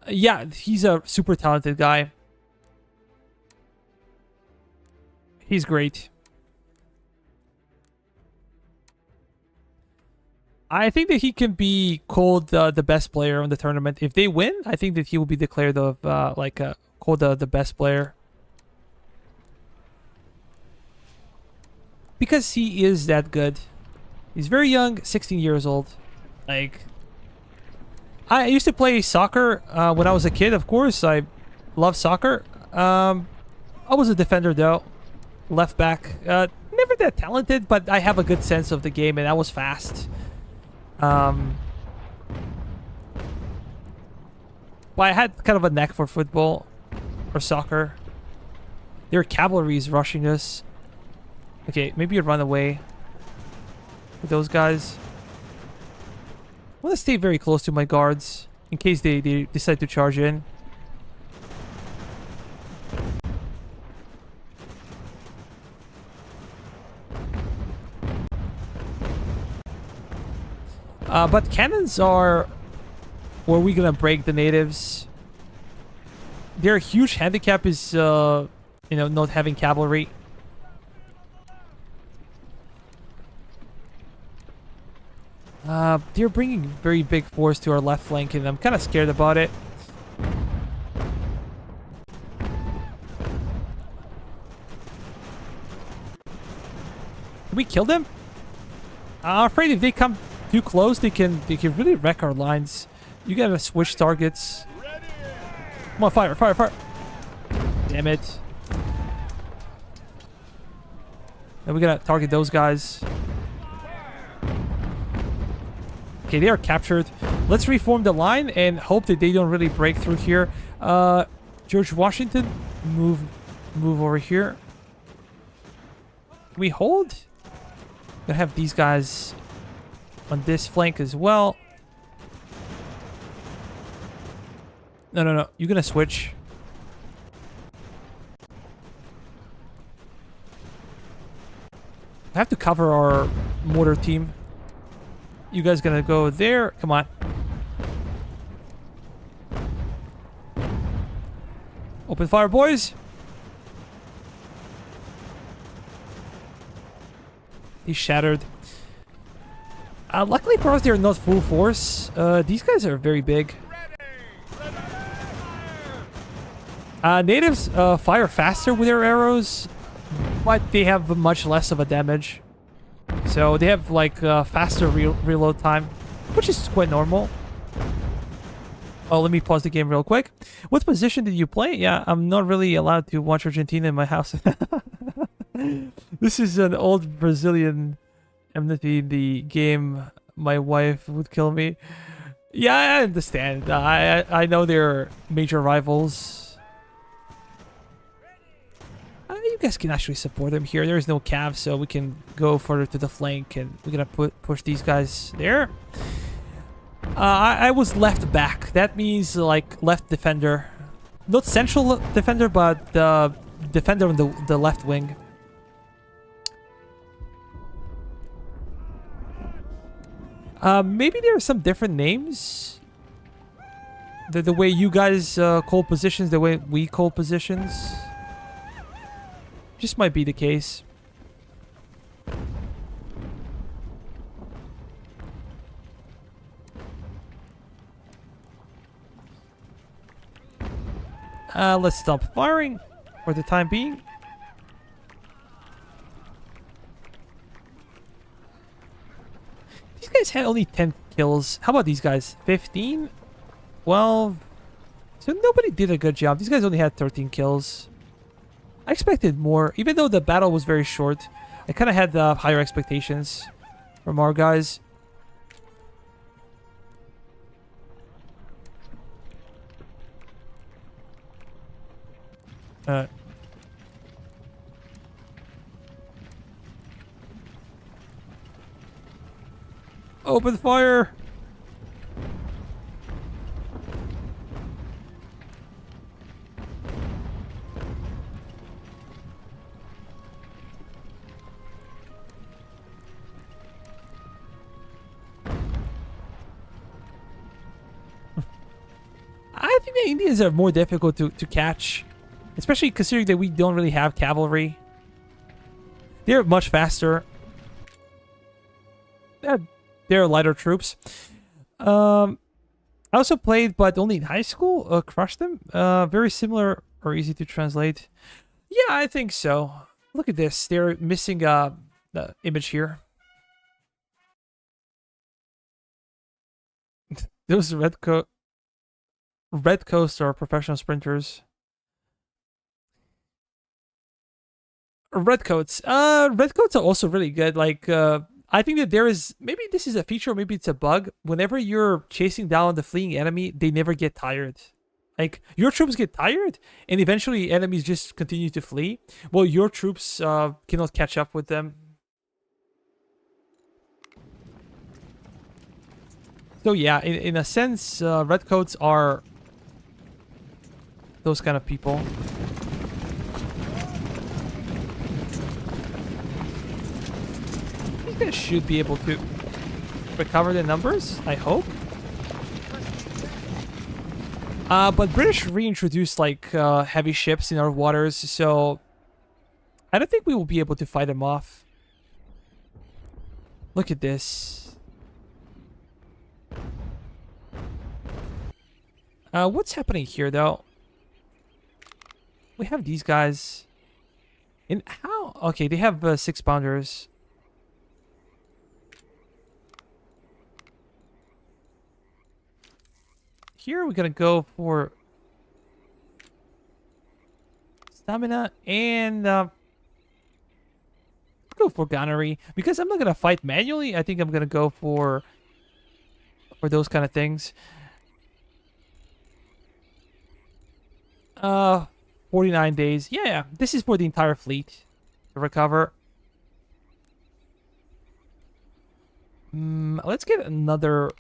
Yeah, he's a super talented guy. He's great. I think that he can be called the best player in the tournament. If they win, I think that he will be declared of called the best player. Because he is that good. He's very young, 16 years old. Like, I used to play soccer when I was a kid, of course. I love soccer. I was a defender though. Left back. Never that talented, but I have a good sense of the game and I was fast. But I had kind of a knack for football or soccer. Their cavalry is rushing us. Okay, maybe you run away with those guys. I want to stay very close to my guards in case they decide to charge in. But cannons are where we're gonna break the natives. Their huge handicap is, not having cavalry. They're bringing very big force to our left flank, and I'm kind of scared about it. Can we kill them? I'm afraid if they come too close, they can really wreck our lines. You gotta switch targets. Come on, fire, fire, fire. Damn it. Then we gotta target those guys. Okay, they are captured. Let's reform the line and hope that they don't really break through here. George Washington, move over here. Can we hold? Gonna have these guys on this flank as well. No, no, no. You're gonna switch. I have to cover our mortar team. You guys gonna go there? Come on. Open fire, boys. He's shattered. Luckily for us, they're not full force. These guys are very big. Natives fire faster with their arrows, but they have much less of a damage. So they have like faster reload time, which is quite normal. Oh, let me pause the game real quick. What position did you play? Yeah, I'm not really allowed to watch Argentina in my house. This is an old Brazilian enmity. The game, my wife would kill me. Yeah, I understand. I know they're major rivals. You guys can actually support them here. There is no cav, so we can go further to the flank, and we're gonna push these guys there. I was left back. That means like left defender, not central defender, but the defender on the left wing. Maybe there are some different names. The way you guys call positions, the way we call positions. Just might be the case. Let's stop firing for the time being. These guys had only 10 kills. How about these guys? 15? 12? So nobody did a good job. These guys only had 13 kills. I expected more. Even though the battle was very short, I kind of had higher expectations from our guys. Open fire! I think the Indians are more difficult to catch. Especially considering that we don't really have cavalry. They're much faster. They're lighter troops. I also played, but only in high school. Crushed them. Very similar or easy to translate. Yeah, I think so. Look at this. They're missing the image here. Those red coats are professional sprinters. Redcoats. Redcoats are also really good. Like, I think that there is, maybe this is a feature, or maybe it's a bug. Whenever you're chasing down the fleeing enemy, they never get tired. Like, your troops get tired, and eventually enemies just continue to flee. Well, your troops cannot catch up with them. So yeah, in a sense, redcoats are those kind of people. I think they should be able to recover the numbers, I hope. But British reintroduced like heavy ships in our waters, so I don't think we will be able to fight them off. Look at this. What's happening here, though? We have these guys. And how? Okay, they have 6-pounders. Here we're gonna go for stamina and go for gunnery, because I'm not gonna fight manually. I think I'm gonna go for those kind of things. 49 days. Yeah, this is for the entire fleet to recover. Let's get another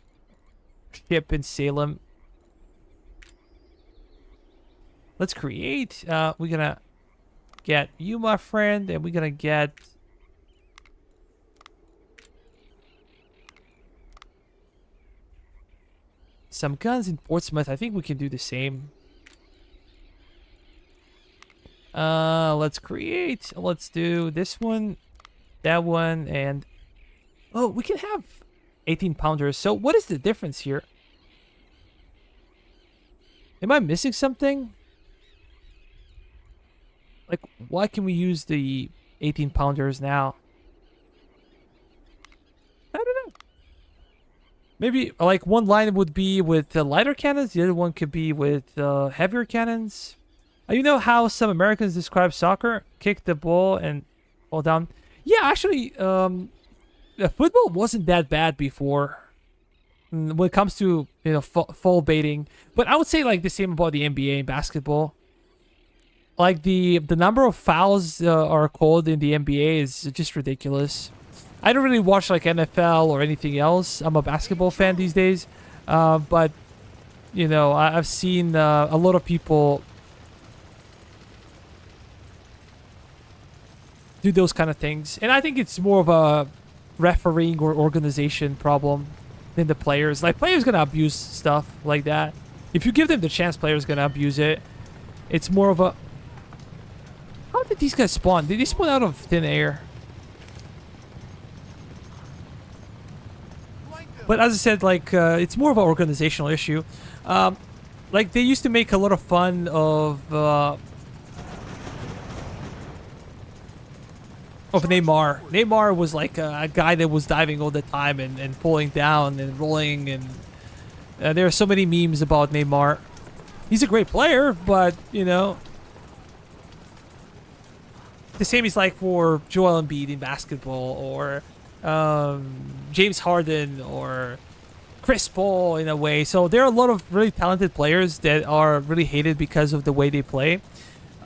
ship in Salem. Let's create. We're gonna get you, my friend, and we're gonna get some guns in Portsmouth. I think we can do the same. Let's create. Let's do this one, that one, and oh, we can have 18 pounders. So what is the difference here? Am I missing something? Like, why can we use the 18 pounders now? I don't know. Maybe like one line would be with the lighter cannons, the other one could be with heavier cannons. You know how some Americans describe soccer? Kick the ball and fall down. Yeah, actually, football wasn't that bad before when it comes to, you know, fall baiting. But I would say like the same about the NBA and basketball. Like the number of fouls are called in the NBA is just ridiculous. I don't really watch like NFL or anything else. I'm a basketball fan these days, but you know, I've seen a lot of people do those kind of things, and I think it's more of a refereeing or organization problem than the players. Like, players gonna abuse stuff like that. If you give them the chance, players gonna abuse it. It's more of a... How did these guys spawn? Did they spawn out of thin air? But as I said, like, it's more of an organizational issue. Like, they used to make a lot of fun of Neymar. Neymar was like a guy that was diving all the time and falling down and rolling, and there are so many memes about Neymar. He's a great player, but, you know, the same is like for Joel Embiid in basketball, or James Harden, or Chris Paul in a way. So there are a lot of really talented players that are really hated because of the way they play.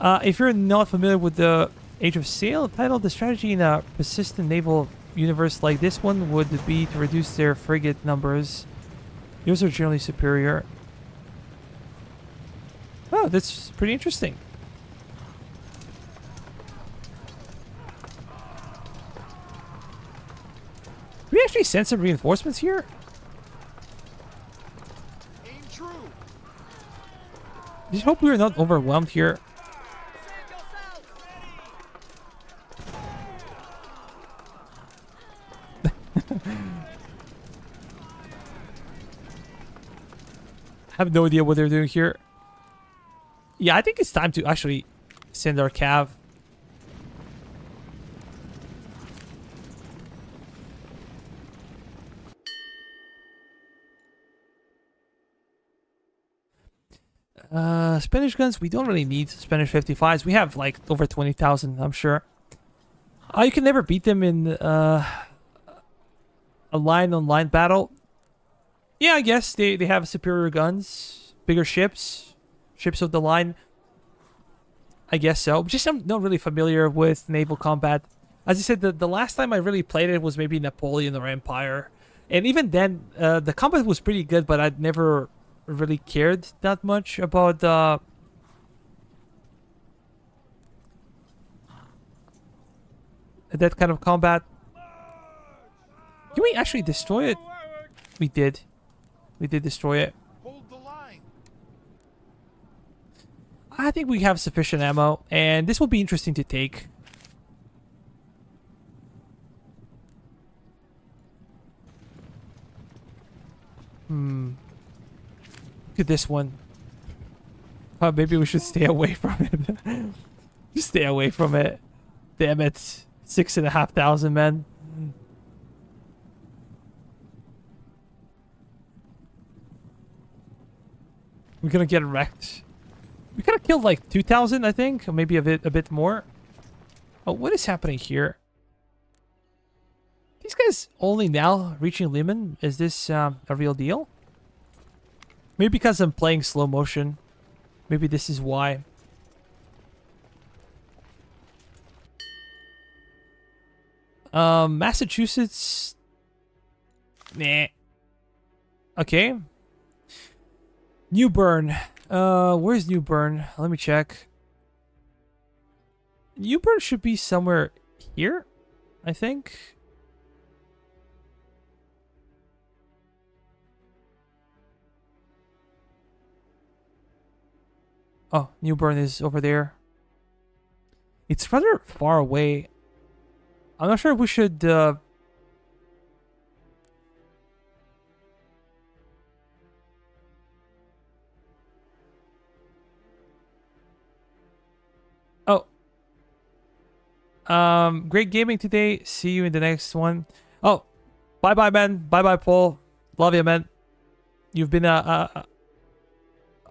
If you're not familiar with the Age of Sail title, the strategy in a persistent naval universe like this one would be to reduce their frigate numbers. Yours are generally superior. Oh, that's pretty interesting. Do we actually send some reinforcements here? Aim true. Just hope we're not overwhelmed here. I have no idea what they're doing here. Yeah, I think it's time to actually send our cav. Spanish guns, we don't really need Spanish 55s. We have like over 20,000, I'm sure. You can never beat them in a line-on-line battle. Yeah, I guess they have superior guns, bigger ships of the line. I guess so. Just I'm not really familiar with naval combat. As I said, the last time I really played it was maybe Napoleon or Empire. And even then, the combat was pretty good, but I'd never really cared that much about that kind of combat. Can we actually destroy it? We did. We did destroy it. Hold the line. I think we have sufficient ammo, and this will be interesting to take. Look at this one. Maybe we should stay away from it. Just stay away from it. Damn it. 6,500 men. We're gonna get wrecked. We could have killed like 2,000, I think, or maybe a bit more. Oh, what is happening here? These guys only now reaching Lehman? Is this a real deal? Maybe because I'm playing slow motion. Maybe this is why. Massachusetts. Nah. Okay. New Bern. Where's New Bern? Let me check. New Bern should be somewhere here, I think. Oh, New Bern is over there. It's rather far away. I'm not sure if we should oh, great gaming today. See you in the next one. Oh, bye bye, man. Bye bye, Paul. Love you, man. You've been a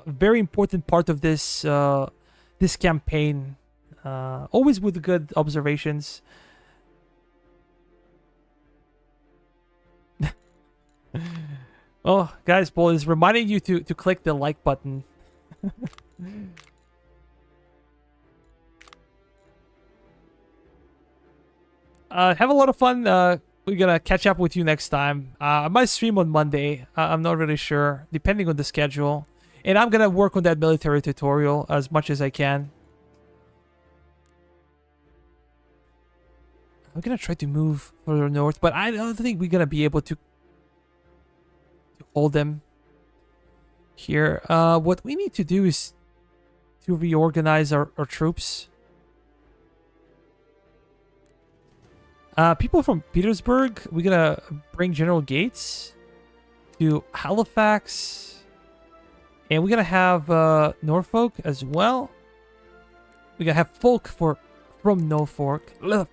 very important part of this this campaign. Always with good observations. Oh, guys, Paul is reminding you to click the like button. Have a lot of fun. We're gonna catch up with you next time. I might stream on Monday. I'm not really sure, depending on the schedule. And I'm gonna work on that military tutorial as much as I can. I'm gonna try to move further north, but I don't think we're gonna be able to hold them here. What we need to do is to reorganize our troops. People from Petersburg, we're gonna bring General Gates to Halifax. And we're gonna have Norfolk as well. We're gonna have Folk from Norfolk. Ugh.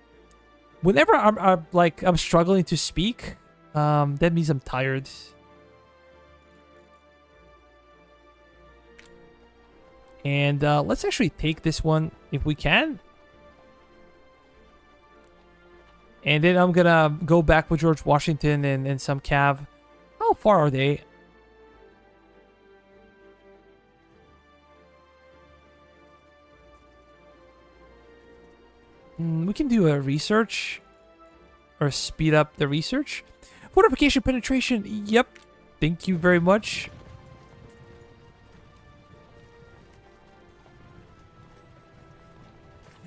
Whenever I'm struggling to speak, that means I'm tired. And let's actually take this one if we can. And then I'm gonna go back with George Washington and some cav. How far are they? We can do a research. Or speed up the research. Fortification penetration. Yep. Thank you very much.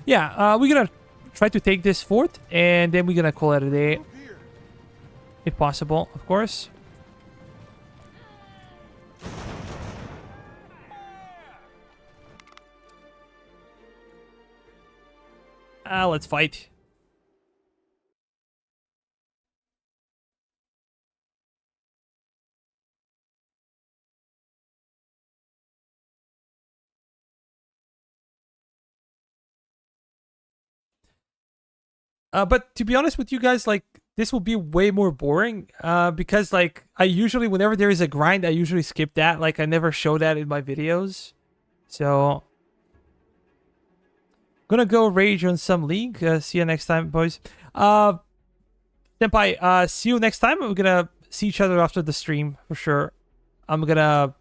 Yeah, we're gonna try to take this fort, and then we're gonna call it a day. If possible, of course. Let's fight. But to be honest with you guys, like, this will be way more boring. Because, like, I usually, whenever there is a grind, I usually skip that. Like, I never show that in my videos. So, gonna go rage on some league. See you next time, boys. Senpai, see you next time. We're gonna see each other after the stream, for sure. I'm gonna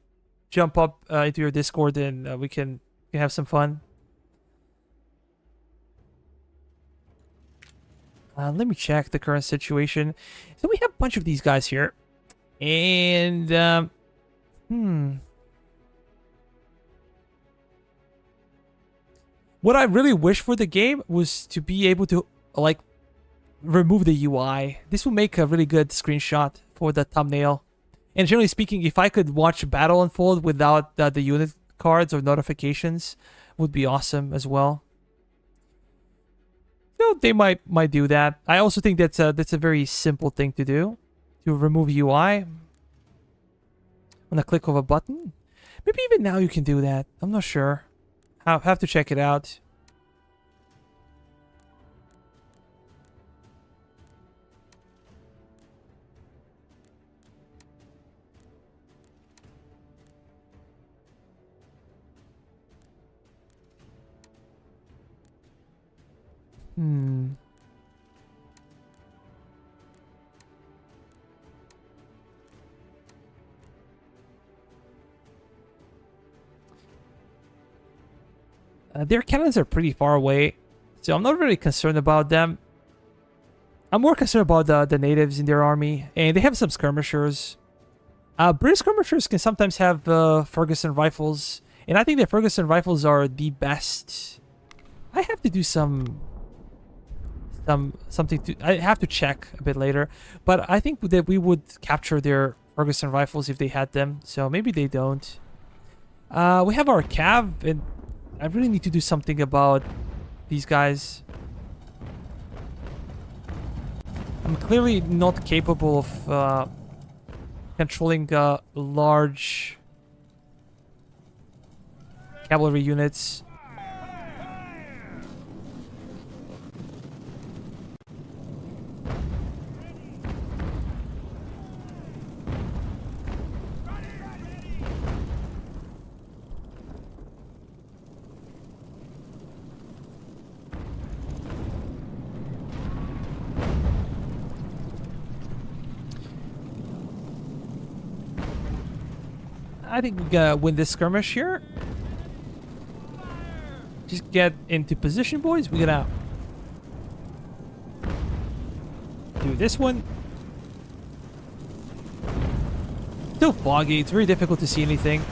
jump up into your Discord, and we can have some fun. Let me check the current situation. So we have a bunch of these guys here. And, what I really wish for the game was to be able to, like, remove the UI. This will make a really good screenshot for the thumbnail. And generally speaking, if I could watch battle unfold without the unit cards or notifications, would be awesome as well. You know, they might do that. I also think that's a very simple thing to do, to remove UI on a click of a button. Maybe even now you can do that. I'm not sure. I'll have to check it out. Their cannons are pretty far away, so I'm not really concerned about them. I'm more concerned about the natives in their army, and they have some skirmishers. British skirmishers can sometimes have Ferguson rifles, and I think the Ferguson rifles are the best. I have to do something to. I have to check a bit later, but I think that we would capture their Ferguson rifles if they had them. So maybe they don't. We have our cav, and I really need to do something about these guys. I'm clearly not capable of controlling large cavalry units. I think we're gonna win this skirmish here. Just get into position, boys. We're gonna do this one. Still foggy. It's very difficult to see anything.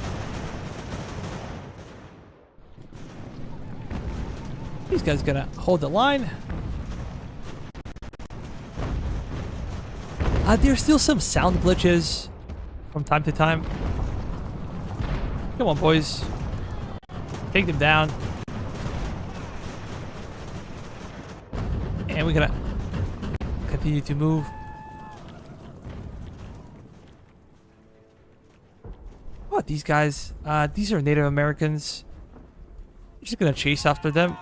These guys gonna hold the line. There's still some sound glitches from time to time. Come on, boys. Take them down. And we're gonna continue to move. What, these guys? These are Native Americans. We're just gonna chase after them.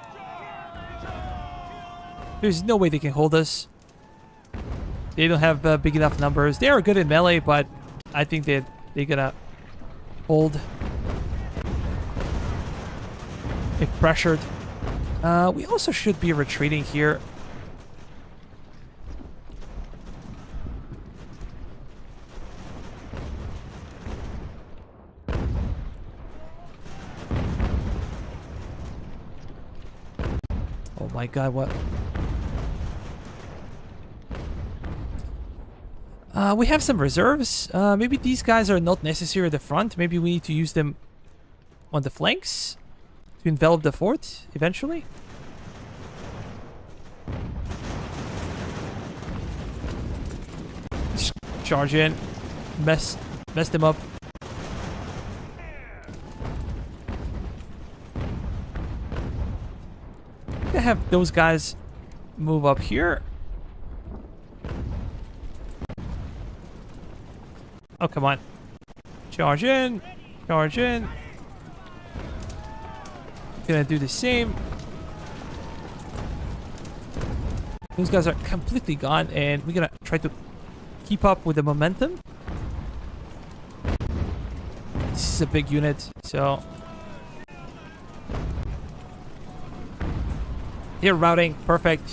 There's no way they can hold us. They don't have big enough numbers. They are good in melee, but I think they're gonna hold if pressured. We also should be retreating here. Oh my god, what? We have some reserves. Maybe these guys are not necessary at the front. Maybe we need to use them on the flanks to envelop the fort eventually. Just charge in, mess them up. I'm gonna have those guys move up here. Oh, come on. Charge in. Charge in. Gonna do the same. Those guys are completely gone, and we're gonna try to keep up with the momentum. This is a big unit, so they're routing. Perfect.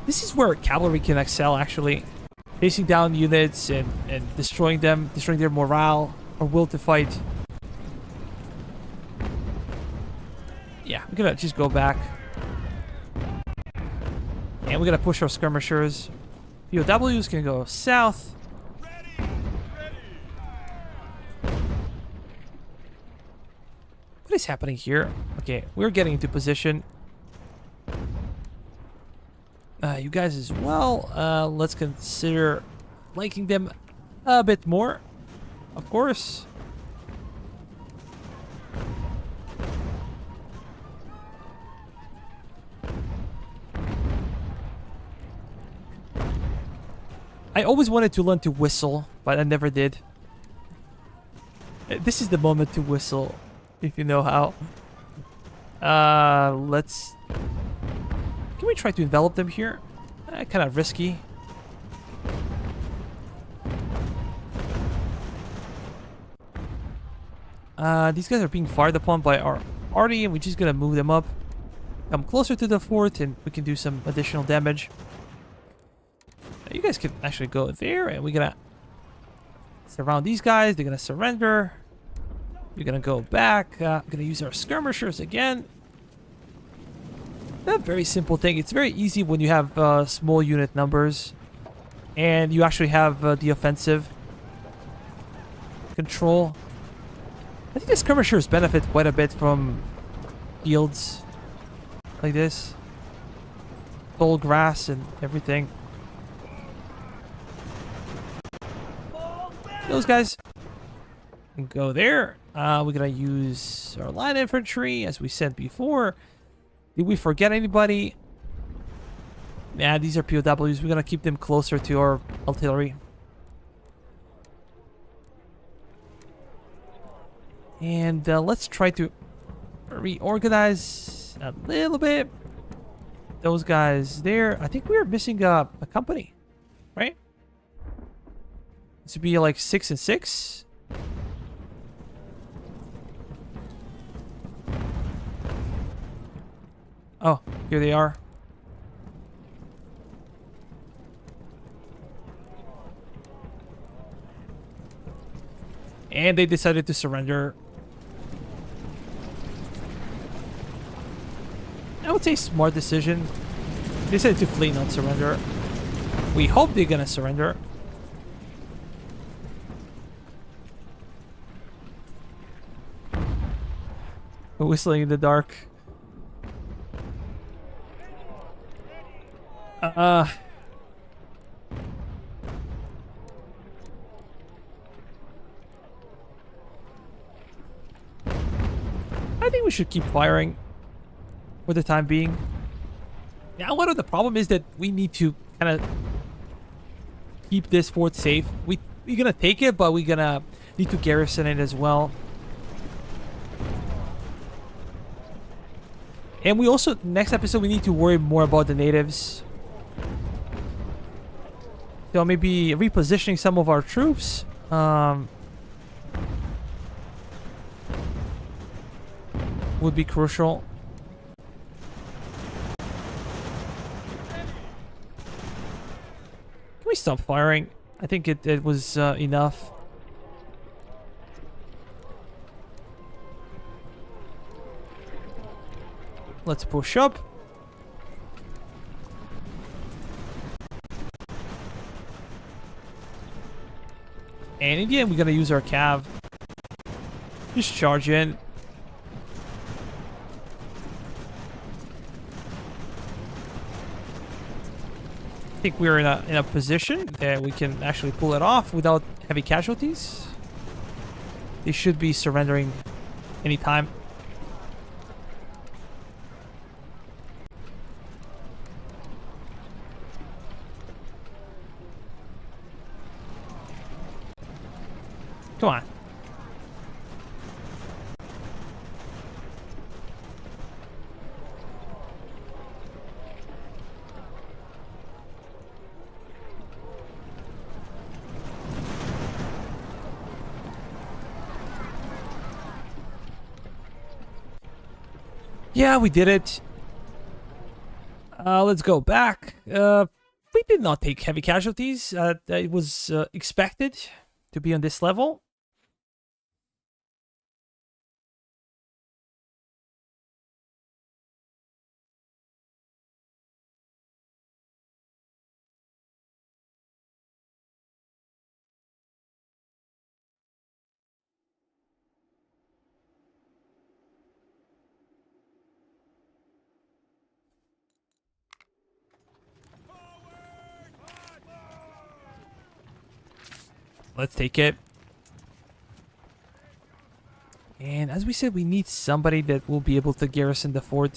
This is where cavalry can excel, actually. Chasing down units and destroying them, destroying their morale or will to fight. Yeah, we're gonna just go back. And we're gonna push our skirmishers. POWs can go south. What is happening here? Okay, we're getting into position. You guys as well. Let's consider flanking them a bit more, of course. I always wanted to learn to whistle, but I never did. This is the moment to whistle, if you know how. Let's... Can we try to envelop them here? Kind of risky. These guys are being fired upon by our arty, and we're just gonna move them up. Come closer to the fort, and we can do some additional damage. You guys can actually go there, and we're gonna surround these guys. They're gonna surrender. We're gonna go back. We're gonna use our skirmishers again. A very simple thing. It's very easy when you have small unit numbers. and you actually have the offensive control. I think the skirmishers benefit quite a bit from fields like this. Tall grass and everything. Those guys can go there. We're gonna use our line infantry as we said before. Did we forget anybody? Yeah, these are POWs. We're gonna keep them closer to our artillery. And let's try to reorganize a little bit. Those guys there. I think we are missing a company, right? This would be like 6 and 6. Oh, here they are. And they decided to surrender. I would say smart decision. They decided to flee, not surrender. We hope they're gonna surrender. Whistling in the dark. I think we should keep firing for the time being. Now, one of the problem is that we need to kind of keep this fort safe. We're gonna take it, but we're gonna need to garrison it as well. And we also, next episode, we need to worry more about the natives. So maybe repositioning some of our troops. Would be crucial. Can we stop firing? I think it was enough. Let's push up. And in the end, we're gonna use our cav. Just charge in. I think we're in a position that we can actually pull it off without heavy casualties. They should be surrendering anytime. Come on. Yeah, we did it. Let's go back. We did not take heavy casualties. It was expected to be on this level. Let's take it. And as we said, we need somebody that will be able to garrison the fort.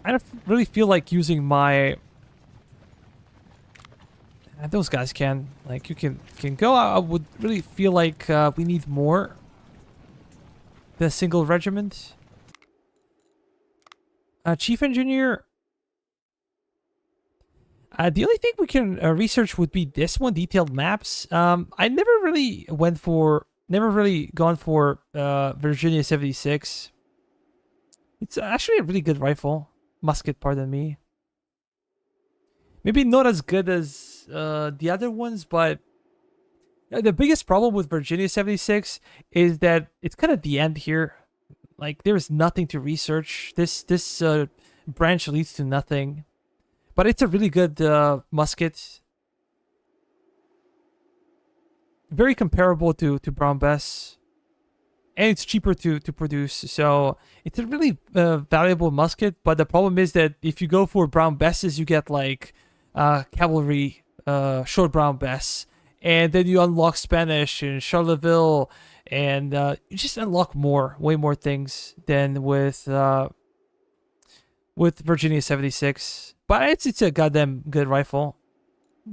I don't really feel like using my... Those guys can. Like, you can go. I would really feel like we need more than a single regiment. Chief engineer. The only thing we can research would be this one, detailed maps. I never really gone for Virginia 76. It's actually a really good rifle. Musket, pardon me. Maybe not as good as the other ones, but The biggest problem with Virginia 76 is that it's kind of the end here. Like there's nothing to research. This branch leads to nothing. But it's a really good musket. Very comparable to Brown Bess. And it's cheaper to produce. So it's a really valuable musket. But the problem is that if you go for Brown Besses, you get like cavalry short Brown Bess. And then you unlock Spanish and Charleville. And you just unlock way more things than with Virginia 76. But it's a goddamn good rifle.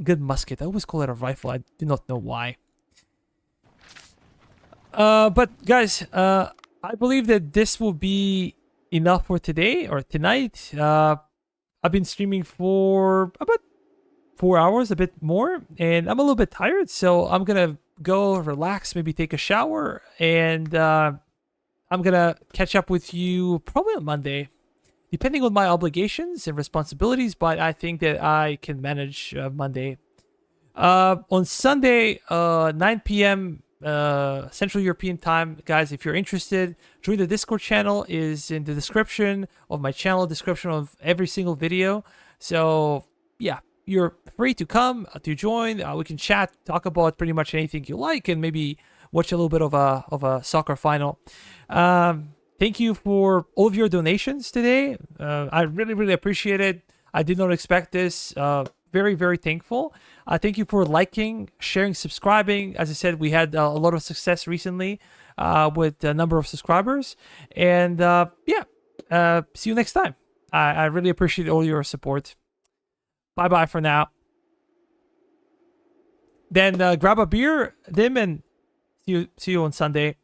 Good musket. I always call it a rifle. I do not know why. But guys, I believe that this will be enough for today or tonight. I've been streaming for about 4 hours, a bit more, and I'm a little bit tired, so I'm gonna go relax, maybe take a shower, and I'm gonna catch up with you probably on Monday, depending on my obligations and responsibilities. But I think that I can manage Monday. On Sunday, 9 p.m. Central European time, guys. If you're interested, join the Discord channel. Is in the description of my channel, description of every single video. So yeah, you're free to come to join. We can chat, talk about pretty much anything you like, and maybe watch a little bit of a soccer final. Thank you for all of your donations today. I really appreciate it. I did not expect this. Very thankful. Thank you for liking, sharing, subscribing. As I said, we had a lot of success recently with a number of subscribers. And see you next time. I really appreciate all your support. Bye for now. Then grab a beer, Dim, and see you on Sunday.